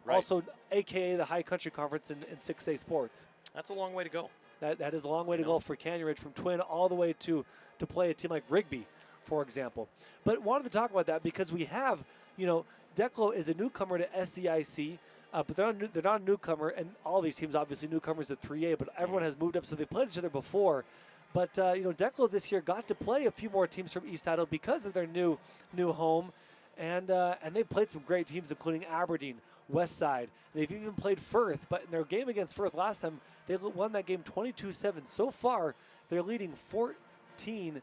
also AKA the High Country Conference in 6A sports. That's a long way to go. That is a long way to go for Canyon Ridge, from Twin all the way to play a team like Rigby, for example. But wanted to talk about that because we have, Declo is a newcomer to SEIC, but they're not a newcomer, and all these teams obviously newcomers to 3A, but everyone has moved up, so they played each other before. But Declo this year got to play a few more teams from East Idaho because of their new home, and they've played some great teams, including Aberdeen, West Side. They've even played Firth, but in their game against Firth last time, they won that game 22-7. So far, they're leading 14-7.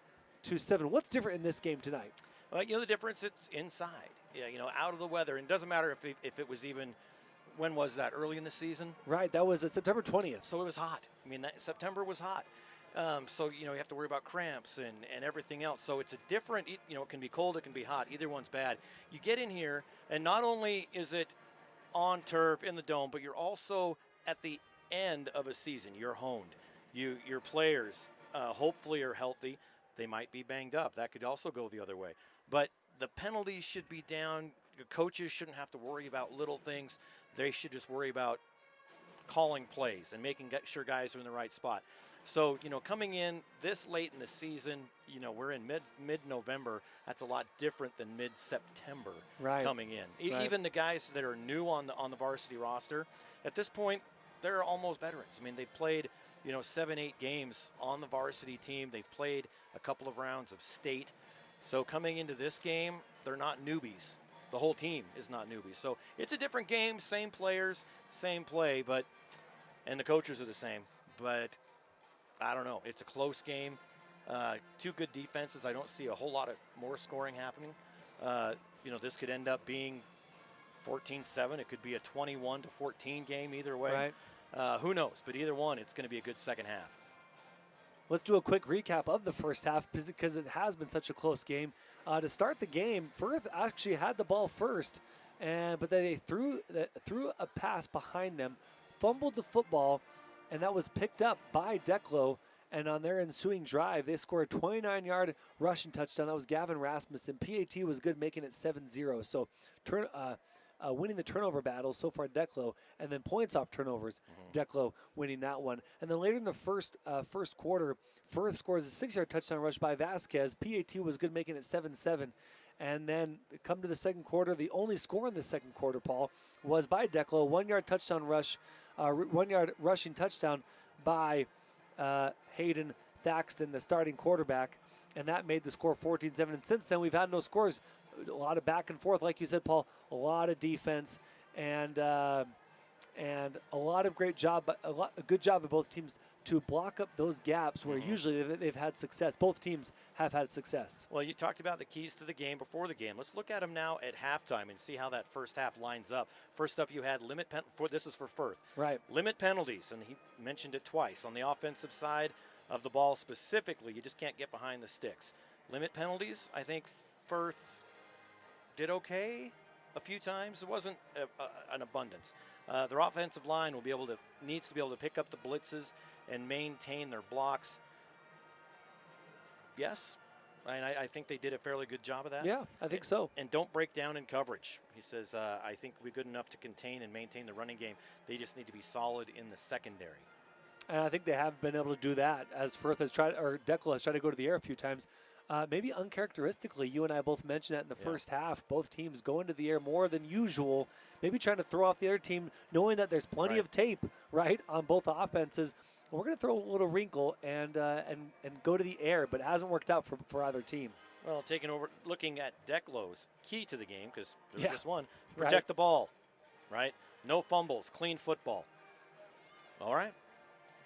What's different in this game tonight? Well, the difference, it's inside. Yeah, out of the weather. And it doesn't matter if it was even, when was that, early in the season? Right, that was September 20th. So it was hot. I mean, September was hot. So, you have to worry about cramps and everything else. So it's a different, it can be cold, it can be hot. Either one's bad. You get in here, and not only is it on turf in the dome, but you're also at the end of a season. You're honed. Your players hopefully are healthy. They might be banged up. That could also go the other way. But the penalties should be down. Your coaches shouldn't have to worry about little things. They should just worry about calling plays and making sure guys are in the right spot. So, coming in this late in the season, we're in mid-November. That's a lot different than mid-September coming in. Right. Even the guys that are new on the varsity roster, at this point, they're almost veterans. I mean, they've played, 7-8 games on the varsity team. They've played a couple of rounds of state. So coming into this game, they're not newbies. The whole team is not newbies. So it's a different game, same players, same play, and the coaches are the same. But I don't know. It's a close game. Two good defenses. I don't see a whole lot of more scoring happening. This could end up being 14-7. It could be a 21-14 game either way. Right. Who knows? But either one, it's going to be a good second half. Let's do a quick recap of the first half because it has been such a close game. To start the game, Firth actually had the ball first, but they threw a pass behind them, fumbled the football, and that was picked up by Declo. And on their ensuing drive, they scored a 29-yard rushing touchdown. That was Gavin Rasmussen. PAT was good, making it 7-0. So winning the turnover battle so far, Declo, and then points off turnovers, Declo winning that one. And then later in the first quarter, Firth scores a 6-yard touchdown rush by Vasquez. PAT was good, making it 7-7. And then come to the second quarter, the only score in the second quarter, Paul, was by Declo, 1-yard touchdown rush, 1-yard rushing touchdown by Hayden Thaxton, the starting quarterback, and that made the score 14-7. And since then, we've had no scores. A lot of back and forth, like you said, Paul. A lot of defense and a lot of good job by both teams to block up those gaps where usually they've had success. Both teams have had success. Well, you talked about the keys to the game before the game. Let's look at them now at halftime and see how that first half lines up. First up, you had this is for Firth. Right. Limit penalties, and he mentioned it twice. On the offensive side of the ball specifically, you just can't get behind the sticks. Limit penalties, I think Firth did okay a few times. It wasn't an abundance. Their offensive line needs to be able to pick up the blitzes and maintain their blocks. Yes, I think they did a fairly good job of that. Yeah, I think so. And don't break down in coverage. He says, I think we're good enough to contain and maintain the running game. They just need to be solid in the secondary. And I think they have been able to do that as Firth has tried, or Declo has tried to go to the air a few times. maybe uncharacteristically, you and I both mentioned that in the first half, both teams go into the air more than usual, maybe trying to throw off the other team, knowing that there's plenty of tape, right, on both offenses. We're going to throw a little wrinkle and go to the air, but it hasn't worked out for either team. Well, looking at Declo's key to the game, because there's just one, protect the ball, right? No fumbles, clean football. All right.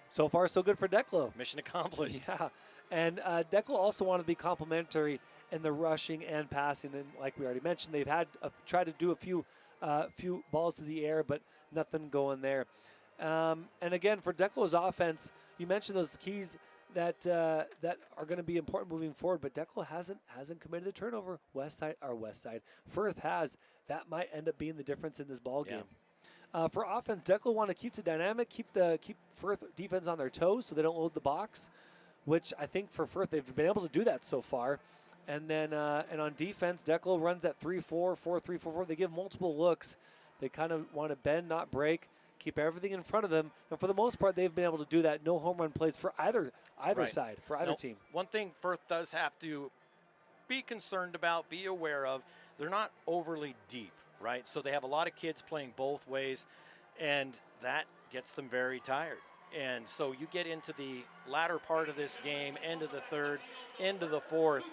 So far, so good for Declo. Mission accomplished. Yeah. And Declo also wanted to be complimentary in the rushing and passing. And like we already mentioned, they've had tried to do a few balls to the air, but nothing going there. And again, for Declo's offense, you mentioned those keys that are going to be important moving forward. But Declo hasn't committed a turnover. Firth has. That might end up being the difference in this ball game. For offense, Declo want to keep the dynamic, keep Firth defense on their toes so they don't load the box, which I think for Firth they've been able to do that so far. And then and on defense, Declo runs at 3-4, 4-3-4-4. They give multiple looks. They kind of want to bend, not break, keep everything in front of them. And for the most part, they've been able to do that. No home run plays for either side, for either team. One thing Firth does have to be concerned about, be aware of, they're not overly deep. Right, so they have a lot of kids playing both ways, and that gets them very tired. And so you get into the latter part of this game, end of the third, end of the fourth,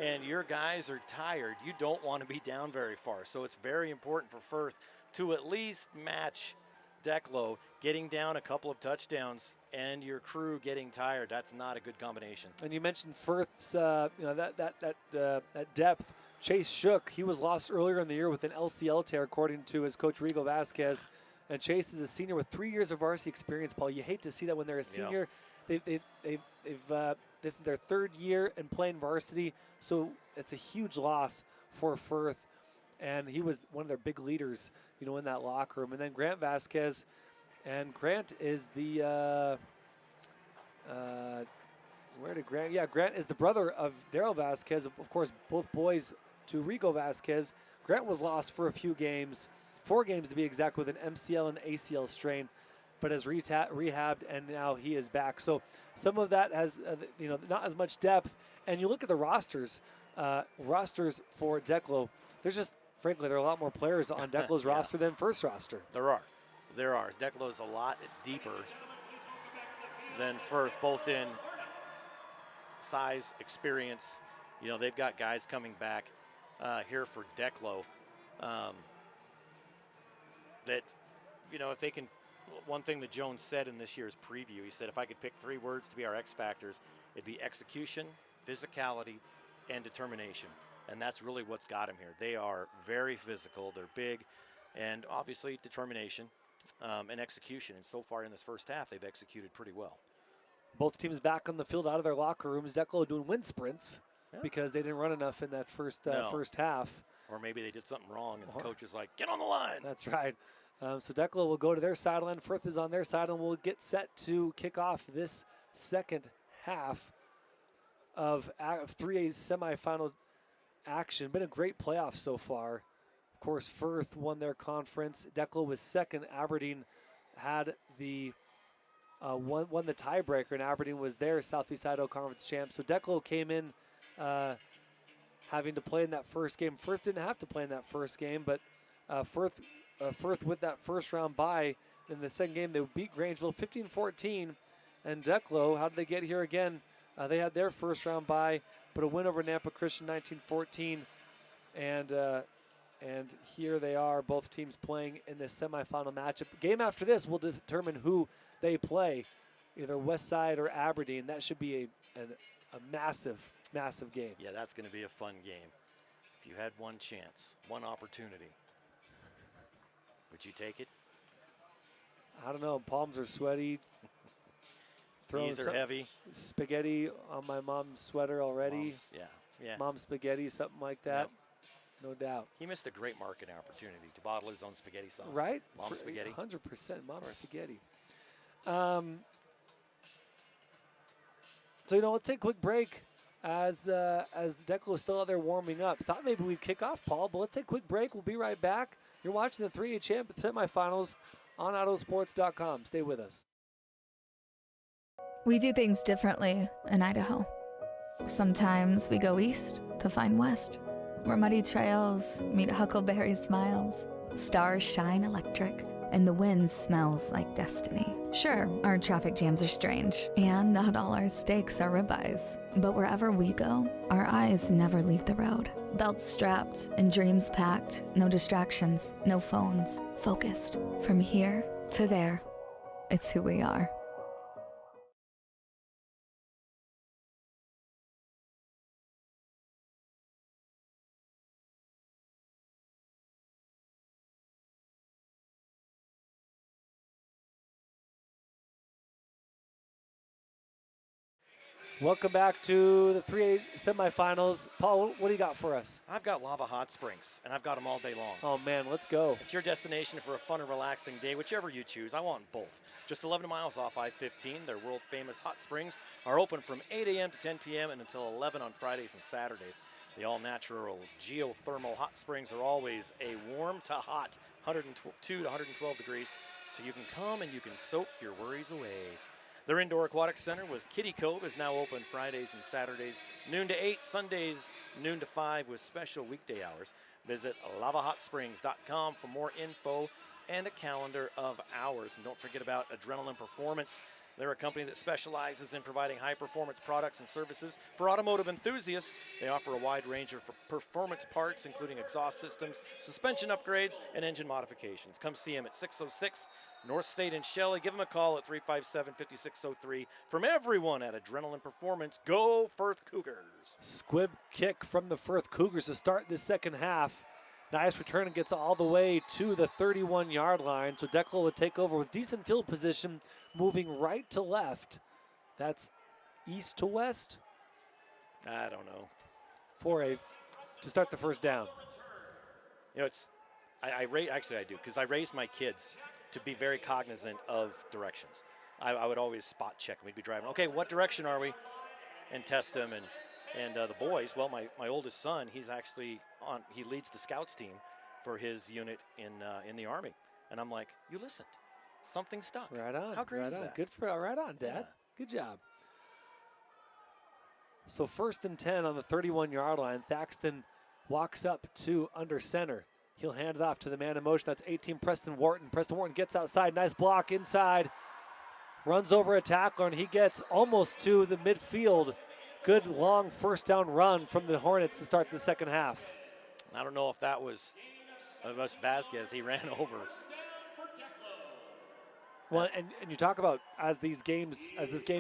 and your guys are tired. You don't want to be down very far. So it's very important for Firth to at least match Declo, getting down a couple of touchdowns, and your crew getting tired. That's not a good combination. And you mentioned Firth's, that depth. Chase Shook, he was lost earlier in the year with an LCL tear, according to his coach Rigo Vasquez. And Chase is a senior with 3 years of varsity experience. Paul, you hate to see that when they're a senior. They've this is their third year in playing varsity, so it's a huge loss for Firth. And he was one of their big leaders, in that locker room. And then Grant Vasquez, and Grant is the where did Grant? Yeah, Grant is the brother of Daryl Vasquez. Of course, both boys to Rigo Vasquez. Grant was lost for a few games, 4 games to be exact, with an MCL and ACL strain, but has rehabbed, and now he is back. So some of that has, not as much depth. And you look at the rosters for Declo. Frankly, there are a lot more players on Declo's roster than First roster. There are. Declo is a lot deeper than Firth, both in size, experience. They've got guys coming back here for Declo that, if they can, one thing that Jones said in this year's preview, he said, if I could pick 3 words to be our X factors, it'd be execution, physicality, and determination. And that's really what's got them here. They are very physical, they're big, and obviously determination and execution. And so far in this first half, they've executed pretty well. Both teams back on the field out of their locker rooms. Declo doing wind sprints because they didn't run enough in that first half. Or maybe they did something wrong and the coach is like, get on the line. That's right. So Declo will go to their sideline. Firth is on their side, and we'll get set to kick off this second half of 3A semifinal action. Been a great playoff so far. Of course, Firth won their conference. Declo was second. Aberdeen had the won the tiebreaker, and Aberdeen was their Southeast Idaho Conference champ. So Declo came in having to play in that first game. Firth didn't have to play in that first game, but Firth with that first round bye in the second game, they beat Grangeville 15-14. And Declo, how did they get here again? They had their first round bye, but a win over Nampa Christian 19-14. And here they are, both teams playing in the semifinal matchup. Game after this will determine who they play, either Westside or Aberdeen. That should be a massive, massive game. Yeah, that's going to be a fun game. If you had one chance, one opportunity, would you take it? I don't know. Palms are sweaty. Knees are heavy. Spaghetti on my mom's sweater already. Yeah. Mom's spaghetti, something like that. Yep. No doubt. He missed a great marketing opportunity to bottle his own spaghetti sauce. Right? Mom's spaghetti. 100% Mom's spaghetti. So, let's take a quick break as Declo is still out there warming up. Thought maybe we'd kick off, Paul, but let's take a quick break. We'll be right back. You're watching the 3A semifinals on IdahoSports.com. Stay with us. We do things differently in Idaho. Sometimes we go east to find west, where muddy trails meet huckleberry smiles. Stars shine electric, and the wind smells like destiny. Sure, our traffic jams are strange, and not all our steaks are ribeyes. But wherever we go, our eyes never leave the road. Belts strapped and dreams packed, no distractions, no phones, focused. From here to there, it's who we are. Welcome back to the 3A semifinals. Paul, what do you got for us? I've got Lava Hot Springs, and I've got them all day long. Oh, man, let's go. It's your destination for a fun and relaxing day, whichever you choose. I want both. Just 11 miles off I-15, their world-famous hot springs are open from 8 a.m. to 10 p.m. and until 11 on Fridays and Saturdays. The all-natural geothermal hot springs are always a warm to hot 102 to 112 degrees, so you can come and you can soak your worries away. Their indoor aquatic center with Kiddie Cove is now open Fridays and Saturdays, noon to 8, Sundays noon to 5 with special weekday hours. Visit lavahot.springs.com for more info and a calendar of hours. And don't forget about Adrenaline Performance. They're a company that specializes in providing high-performance products and services for automotive enthusiasts. They offer a wide range of performance parts, including exhaust systems, suspension upgrades, and engine modifications. Come see them at 606 North State in Shelley. Give them a call at 357-5603. From everyone at Adrenaline Performance, go Firth Cougars. Squib kick from the Firth Cougars to start this second half. Nice return and gets all the way to the 31-yard line. So Declo would take over with decent field position, moving right to left. That's east to west? I don't know. To start the first down. You know, it's actually I do, because I raised my kids to be very cognizant of directions. I would always spot check. We'd be driving, okay, what direction are we? And test them. And the boys, well, my oldest son, he leads the scouts team for his unit in the Army. And I'm like, you listened. Something stuck. Right on. How great right is on. that? Good for right on, Dad. Yeah. Good job. So 1st and 10 on the 31-yard line. Thaxton walks up to under center. He'll hand it off to the man in motion. That's 18, Preston Wharton. Preston Wharton gets outside. Nice block inside. Runs over a tackler, and he gets almost to the midfield. Good long first down run from the Hornets to start the second half. I don't know if that was Vasquez. He ran over. Well, and you talk about as this game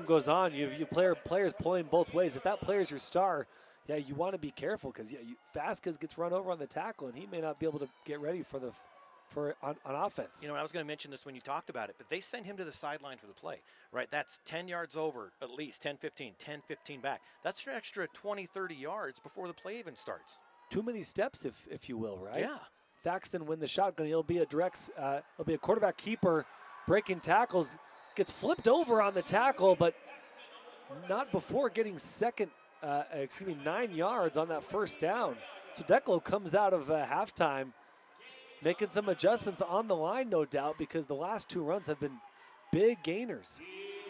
goes on, you have players pulling both ways. If that player's your star, yeah, you want to be careful because Vasquez gets run over on the tackle, and he may not be able to get ready on offense. You know, I was going to mention this when you talked about it, but they send him to the sideline for the play, right? That's 10 yards over, at least 10, 15, 10, 15 back. That's an extra 20, 30 yards before the play even starts. Too many steps, if you will, right? Yeah. Thaxton win the shotgun. He'll be a quarterback keeper, breaking tackles, gets flipped over on the tackle, but not before getting 9 yards on that first down. So Declo comes out of halftime making some adjustments on the line, no doubt, because the last two runs have been big gainers.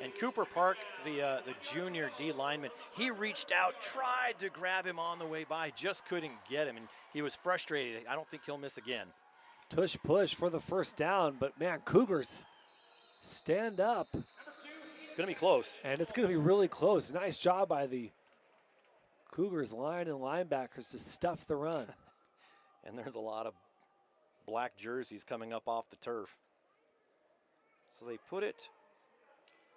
And Cooper Park, the junior D lineman, he reached out, tried to grab him on the way by, just couldn't get him, and he was frustrated. I don't think he'll miss again. Tush push for the first down, but man, Cougars stand up. It's going to be close. And it's going to be really close. Nice job by the Cougars line and linebackers to stuff the run. And there's a lot of black jerseys coming up off the turf. So they put it,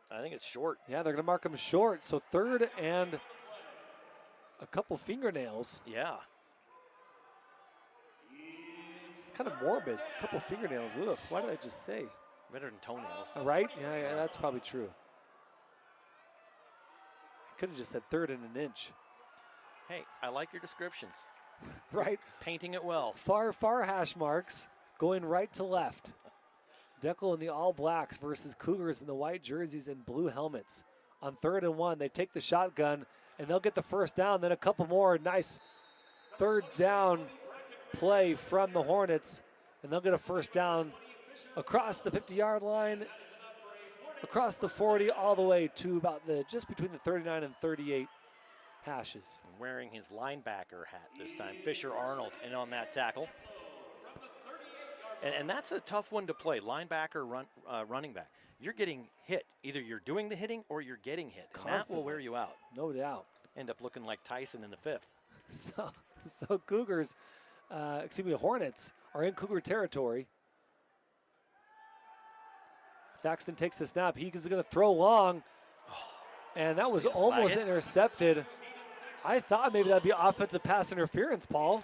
I think it's short. Yeah, they're going to mark them short. So 3rd and a couple fingernails. Yeah. It's kind of morbid. A couple fingernails. Ugh, why did I just say? Better than toenails. Right? Yeah, that's probably true. I could have just said 3rd and an inch. Hey, I like your descriptions. Right. Painting it well. Far hash marks going right to left. Declo in the all blacks versus Cougars in the white jerseys and blue helmets. On 3rd and 1, they take the shotgun and they'll get the first down. Then a couple more nice 3rd down play from the Hornets, and they'll get a first down across the 50-yard line, across the 40, all the way to about just between the 39 and 38 hashes. Wearing his linebacker hat this time. Fisher Arnold in on that tackle. And that's a tough one to play. Linebacker, running back. You're getting hit. Either you're doing the hitting or you're getting hit. And that will wear you out. No doubt. End up looking like Tyson in the 5th. So Cougars, Hornets are in Cougar territory. Thaxton takes the snap. He is going to throw long. And that was almost intercepted. I thought maybe that'd be offensive pass interference, Paul.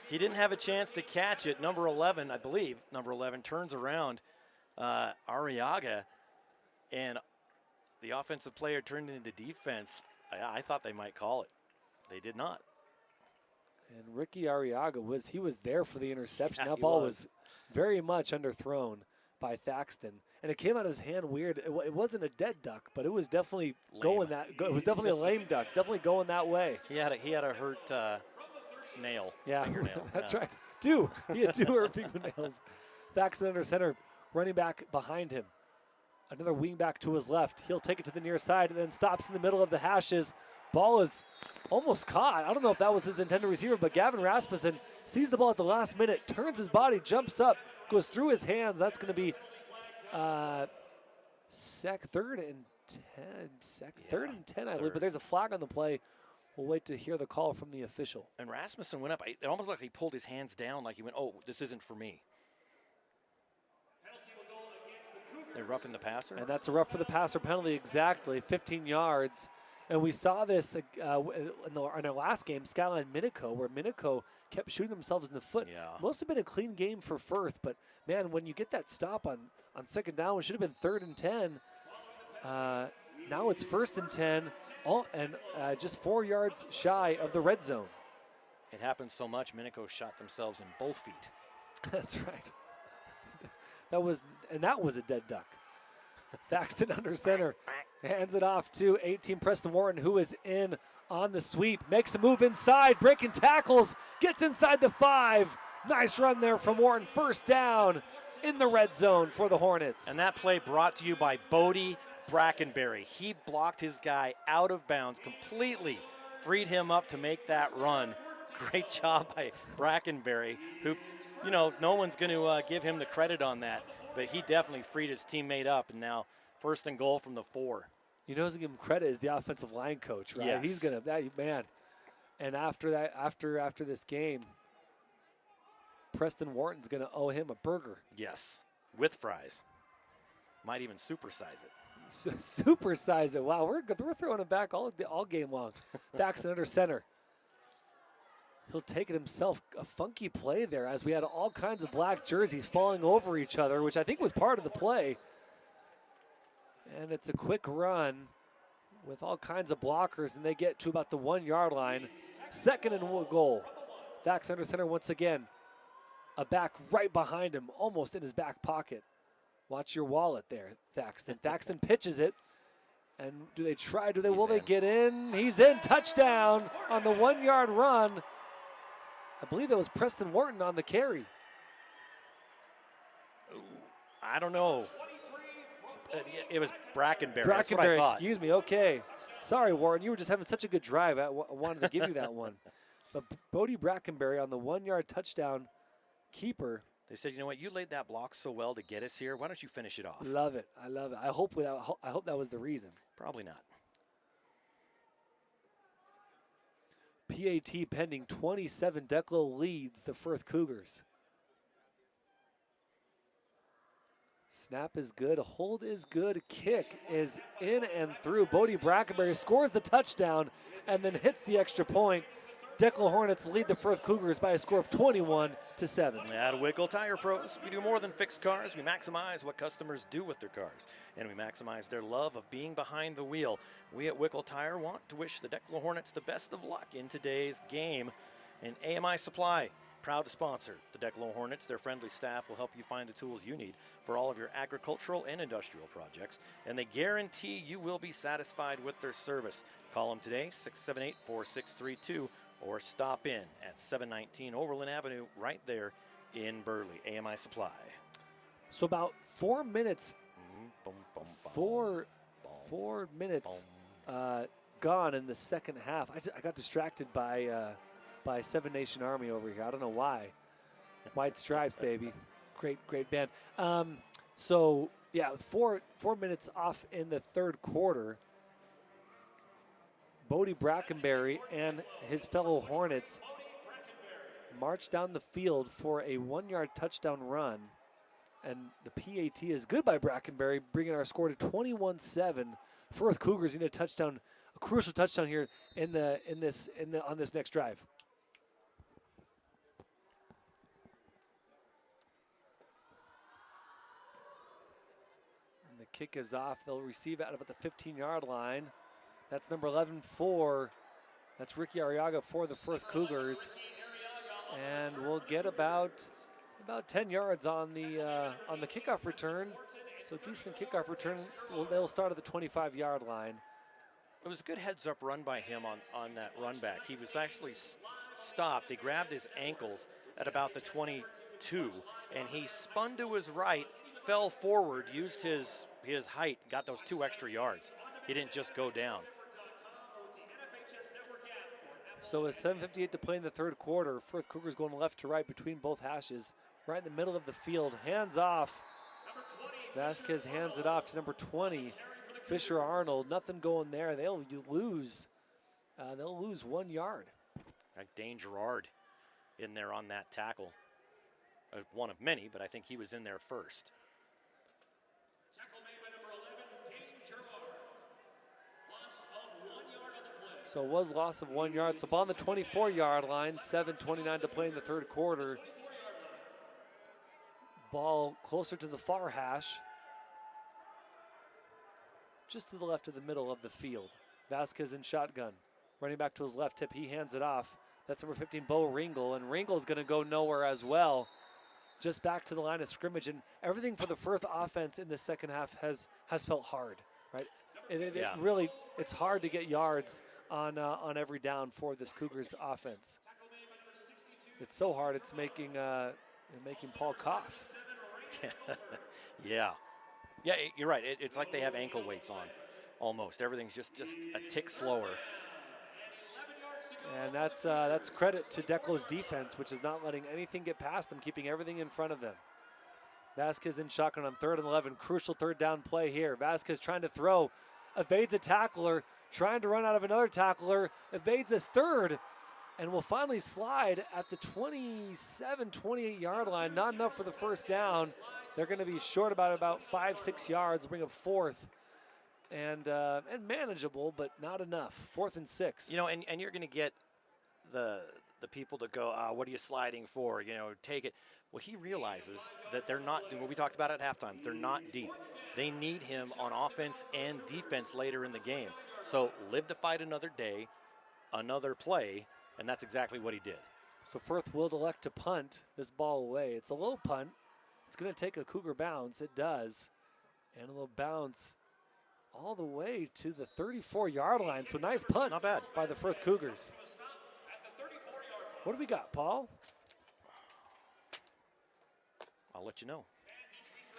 He didn't have a chance to catch it. Number 11, I believe, number 11 turns around Arriaga, and the offensive player turned into defense. I thought they might call it. They did not. And Ricky Arriaga was there for the interception. Yeah, that ball was very much underthrown by Thaxton, and it came out of his hand weird. It wasn't a dead duck, but it was definitely going that. It was definitely a lame duck. Definitely going that way. He had a hurt nail. Yeah, fingernail. that's yeah. right. He had 2 hurt fingernails. Thaxton under center, running back behind him. Another wing back to his left. He'll take it to the near side and then stops in the middle of the hashes. Ball is almost caught. I don't know if that was his intended receiver, but Gavin Rasmussen sees the ball at the last minute, turns his body, jumps up, goes through his hands. That's going to be third and 10, I believe. But there's a flag on the play. We'll wait to hear the call from the official. And Rasmussen went up. It almost like he pulled his hands down, like he went, "Oh, this isn't for me." They're roughing the passer. And that's a rough for the passer penalty, exactly, 15 yards. And we saw this in our last game, Skyline Minico, where Minico kept shooting themselves in the foot. Yeah. Must have been a clean game for Firth, but man, when you get that stop on second down, it should have been 3rd and 10. Now it's 1st and 10, and just 4 yards shy of the red zone. It happens so much. Minico shot themselves in both feet. That's right. That was a dead duck. Thaxton under center, hands it off to 18 Preston Wharton, who is in on the sweep, makes a move inside, breaking tackles, gets inside the 5. Nice run there from Wharton. 1st down in the red zone for the Hornets. And that play brought to you by Bodie Brackenberry. He blocked his guy out of bounds completely, freed him up to make that run. Great job by Brackenberry, who, no one's going to give him the credit on that, but he definitely freed his teammate up, and now 1st and goal from the 4. You know who's going to give him credit is the offensive line coach, right? Yes. He's going to, man. And after that, after this game, Preston Wharton's going to owe him a burger. Yes, with fries. Might even supersize it. Supersize it. Wow, we're throwing it back all game long. Thaxton under center. He'll take it himself. A funky play there as we had all kinds of black jerseys falling over each other, which I think was part of the play. And it's a quick run with all kinds of blockers, and they get to about the 1 yard line. 2nd and goal. Thaxton under center once again. A back right behind him, almost in his back pocket. Watch your wallet there, Thaxton. Thaxton pitches it. And will they get in? He's in. Touchdown on the 1 yard run. I believe that was Preston Wharton on the carry. I don't know. It was Brackenberry. Brackenberry, that's what I thought. Excuse me. Okay. Sorry, Warren. You were just having such a good drive. I wanted to give you that one. But Bodie Brackenberry on the 1 yard touchdown keeper. They said, you know what? You laid that block so well to get us here. Why don't you finish it off? Love it. I love it. I hope that was the reason. Probably not. PAT pending 27. Declo leads the Firth Cougars. Snap is good. Hold is good. Kick is in and through. Bodie Brackenberry scores the touchdown and then hits the extra point. Declo Hornets lead the Firth Cougars by a score of 21-7. At Wickle Tire Pros, we do more than fix cars. We maximize what customers do with their cars, and we maximize their love of being behind the wheel. We at Wickle Tire want to wish the Declo Hornets the best of luck in today's game. And AMI Supply, proud to sponsor the Declo Hornets. Their friendly staff will help you find the tools you need for all of your agricultural and industrial projects, and they guarantee you will be satisfied with their service. Call them today, 678-4632. Or stop in at 719 Overland Avenue right there in Burley. AMI Supply. So about 4 minutes, 4 minutes gone in the second half. I got distracted by Seven Nation Army over here. I don't know why. White Stripes, baby. Great band. So, yeah, 4 minutes off in the third quarter. Bodie Brackenberry and his fellow Hornets march down the field for a 1-yard touchdown run. And the PAT is good by Brackenberry, bringing our score to 21-7. Firth Cougars need a touchdown, a crucial touchdown here on this next drive. And the kick is off. They'll receive it at about the 15-yard line. That's number 11 that's Ricky Arriaga for the Firth Cougars. And we'll get about 10 yards on the kickoff return. So decent kickoff return. They'll start at the 25-yard line. It was a good heads-up run by him on that run back. He was actually stopped. They grabbed his ankles at about the 22, and he spun to his right, fell forward, used his height, got those 2 extra yards. He didn't just go down. So with 7:58 to play in the third quarter, Firth Cougars going left to right between both hashes, right in the middle of the field. Hands off. Vasquez hands it off to number 20, Fisher Arnold. Nothing going there. They'll lose 1 yard. Like Dane Gerard in there on that tackle. One of many, but I think he was in there first. So it was loss of 1 yard. So ball on the 24-yard line, 7:29 to play in the third quarter. Ball closer to the far hash, just to the left of the middle of the field. Vasquez in shotgun. Running back to his left hip, he hands it off. That's number 15, Bo Ringel, and Ringel's gonna go nowhere as well. Just back to the line of scrimmage, and everything for the Firth offense in the second half has felt hard, right? It really, it's hard to get yards on every down for this Cougars offense. It's so hard, it's making Paul cough. Yeah, you're right. It's like they have ankle weights on, almost. Everything's just a tick slower. And that's credit to Declo's defense, which is not letting anything get past them, keeping everything in front of them. Vasquez in shotgun on 3rd and 11. Crucial third down play here. Vasquez trying to throw, evades a tackler, trying to run out of another tackler, evades a third, and will finally slide at the 27, 28-yard line. Not enough for the first down. They're going to be short about 5-6 yards, bring up 4th. And manageable, but not enough. 4th and 6. You know, and you're going to get the people to go, what are you sliding for? You know, take it. Well, he realizes that they're not doing what we talked about at halftime. They're not deep. They need him on offense and defense later in the game. So live to fight another day, another play, and that's exactly what he did. So Firth will elect to punt this ball away. It's a low punt. It's going to take a Cougar bounce. It does. And a little bounce all the way to the 34-yard line. So nice punt. Not bad. By the Firth Cougars. What do we got, Paul? I'll let you know.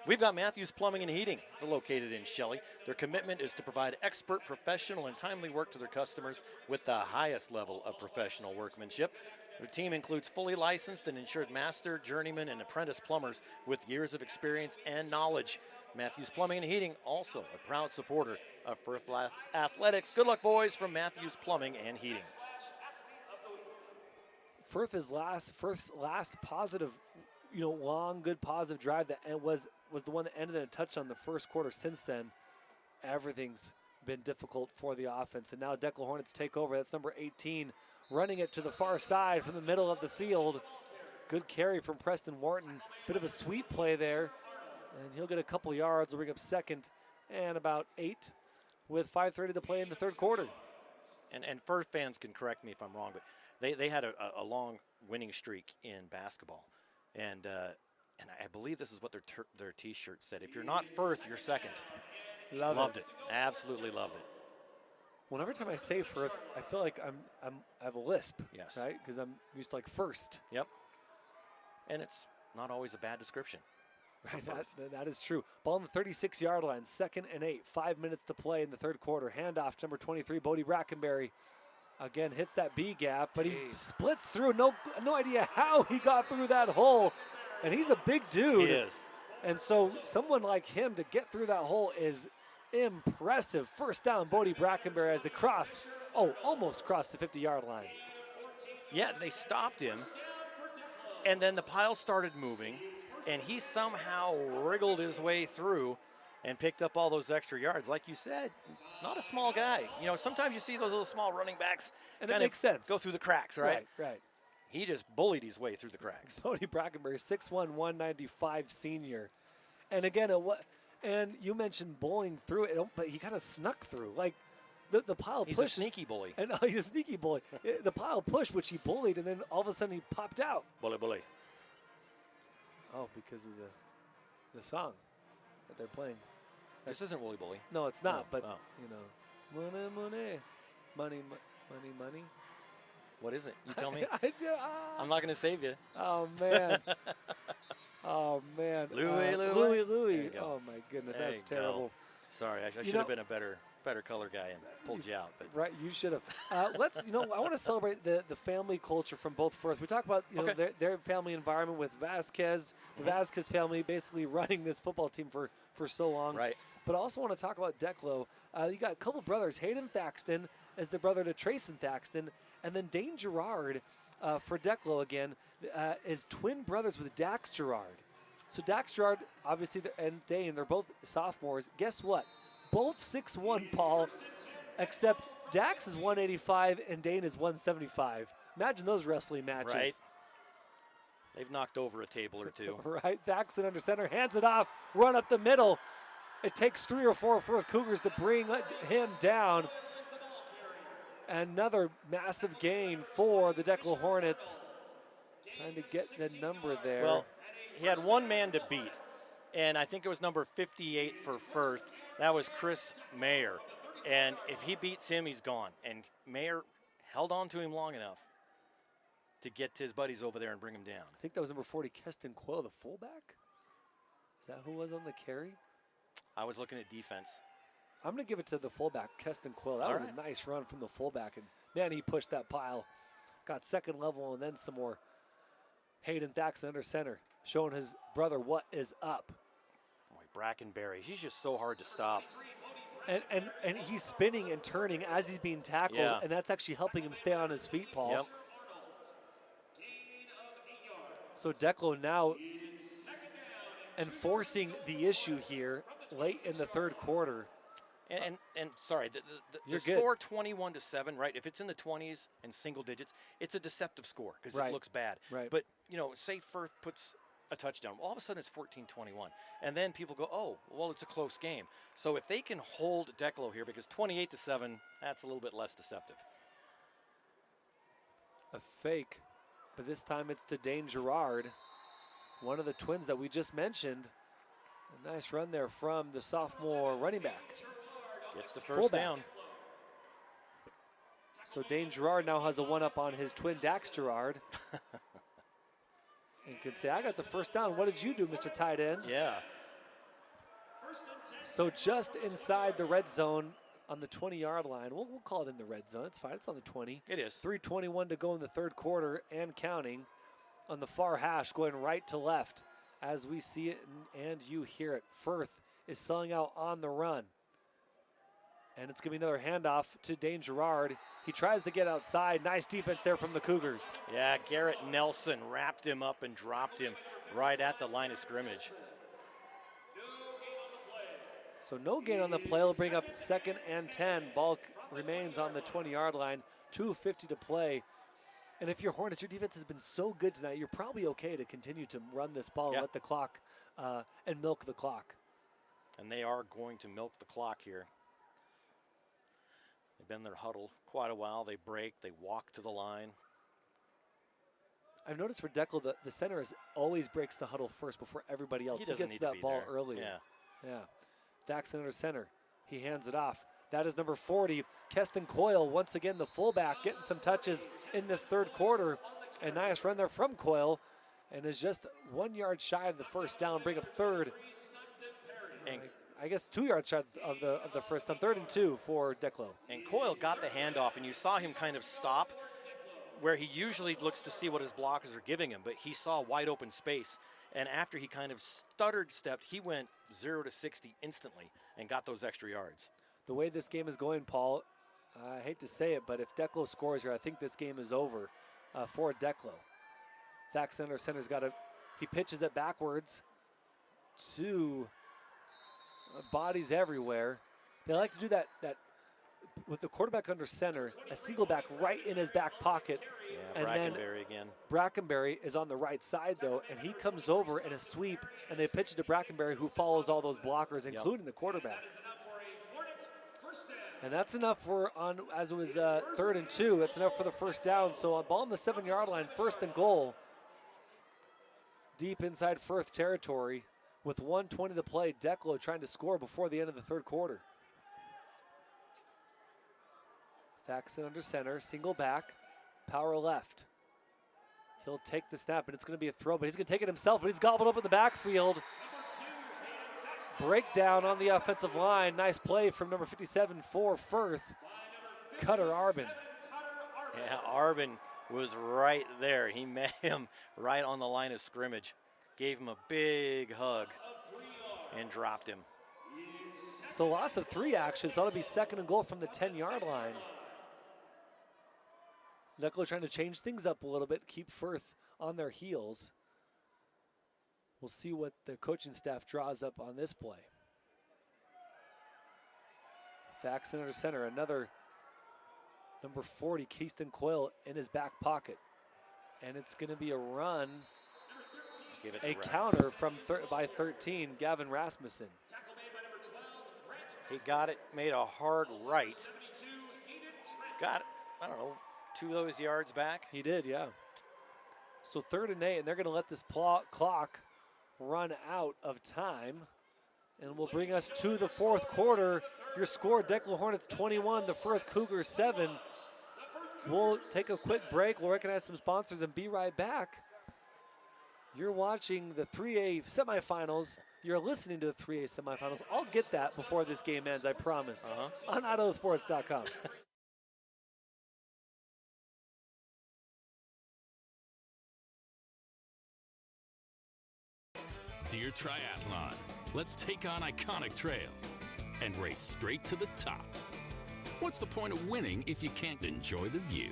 We've got Matthews Plumbing and Heating, located in Shelley. Their commitment is to provide expert, professional, and timely work to their customers with the highest level of professional workmanship. Their team includes fully licensed and insured master, journeyman, and apprentice plumbers with years of experience and knowledge. Matthews Plumbing and Heating, also a proud supporter of Firth Athletics. Good luck, boys, from Matthews Plumbing and Heating. Firth's last positive, long, good positive drive that was the one that ended in a touchdown the first quarter. Since then, everything's been difficult for the offense. And now Declo Hornets take over. That's number 18, running it to the far side from the middle of the field. Good carry from Preston Wharton. Bit of a sweep play there. And he'll get a couple yards. We'll bring up 2nd and about 8 with 5:30 to play in the third quarter. And Firth fans can correct me if I'm wrong, but they had a long winning streak in basketball. And I believe this is what their T-shirt said. If you're not Firth, you're second. Loved it. Absolutely loved it. Well, every time I say Firth, I feel like I have a lisp. Yes. Right? Because I'm used to like first. Yep. And it's not always a bad description. Right, that is true. Ball on the 36-yard line, 2nd and 8. 5 minutes to play in the third quarter. Handoff to number 23, Bodie Brackenberry. Again, hits that B gap, but he splits through. No idea how he got through that hole. And he's a big dude. He is. And so someone like him to get through that hole is impressive. First down, Bodie Brackenberry as they almost crossed the 50-yard line. Yeah, they stopped him, and then the pile started moving, and he somehow wriggled his way through and picked up all those extra yards. Like you said, not a small guy. You know, sometimes you see those little small running backs and it makes sense. Go through the cracks, right? Right. He just bullied his way through the cracks. Bodie Brackenberry, 6'1", 195 senior. And again, and you mentioned bullying through it, but he kind of snuck through. Like the pile He's push. a sneaky bully. And he's a sneaky bully. The pile push, which he bullied, and then all of a sudden he popped out. Bully. Oh, because of the song that they're playing. This isn't Wooly Bully. No, it's not. No. But you know, money. What is it? You tell me. I do. I'm not going to save you. Oh, man. Oh, man. Louie. Oh, my goodness. That's terrible. Sorry, I should have been a better color guy and pulled you out. But. Right, you should have. I want to celebrate the family culture from both Firth. We talk about their family environment with Vasquez, the Vasquez family basically running this football team for so long. Right. But I also want to talk about Declo. You got a couple brothers. Hayden Thaxton is the brother to Trayson Thaxton. And then Dane Gerard for Declo again is twin brothers with Dax Gerard. So Dax Gerard, obviously, and Dane, they're both sophomores. Guess what? Both 6'1", Paul, except Dax is 185 and Dane is 175. Imagine those wrestling matches. Right. They've knocked over a table or two. Right. Thaxton under center, hands it off, run up the middle. It takes 3 or 4 Firth Cougars to bring him down. Another massive gain for the Declo Hornets. Trying to get the number there. Well, he had one man to beat, and I think it was number 58 for Firth. That was Chris Mayer. And if he beats him, he's gone. And Mayer held on to him long enough to get his buddies over there and bring him down. I think that was number 40, Keston Coyle, the fullback. Is that who was on the carry? I was looking at defense. I'm going to give it to the fullback, Keston Coyle. That was a nice run from the fullback. And, man, he pushed that pile. Got second level and then some more. Hayden Thaxton under center, showing his brother what is up. Boy, Brackenberry, he's just so hard to stop. And he's spinning and turning as he's being tackled, and that's actually helping him stay on his feet, Paul. Yep. So Declo now enforcing the issue here late in the third quarter. And sorry, the score 21-7, right? If it's in the 20s and single digits, it's a deceptive score because it looks bad. Right. But, say Firth puts a touchdown. All of a sudden it's 14-21. And then people go, oh, well, it's a close game. So if they can hold Declo here, because 28-7, that's a little bit less deceptive. A fake, but this time it's to Dane Gerard, one of the twins that we just mentioned. A nice run there from the sophomore running back. Gets the first down. So Dane Gerard now has a one-up on his twin Dax Gerard. And can say, I got the first down. What did you do, Mr. Tight End? Yeah. So just inside the red zone on the 20-yard line. We'll call it in the red zone. It's fine. It's on the 20. It is. 3:21 to go in the third quarter and counting on the far hash, going right to left. As we see it and you hear it, Firth is selling out on the run. And it's going to be another handoff to Dane Gerard. He tries to get outside. Nice defense there from the Cougars. Yeah, Garrett Nelson wrapped him up and dropped him right at the line of scrimmage. So no gain on the play. Will bring up 2nd and 10. Ball remains on the 20-yard line. 2:50 to play. And if you're Hornets, your defense has been so good tonight, you're probably okay to continue to run this ball and let the clock and milk the clock. And they are going to milk the clock here. They've been in their huddle quite a while. They break, they walk to the line. I've noticed for Declo, the center always breaks the huddle first before everybody else. He gets to that ball earlier. Yeah. Thaxton under center. He hands it off. That is number 40, Keston Coyle. Once again, the fullback getting some touches in this third quarter. A nice run there from Coyle. and is just 1 yard shy of the first down, bring up third. And I guess 2 yards shy of the first down, 3rd and 2 for Declo. And Coyle got the handoff, and you saw him kind of stop where he usually looks to see what his blockers are giving him, but he saw wide open space. And after he kind of stepped, he went 0 to 60 instantly and got those extra yards. The way this game is going, Paul, I hate to say it, but if Declo scores here, I think this game is over for Declo. Thaxton under center's got he pitches it backwards to bodies everywhere. They like to do that with the quarterback under center, a single back right in his back pocket. Yeah, Brackenberry again. Brackenberry is on the right side, though, and he comes over in a sweep, and they pitch it to Brackenberry, who follows all those blockers, including the quarterback. And that's enough as it was 3rd and 2, that's enough for the first down. So on ball on the 7-yard line, 1st and goal, deep inside Firth territory with 1:20 to play. Declo trying to score before the end of the 3rd quarter. Thaxton under center, single back, power left. He'll take the snap, and it's going to be a throw, but he's going to take it himself, but he's gobbled up in the backfield. Breakdown on the offensive line. Nice play from number 57 for Firth, Cutter Arbin. Yeah, Arbin was right there. He met him right on the line of scrimmage, gave him a big hug, and dropped him. So loss of 3 actions. That'll be 2nd and goal from the 10-yard line. Declo trying to change things up a little bit, keep Firth on their heels. We'll see what the coaching staff draws up on this play. Thaxton under center, another number 40, Keyston Coyle, in his back pocket. And it's going to be a run, a counter by 13, Gavin Rasmussen. He got it, made a hard right. Got, I don't know, 2 of those yards back. He did, yeah. So 3rd and 8, and they're going to let this clock run out of time, and will bring us to the 4th quarter. Your score, Declo Hornets 21, the Firth Cougars 7. We'll take a quick break. We'll recognize some sponsors and be right back. You're watching the 3A semifinals. You're listening to the 3A semifinals. I'll get that before this game ends, I promise, on IdahoSports.com. Dear Triathlon, let's take on iconic trails and race straight to the top. What's the point of winning if you can't enjoy the view?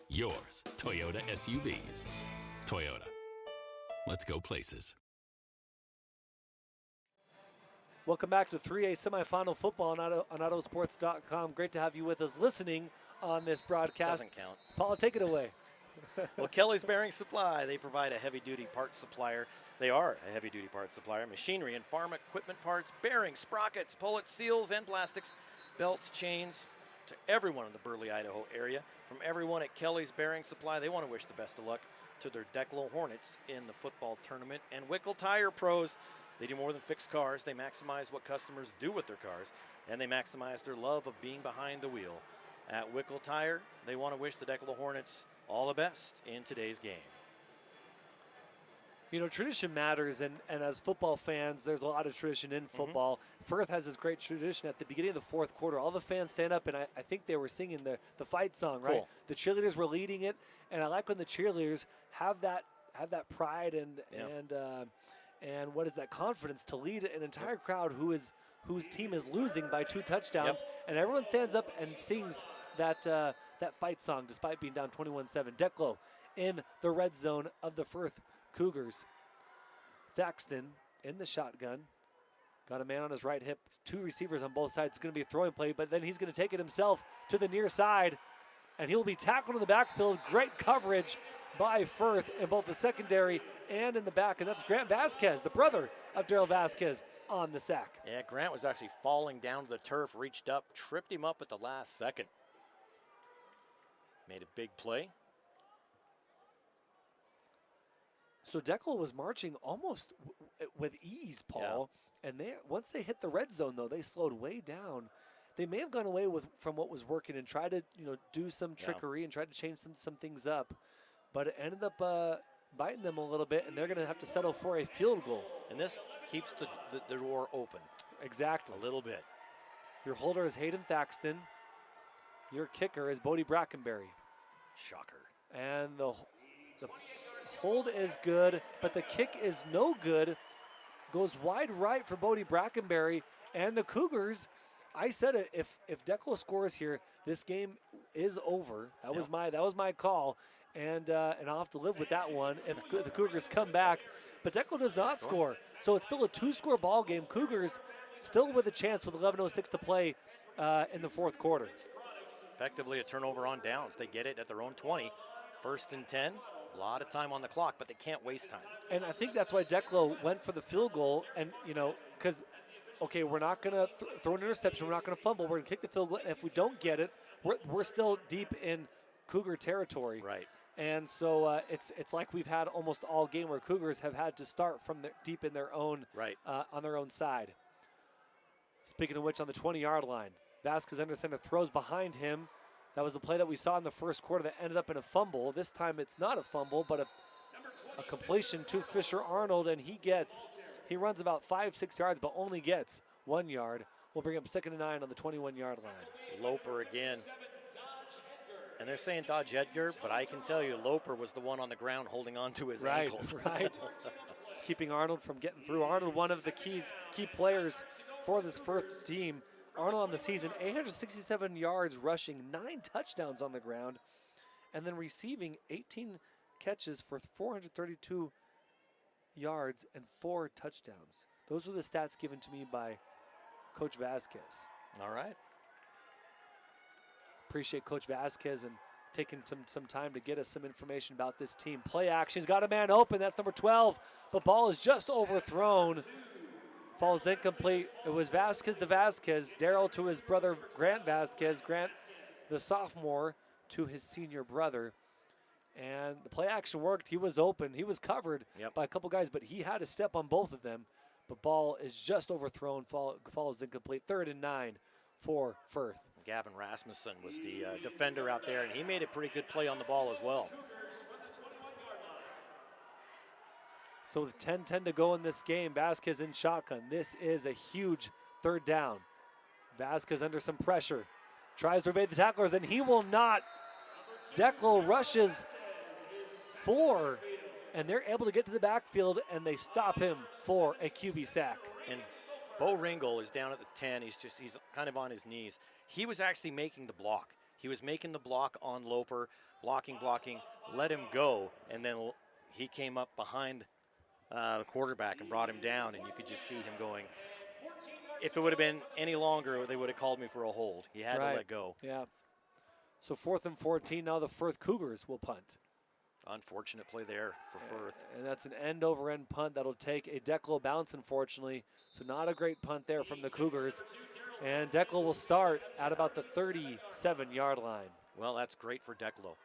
Yours, Toyota SUVs. Toyota. Let's go places. Welcome back to 3A semifinal football on IdahoSports.com. Great to have you with us listening on this broadcast. Doesn't count. Paul, take it away. Well, Kelly's Bearing Supply, they provide a heavy-duty parts supplier. They are a heavy-duty parts supplier. Machinery and farm equipment parts, bearings, sprockets, pullets, seals, and plastics, belts, chains, to everyone in the Burley, Idaho area. From everyone at Kelly's Bearing Supply, they want to wish the best of luck to their Declo Hornets in the football tournament. And Wickle Tire Pros, they do more than fix cars. They maximize what customers do with their cars, and they maximize their love of being behind the wheel. At Wickle Tire, they want to wish the Declo Hornets all the best in today's game. You know, tradition matters, and as football fans, there's a lot of tradition in football. Firth has this great tradition at the beginning of the 4th quarter. All the fans stand up, and I think they were singing the fight song, right? Cool. The cheerleaders were leading it, and I like when the cheerleaders have that pride and what is that, confidence to lead an entire crowd whose team is losing by 2 touchdowns, and everyone stands up and sings that fight song despite being down 21-7. Declo in the red zone of the Firth Cougars. Thaxton in the shotgun. Got a man on his right hip. 2 receivers on both sides. It's going to be a throwing play, but then he's going to take it himself to the near side, and he'll be tackled in the backfield. Great coverage by Firth in both the secondary and in the back, and that's Grant Vasquez, the brother of Darrell Vasquez, on the sack. Yeah, Grant was actually falling down to the turf, reached up, tripped him up at the last second. Made a big play. So Declo was marching almost with ease, Paul. Yeah. And once they hit the red zone, though, they slowed way down. They may have gone away from what was working and tried to do some trickery and tried to change some things up. But it ended up biting them a little bit, and they're going to have to settle for a field goal. And this keeps the door open. Exactly. A little bit. Your holder is Hayden Thaxton. Your kicker is Bodie Brackenberry. Shocker. And the hold is good, but the kick is no good. Goes wide right for Bodie Brackenberry. And the Cougars, I said it, if Declo scores here, this game is over. That was my call. And I'll have to live with that one if the Cougars come back. But Declo does not score. So it's still a 2-score ball game. Cougars still with a chance with 11:06 to play in the fourth quarter. Effectively a turnover on downs. They get it at their own 20. 1st and 10. A lot of time on the clock, but they can't waste time. And I think that's why Declo went for the field goal. And, because, okay, we're not going to throw an interception. We're not going to fumble. We're going to kick the field goal. And if we don't get it, we're still deep in Cougar territory. Right. And so it's like we've had almost all game where Cougars have had to start from deep in their own, on their own side. Speaking of which, on the 20-yard line, Vasquez under center throws behind him. That was the play that we saw in the first quarter that ended up in a fumble. This time it's not a fumble, but a completion to Fisher Arnold, and he runs about 5-6 yards, but only gets 1 yard. We'll bring up 2nd and 9 on the 21-yard line. Loper again. And they're saying Dodge Edgar, but I can tell you Loper was the one on the ground holding on to his ankles. Right. Keeping Arnold from getting through. Arnold, one of the key players for this Firth team. Arnold on the season, 867 yards rushing, 9 touchdowns on the ground, and then receiving 18 catches for 432 yards and 4 touchdowns. Those were the stats given to me by Coach Vasquez. All right. Appreciate Coach Vasquez and taking some time to get us some information about this team. Play action. He's got a man open. That's number 12. But ball is just overthrown. Falls incomplete. It was Vasquez to Vasquez. Darryl to his brother Grant Vasquez. Grant, the sophomore, to his senior brother. And the play action worked. He was open. He was covered by a couple guys, but he had to step on both of them. But ball is just overthrown. Falls incomplete. 3rd and 9 for Firth. Gavin Rasmussen was the defender out there, and he made a pretty good play on the ball as well. So with 10-10 to go in this game, Vasquez in shotgun. This is a huge 3rd down. Vasquez under some pressure. Tries to evade the tacklers, and he will not. Declo rushes 4, and they're able to get to the backfield, and they stop him for a QB sack. And Bo Ringel is down at the 10. He's kind of on his knees. He was actually making the block. He was making the block on Loper, blocking, let him go, and then he came up behind the quarterback and brought him down, and you could just see him going. If it would have been any longer, they would have called me for a hold. He had to let go. Yeah. So 4th and 14, now the Firth Cougars will punt. Unfortunate play there for Firth. And that's an end-over-end punt that'll take a Declo bounce, unfortunately. So not a great punt there from the Cougars. And Declo will start at about the 37-yard line. Well, that's great for Declo.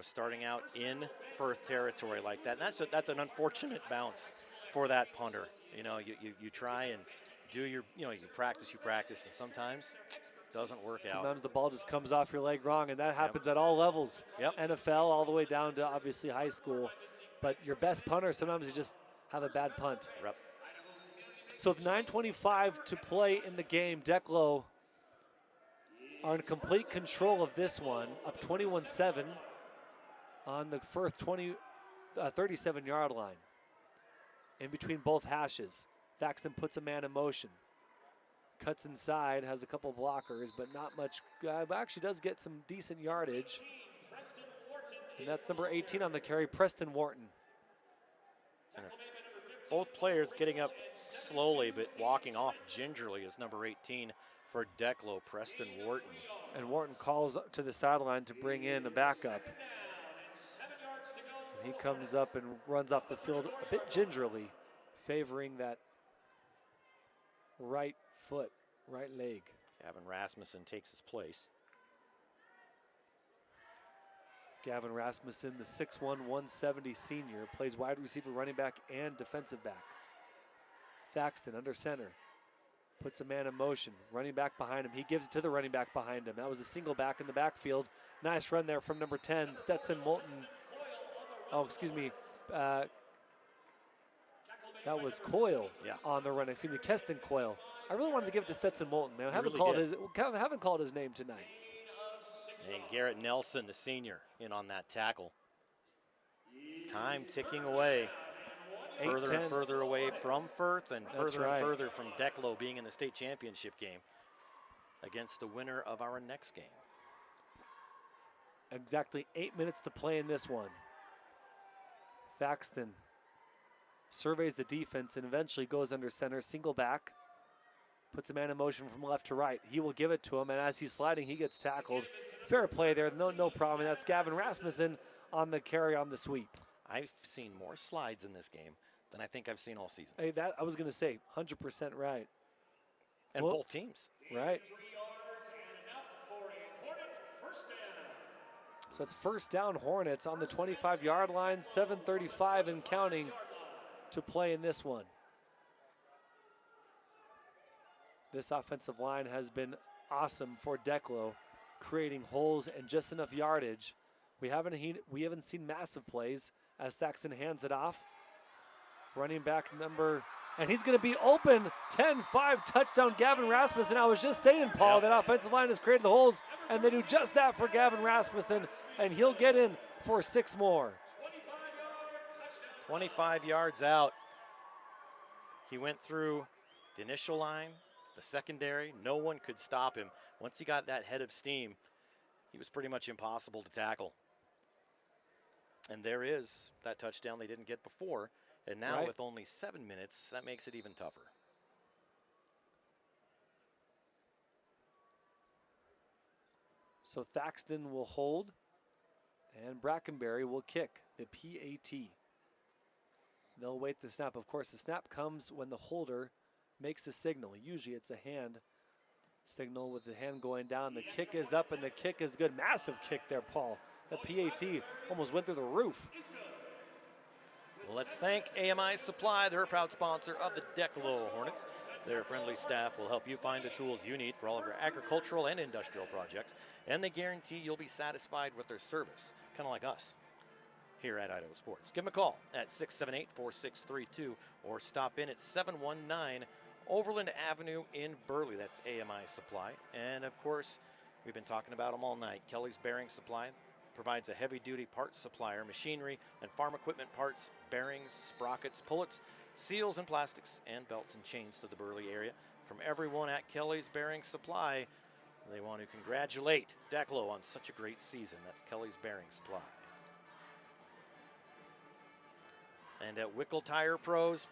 Starting out in Firth territory like that. And that's an unfortunate bounce for that punter. You try and do you practice, and sometimes it doesn't work out. Sometimes the ball just comes off your leg wrong, and that happens at all levels. NFL all the way down to obviously high school. But your best punter, sometimes you just have a bad punt. Yep. So with 9:25 to play in the game, Declo are in complete control of this one, up 21-7 on the Firth 37-yard line. In between both hashes, Thaxton puts a man in motion. Cuts inside, has a couple blockers, but not much. Actually does get some decent yardage. And that's number 18 on the carry, Preston Wharton. And both players getting up slowly, but walking off gingerly is number 18 for Declo, Preston Wharton. And Wharton calls to the sideline to bring in a backup. And he comes up and runs off the field a bit gingerly, favoring that right foot, right leg. Gavin Rasmussen takes his place. Gavin Rasmussen, the 6'1", 170 senior, plays wide receiver, running back, and defensive back. Thaxton under center, puts a man in motion, running back behind him. He gives it to the running back behind him. That was a single back in the backfield. Nice run there from number 10, Stetson Moulton, Oh, excuse me. That was Coyle on the run. Excuse me, Keston Coyle. I really wanted to give it to Stetson Moulton, man. I haven't called his name tonight. And Garrett Nelson, the senior, in on that tackle. Time ticking away. Further and further away from Firth and further from Declo being in the state championship game against the winner of our next game. Exactly 8 minutes to play in this one. Thaxton surveys the defense and eventually goes under center, single back, puts a man in motion from left to right. He will give it to him, and as he's sliding, he gets tackled. Fair play there, no problem. And that's Gavin Rasmussen on the carry on the sweep. I've seen more slides in this game than I think I've seen all season. Hey, that I was going to say, 100% right. And both teams. Right. So it's first down Hornets on the 25-yard line, 7:35 and counting to play in this one. This offensive line has been awesome for Declo, creating holes and just enough yardage. We haven't seen massive plays as Thaxton hands it off. Running back number, and he's going to be open. 10-5 touchdown Gavin Rasmussen. I was just saying, Paul, that offensive line has created the holes, and they do just that for Gavin Rasmussen, and he'll get in for 6 more. 25 yards out. He went through the initial line, the secondary. No one could stop him. Once he got that head of steam, he was pretty much impossible to tackle. And there is that touchdown they didn't get before. And now with only 7 minutes, that makes it even tougher. So Thaxton will hold, and Brackenberry will kick the PAT. They'll wait the snap. Of course, the snap comes when the holder makes a signal. Usually it's a hand signal with the hand going down. The kick is up, and the kick is good. Massive kick there, Paul. The PAT almost went through the roof. Well, let's thank AMI Supply. They're a proud sponsor of the Declo Hornets. Their friendly staff will help you find the tools you need for all of your agricultural and industrial projects, and they guarantee you'll be satisfied with their service, kind of like us here at Idaho Sports. Give them a call at 678-4632 or stop in at 719 Overland Avenue in Burley. That's AMI Supply. And, of course, we've been talking about them all night. Kelly's Bearing Supply provides a heavy-duty parts supplier, machinery and farm equipment parts, bearings, sprockets, pullets, seals and plastics, and belts and chains to the Burley area. From everyone at Kelly's Bearing Supply, they want to congratulate Declo on such a great season. That's Kelly's Bearing Supply. And at Wickle Tire Pros,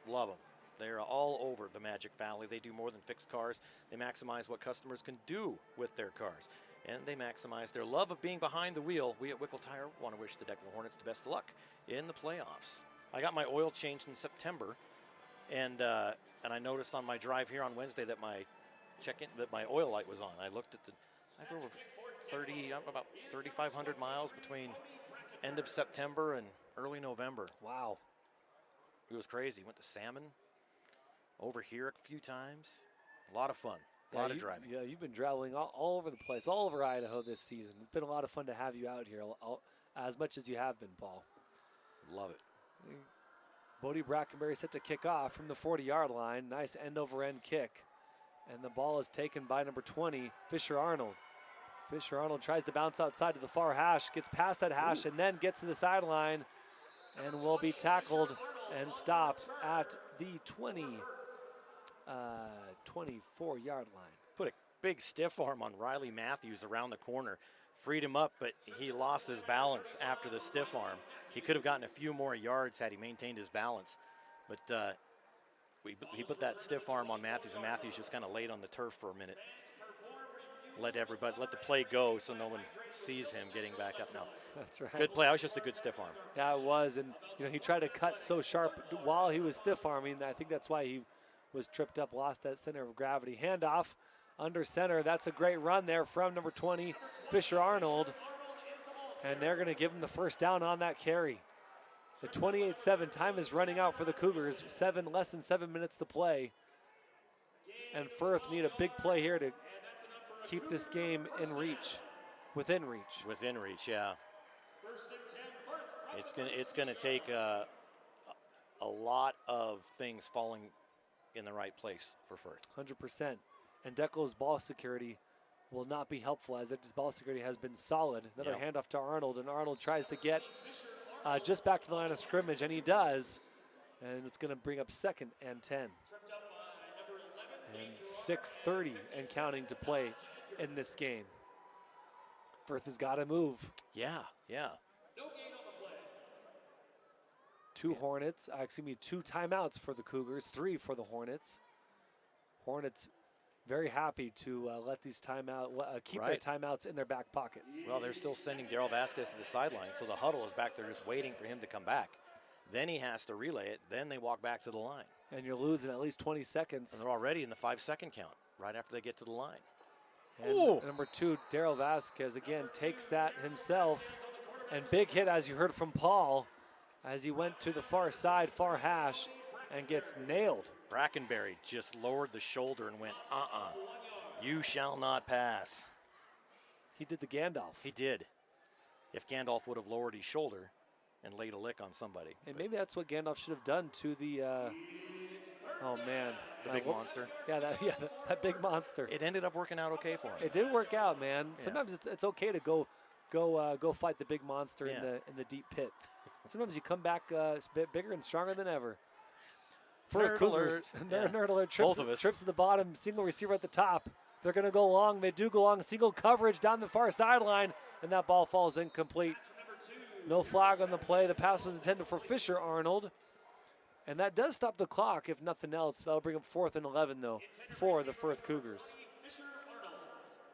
love them. They're all over the Magic Valley. They do more than fix cars. They maximize what customers can do with their cars. And they maximize their love of being behind the wheel. We at Wickle Tire want to wish the Declo Hornets the best of luck in the playoffs. I got my oil changed in September, and I noticed on my drive here on Wednesday that my my oil light was on. I looked at I drove about 3,500 miles between end of September and early November. Wow. It was crazy. Went to Salmon, over here a few times. A lot of fun. A lot of driving. Yeah, you've been traveling all over the place, all over Idaho this season. It's been a lot of fun to have you out here, as much as you have been, Paul. Love it. Bodie Brackenberry set to kick off from the 40-yard line. Nice end-over-end kick. And the ball is taken by number 20, Fisher Arnold. Fisher Arnold tries to bounce outside to the far hash, gets past that hash, and then gets to the sideline and will be tackled and stopped at the 24-yard line. Put a big stiff arm on Riley Matthews around the corner. Freed him up, but he lost his balance after the stiff arm. He could have gotten a few more yards had he maintained his balance. But he put that stiff arm on Matthews, and Matthews just kind of laid on the turf for a minute. Let the play go so no one sees him getting back up. No, that's right. Good play. That was just a good stiff arm. Yeah, it was, and he tried to cut so sharp while he was stiff arming. I think that's why he was tripped up, lost that center of gravity. Handoff under center. That's a great run there from number 20, Fisher Arnold, and they're going to give him the first down on that carry. The 28-7 time is running out for the Cougars. Less than 7 minutes to play, and Firth need a big play here to keep this game within reach. Within reach, yeah. It's gonna take a lot of things falling in the right place for Firth. 100%. And Declo's ball security will not be helpful, as its ball security has been solid. Another handoff to Arnold, and Arnold tries to get just back to the line of scrimmage, and he does. And it's going to bring up 2nd and 10. And 6:30 and counting to play in this game. Firth has got to move. Yeah. Two timeouts for the Cougars, 3 for the Hornets. Hornets very happy to let these keep their timeouts in their back pockets. Well, they're still sending Daryl Vasquez to the sideline, so the huddle is back there just waiting for him to come back. Then he has to relay it. Then they walk back to the line. And you're losing at least 20 seconds. And they're already in the 5-second count right after they get to the line. And number 2, Daryl Vasquez, again, takes that himself. And big hit, as you heard from Paul, as he went to the far side, far hash, and gets nailed. Brackenberry just lowered the shoulder and went, you shall not pass. He did the Gandalf. He did. If Gandalf would have lowered his shoulder and laid a lick on somebody. And maybe that's what Gandalf should have done to the, oh man. The big monster. Yeah, that big monster. It ended up working out okay for him. It did work out, man. Sometimes it's okay to go fight the big monster in the deep pit. Sometimes you come back a bit bigger and stronger than ever. Firth Cougars, nerd alert, trips to the bottom, single receiver at the top. They're going to go long. They do go long. Single coverage down the far sideline, and that ball falls incomplete. No flag on the play. The pass was intended for Fisher Arnold, and that does stop the clock, if nothing else. That'll bring up 4th and 11, though, for the Firth Cougars.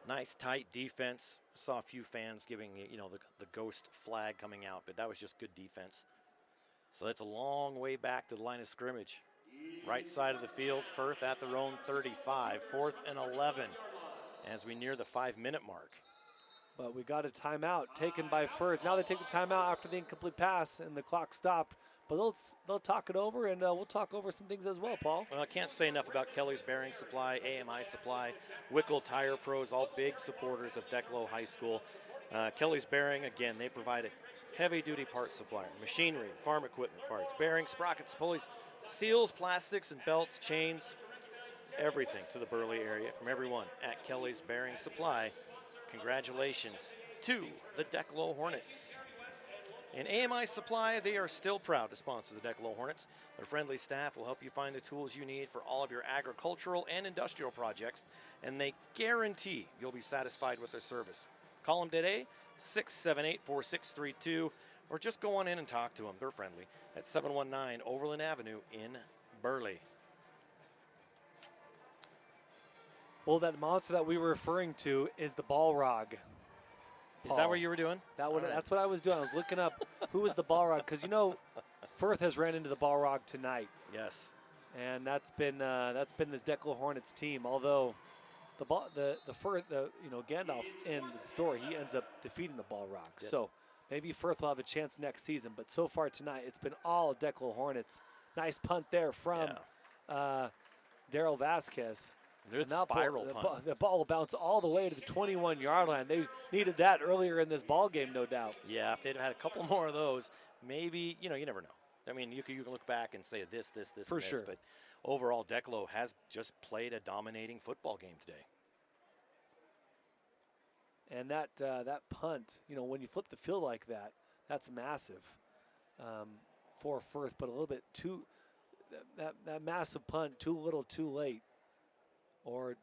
Nice, tight defense. Saw a few fans giving, the ghost flag coming out, but that was just good defense. So it's a long way back to the line of scrimmage. Right side of the field, Firth at their own 35, 4th and 11 as we near the 5-minute mark. But we got a timeout taken by Firth. Now they take the timeout after the incomplete pass and the clock stopped. But they'll talk it over, and we'll talk over some things as well, Paul. Well, I can't say enough about Kelly's Bearing Supply, AMI Supply, Wickle Tire Pros, all big supporters of Declo High School. Kelly's Bearing, again, they provide a heavy-duty parts supplier, machinery, farm equipment parts, bearings, sprockets, pulleys, seals, plastics, and belts, chains, everything to the Burley area from everyone at Kelly's Bearing Supply. Congratulations to the Declo Hornets. In AMI Supply, they are still proud to sponsor the Declo Hornets. Their friendly staff will help you find the tools you need for all of your agricultural and industrial projects, and they guarantee you'll be satisfied with their service. Call them today, 678-4632, or just go on in and talk to them. They're friendly at 719 Overland Avenue in Burley. Well, that monster that we were referring to is the Balrog. Is that what you were doing? That's what I was doing. I was looking up who was the Balrog, because Firth has ran into the Balrog tonight. Yes. And that's been this Declo Hornets team. Although Gandalf in the story, he ends up defeating the Balrog. Yep. So maybe Firth will have a chance next season. But so far tonight, it's been all Declo Hornets. Nice punt there from Daryl Vasquez. Good spiral punt. The ball will bounce all the way to the 21-yard line. They needed that earlier in this ball game, no doubt. Yeah, if they'd had a couple more of those, maybe, you never know. I mean, you can look back and say this, For and sure. this, but overall, Declo has just played a dominating football game today. And that punt, when you flip the field like that, that's massive for Firth, but a little bit too, that massive punt, too little, too late. Or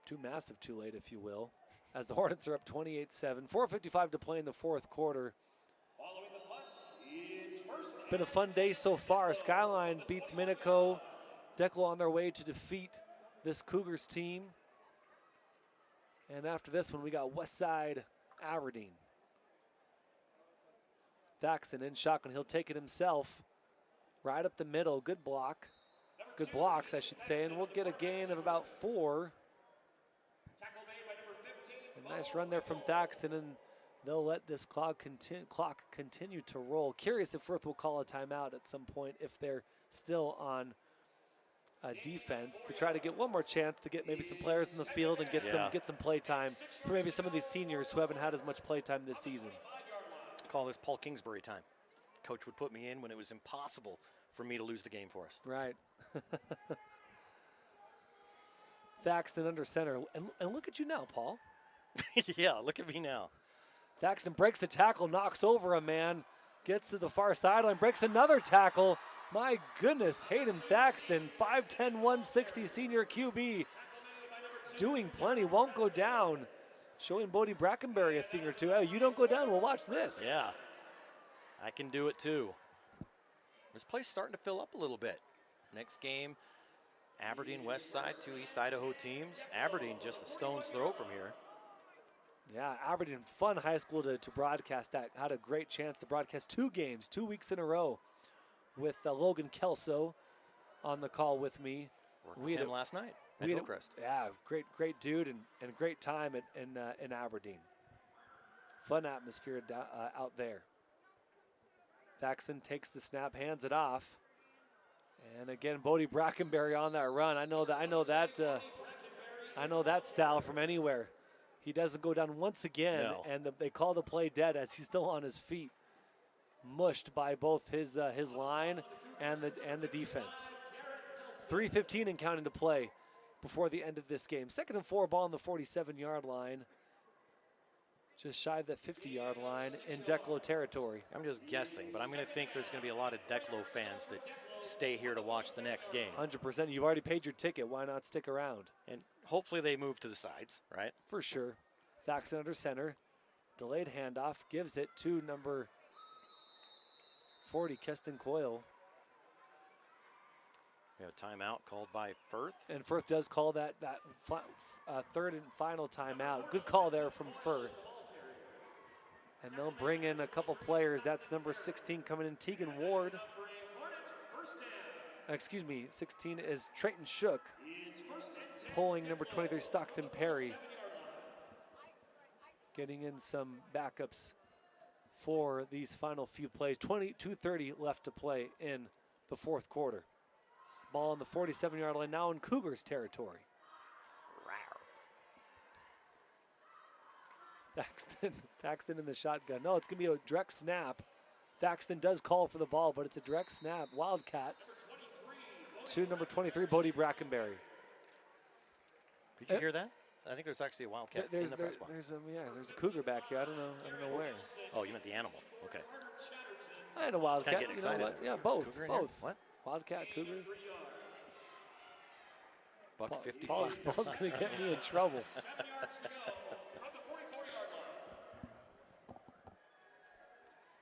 too massive, too late, if you will, as the Hornets are up 28-7. 4:55 to play in the fourth quarter. Been a fun day so far. Skyline beats Minico. Declo on their way to defeat this Cougars team. And after this one, we got Westside Aberdeen. Thaxton in shotgun. He'll take it himself. Right up the middle. Good block. Good blocks, I should say, and we'll get a gain of about 4. A nice run there from Thaxton, and they'll let this clock continue to roll. Curious if Firth will call a timeout at some point if they're still on defense to try to get one more chance to get maybe some players in the field and get some play time for maybe some of these seniors who haven't had as much play time this season. Call this Paul Kingsbury time. Coach would put me in when it was impossible for me to lose the game for us. Right. Thaxton under center. And look at you now, Paul. Yeah, look at me now. Thaxton breaks the tackle, knocks over a man, gets to the far sideline, breaks another tackle. My goodness, Hayden Thaxton, 5'10", 160 senior QB, doing plenty, won't go down. Showing Bodie Brackenberry a thing or two. Hey, you don't go down, well, watch this. Yeah, I can do it too. This place starting to fill up a little bit. Next game, Aberdeen West Side, 2 East Idaho teams. Aberdeen just a stone's throw from here. Yeah, Aberdeen, fun high school to broadcast that. Had a great chance to broadcast 2 games, 2 weeks in a row with Logan Kelso on the call with me. Worked with him last night at Hillcrest. Yeah, great dude and great time in Aberdeen. Fun atmosphere out there. Thaxton takes the snap, hands it off. And again, Bodie Brackenberry on that run. I know that style from anywhere. He doesn't go down once again, No. and they call the play dead as he's still on his feet, mushed by both his line and the defense. 3:15 and counting to play before the end of this game. 2nd and 4, ball on the 47-yard line, just shy of that 50-yard line in Declo territory. I'm just guessing, but I'm going to think there's going to be a lot of Declo fans that stay here to watch the next game. 100%. You've already paid your ticket. Why not stick around? And hopefully they move to the sides, right? For sure. Thaxton under center. Delayed handoff. Gives it to number 40, Keston Coyle. We have a timeout called by Firth. And Firth does call that third and final timeout. Good call there from Firth. And they'll bring in a couple players. That's number 16 coming in, Tegan Ward. 16 is Trayton Shook. Pulling number 23, Stockton Perry. Getting in some backups for these final few plays. 2:30 left to play in the 4th quarter. Ball on the 47-yard line, now in Cougars territory. Thaxton in the shotgun. No, it's going to be a direct snap. Thaxton does call for the ball, but it's a direct snap. Wildcat to number 23, Bodie Brackenberry. Did you hear that? I think there's actually a Wildcat in the press box. There's a Cougar back here. I don't know where. Oh, you meant the animal. Okay. I had a Wildcat. Kinda getting excited there. Yeah, both. Cougar what? Wildcat, Cougar. Buck 55. Paul's going to get me in trouble.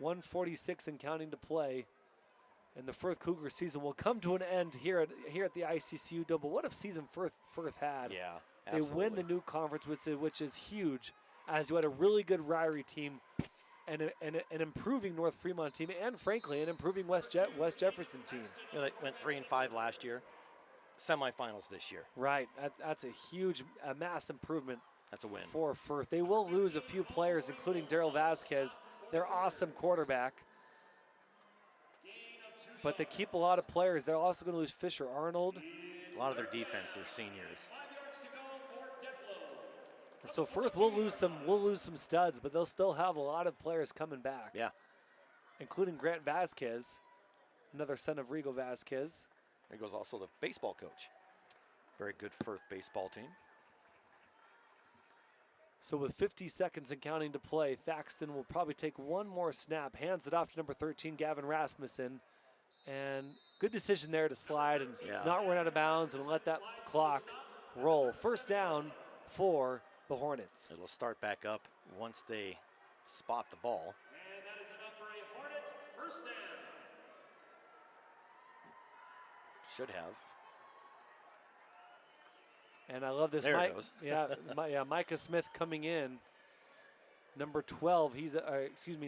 .146 and counting to play. And the Firth Cougar season will come to an end here at the ICCU Double. What a season Firth had. Yeah, absolutely. They win the new conference, which is huge, as you had a really good Ryrie team and an improving North Fremont team, and frankly, an improving West Jefferson team. Yeah, they went 3-5 last year. Semifinals this year. Right. That's a mass improvement. That's a win. For Firth. They will lose a few players, including Daryl Vasquez, their awesome quarterback. But they keep a lot of players. They're also going to lose Fisher Arnold. A lot of their defense, they're seniors. So Firth will lose some studs, but they'll still have a lot of players coming back. Yeah. Including Grant Vasquez, another son of Rigo Vasquez. There goes also the baseball coach. Very good Firth baseball team. So with 50 seconds and counting to play, Thaxton will probably take one more snap, hands it off to number 13, Gavin Rasmussen. And good decision there to slide and not run out of bounds and let that clock roll. First down for the Hornets. It'll start back up once they spot the ball. And that is enough for a Hornet first down. Should have. And I love this. There it goes. Micah Smith coming in. Number 12,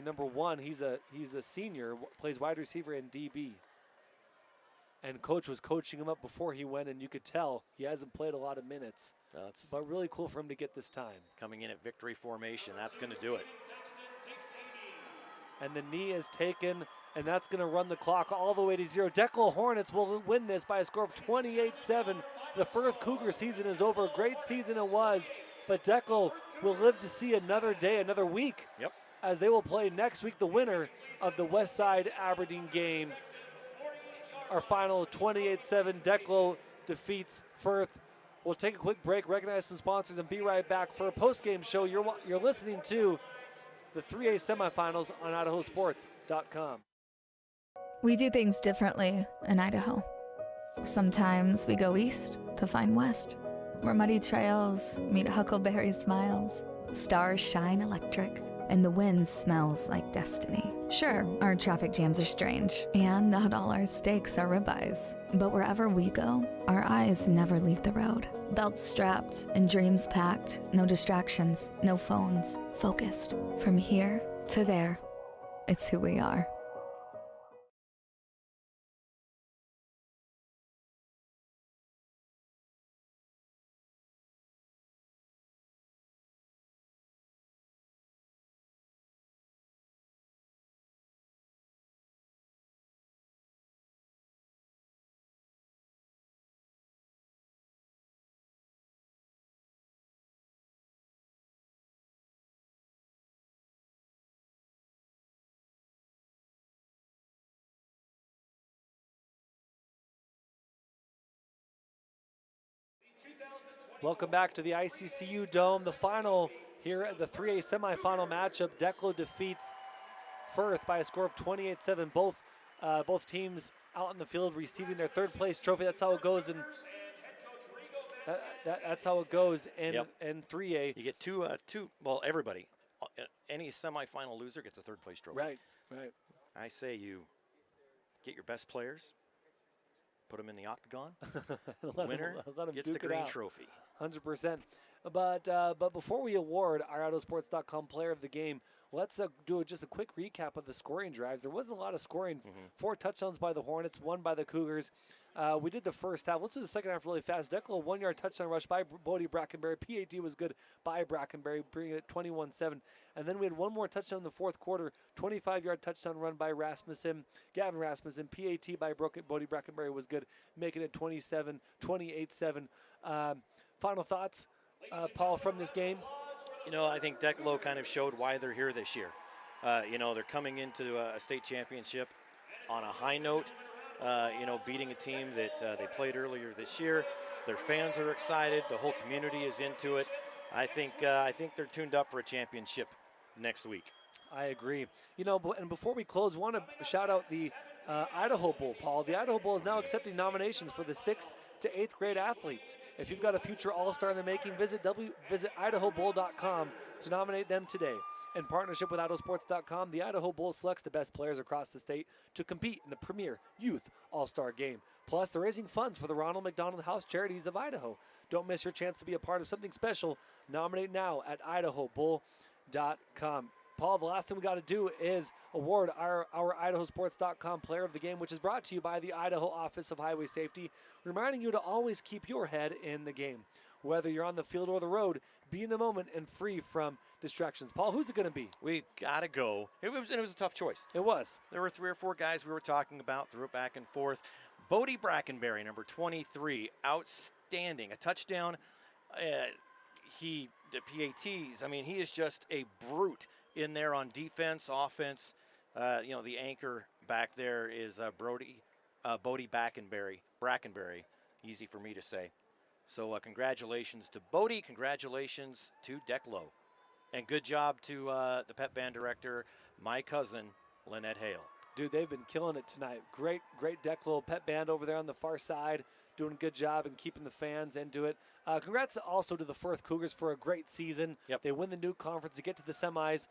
number 1, he's a senior, plays wide receiver and DB. And coach was coaching him up before he went, and you could tell he hasn't played a lot of minutes. But really cool for him to get this time. Coming in at victory formation, that's going to do it. And the knee is taken, and that's going to run the clock all the way to 0. Declo Hornets will win this by a score of 28-7. The Firth Cougar season is over. Great season it was, but Declo will live to see another day, another week. Yep. as they will play next week the winner of the West Side Aberdeen game. Our final 28-7, Declo defeats Firth. We'll take a quick break, recognize some sponsors, and be right back for a post-game show. You're listening to the 3A semifinals on IdahoSports.com. We do things differently in Idaho. Sometimes we go east to find west, where muddy trails meet huckleberry smiles, stars shine electric, and the wind smells like destiny. Sure, our traffic jams are strange, and not all our steaks are ribeyes. But wherever we go, our eyes never leave the road. Belts strapped and dreams packed, no distractions, no phones, focused. From here to there, it's who we are. Welcome back to the ICCU Dome. The final here at the 3A semifinal matchup. Declo defeats Firth by a score of 28-7. Both teams out in the field receiving their third place trophy. That's how it goes in. That's how it goes in 3A. You get two. Well, everybody, any semifinal loser gets a third place trophy. Right. I say you get your best players, put them in the octagon. Winner gets the green trophy. 100%. But before we award our IdahoSports.com player of the game, let's do just a quick recap of the scoring drives. There wasn't a lot of scoring. 4 touchdowns by the Hornets, 1 by the Cougars. We did the first half. Let's do the second half really fast. Declo, 1-yard touchdown rush by Bodie Brackenberry. PAT was good by Brackenberry, bringing it 21-7. And then we had one more touchdown in the fourth quarter, 25-yard touchdown run by Gavin Rasmussen. PAT by Bodie Brackenberry was good, making it 28-7. Final thoughts, Paul, from this game? I think Declo kind of showed why they're here this year. They're coming into a state championship on a high note, beating a team that they played earlier this year. Their fans are excited. The whole community is into it. I think they're tuned up for a championship next week. I agree. And before we close, want to shout out the Idaho Bowl, Paul. The Idaho Bowl is now accepting nominations for the 6th to 8th grade athletes. If you've got a future all-star in the making, visit IdahoBowl.com to nominate them today. In partnership with IdahoSports.com, the Idaho Bowl selects the best players across the state to compete in the premier youth all-star game. Plus, they're raising funds for the Ronald McDonald House Charities of Idaho. Don't miss your chance to be a part of something special. Nominate now at IdahoBowl.com. Paul, the last thing we got to do is award our IdahoSports.com player of the game, which is brought to you by the Idaho Office of Highway Safety, reminding you to always keep your head in the game. Whether you're on the field or the road, be in the moment and free from distractions. Paul, who's it going to be? We've got to go. It was a tough choice. It was. There were 3 or 4 guys we were talking about, threw it back and forth. Bodie Brackenberry, number 23, outstanding. A touchdown. The PATs, he is just a brute in there on defense, offense. The anchor back there is Bodie Brackenberry. Easy for me to say. So congratulations to Bodie. Congratulations to Declo. And good job to the pep band director, my cousin, Lynette Hale. Dude, they've been killing it tonight. Great Declo pep band over there on the far side. Doing a good job and keeping the fans into it. Congrats also to the Firth Cougars for a great season. Yep. They win the new conference to get to the semis.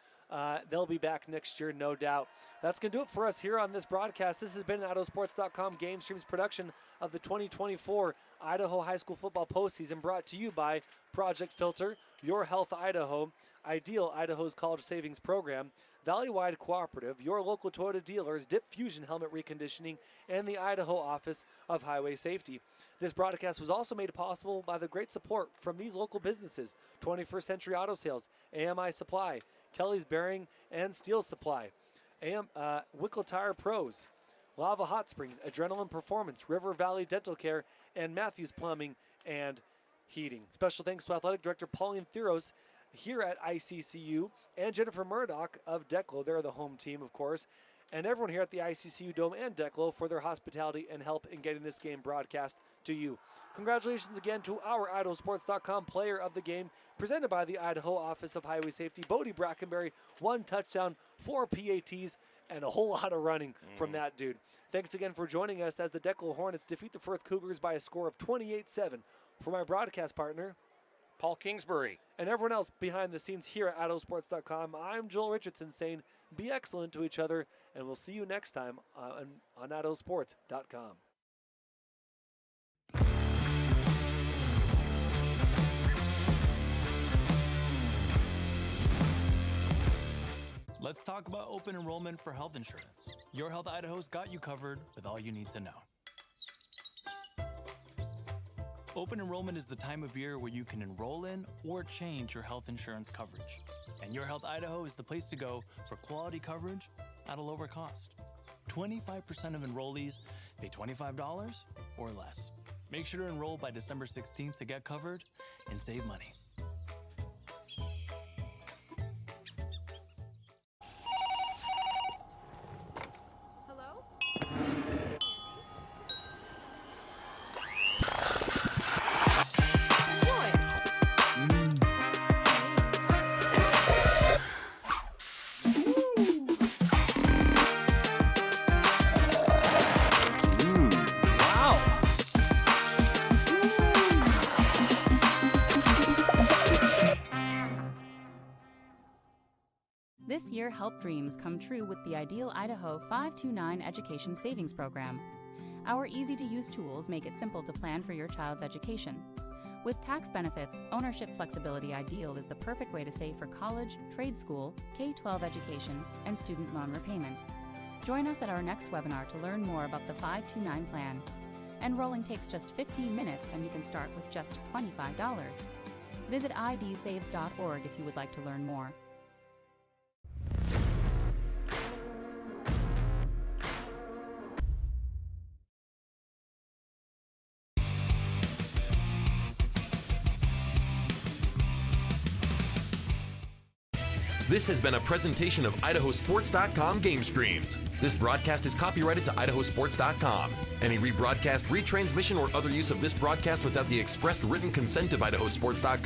They'll be back next year, no doubt. That's going to do it for us here on this broadcast. This has been an IdahoSports.com GameStreams production of the 2024 Idaho High School Football Postseason, brought to you by Project Filter, Your Health Idaho, Ideal Idaho's College Savings Program, Valleywide Cooperative, your local Toyota dealers, Dip Fusion Helmet Reconditioning, and the Idaho Office of Highway Safety. This broadcast was also made possible by the great support from these local businesses: 21st Century Auto Sales, AMI Supply, Kelly's Bearing and Steel Supply, Wickle Tire Pros, Lava Hot Springs, Adrenaline Performance, River Valley Dental Care, and Matthews Plumbing and Heating. Special thanks to Athletic Director Pauline Theros here at ICCU, and Jennifer Murdoch of Declo. They're the home team, of course. And everyone here at the ICCU Dome and Declo for their hospitality and help in getting this game broadcast to you. Congratulations again to our IdahoSports.com player of the game, presented by the Idaho Office of Highway Safety, Bodie Brackenberry. 1 touchdown, 4 PATs, and a whole lot of running from that dude. Thanks again for joining us as the Declo Hornets defeat the Firth Cougars by a score of 28-7. For my broadcast partner, Paul Kingsbury, and everyone else behind the scenes here at IdahoSports.com, I'm Joel Richardson saying be excellent to each other, and we'll see you next time on IdahoSports.com. Let's talk about open enrollment for health insurance. Your Health Idaho's got you covered with all you need to know. Open enrollment is the time of year where you can enroll in or change your health insurance coverage. And Your Health Idaho is the place to go for quality coverage at a lower cost. 25% of enrollees pay $25 or less. Make sure to enroll by December 16th to get covered and save money. This year, help dreams come true with the Ideal Idaho 529 Education Savings Program. Our easy-to-use tools make it simple to plan for your child's education. With tax benefits, ownership flexibility, Ideal is the perfect way to save for college, trade school, K-12 education, and student loan repayment. Join us at our next webinar to learn more about the 529 plan. Enrolling takes just 15 minutes, and you can start with just $25. Visit idsaves.org if you would like to learn more. This has been a presentation of IdahoSports.com GameStreams. This broadcast is copyrighted to IdahoSports.com. Any rebroadcast, retransmission, or other use of this broadcast without the expressed written consent of IdahoSports.com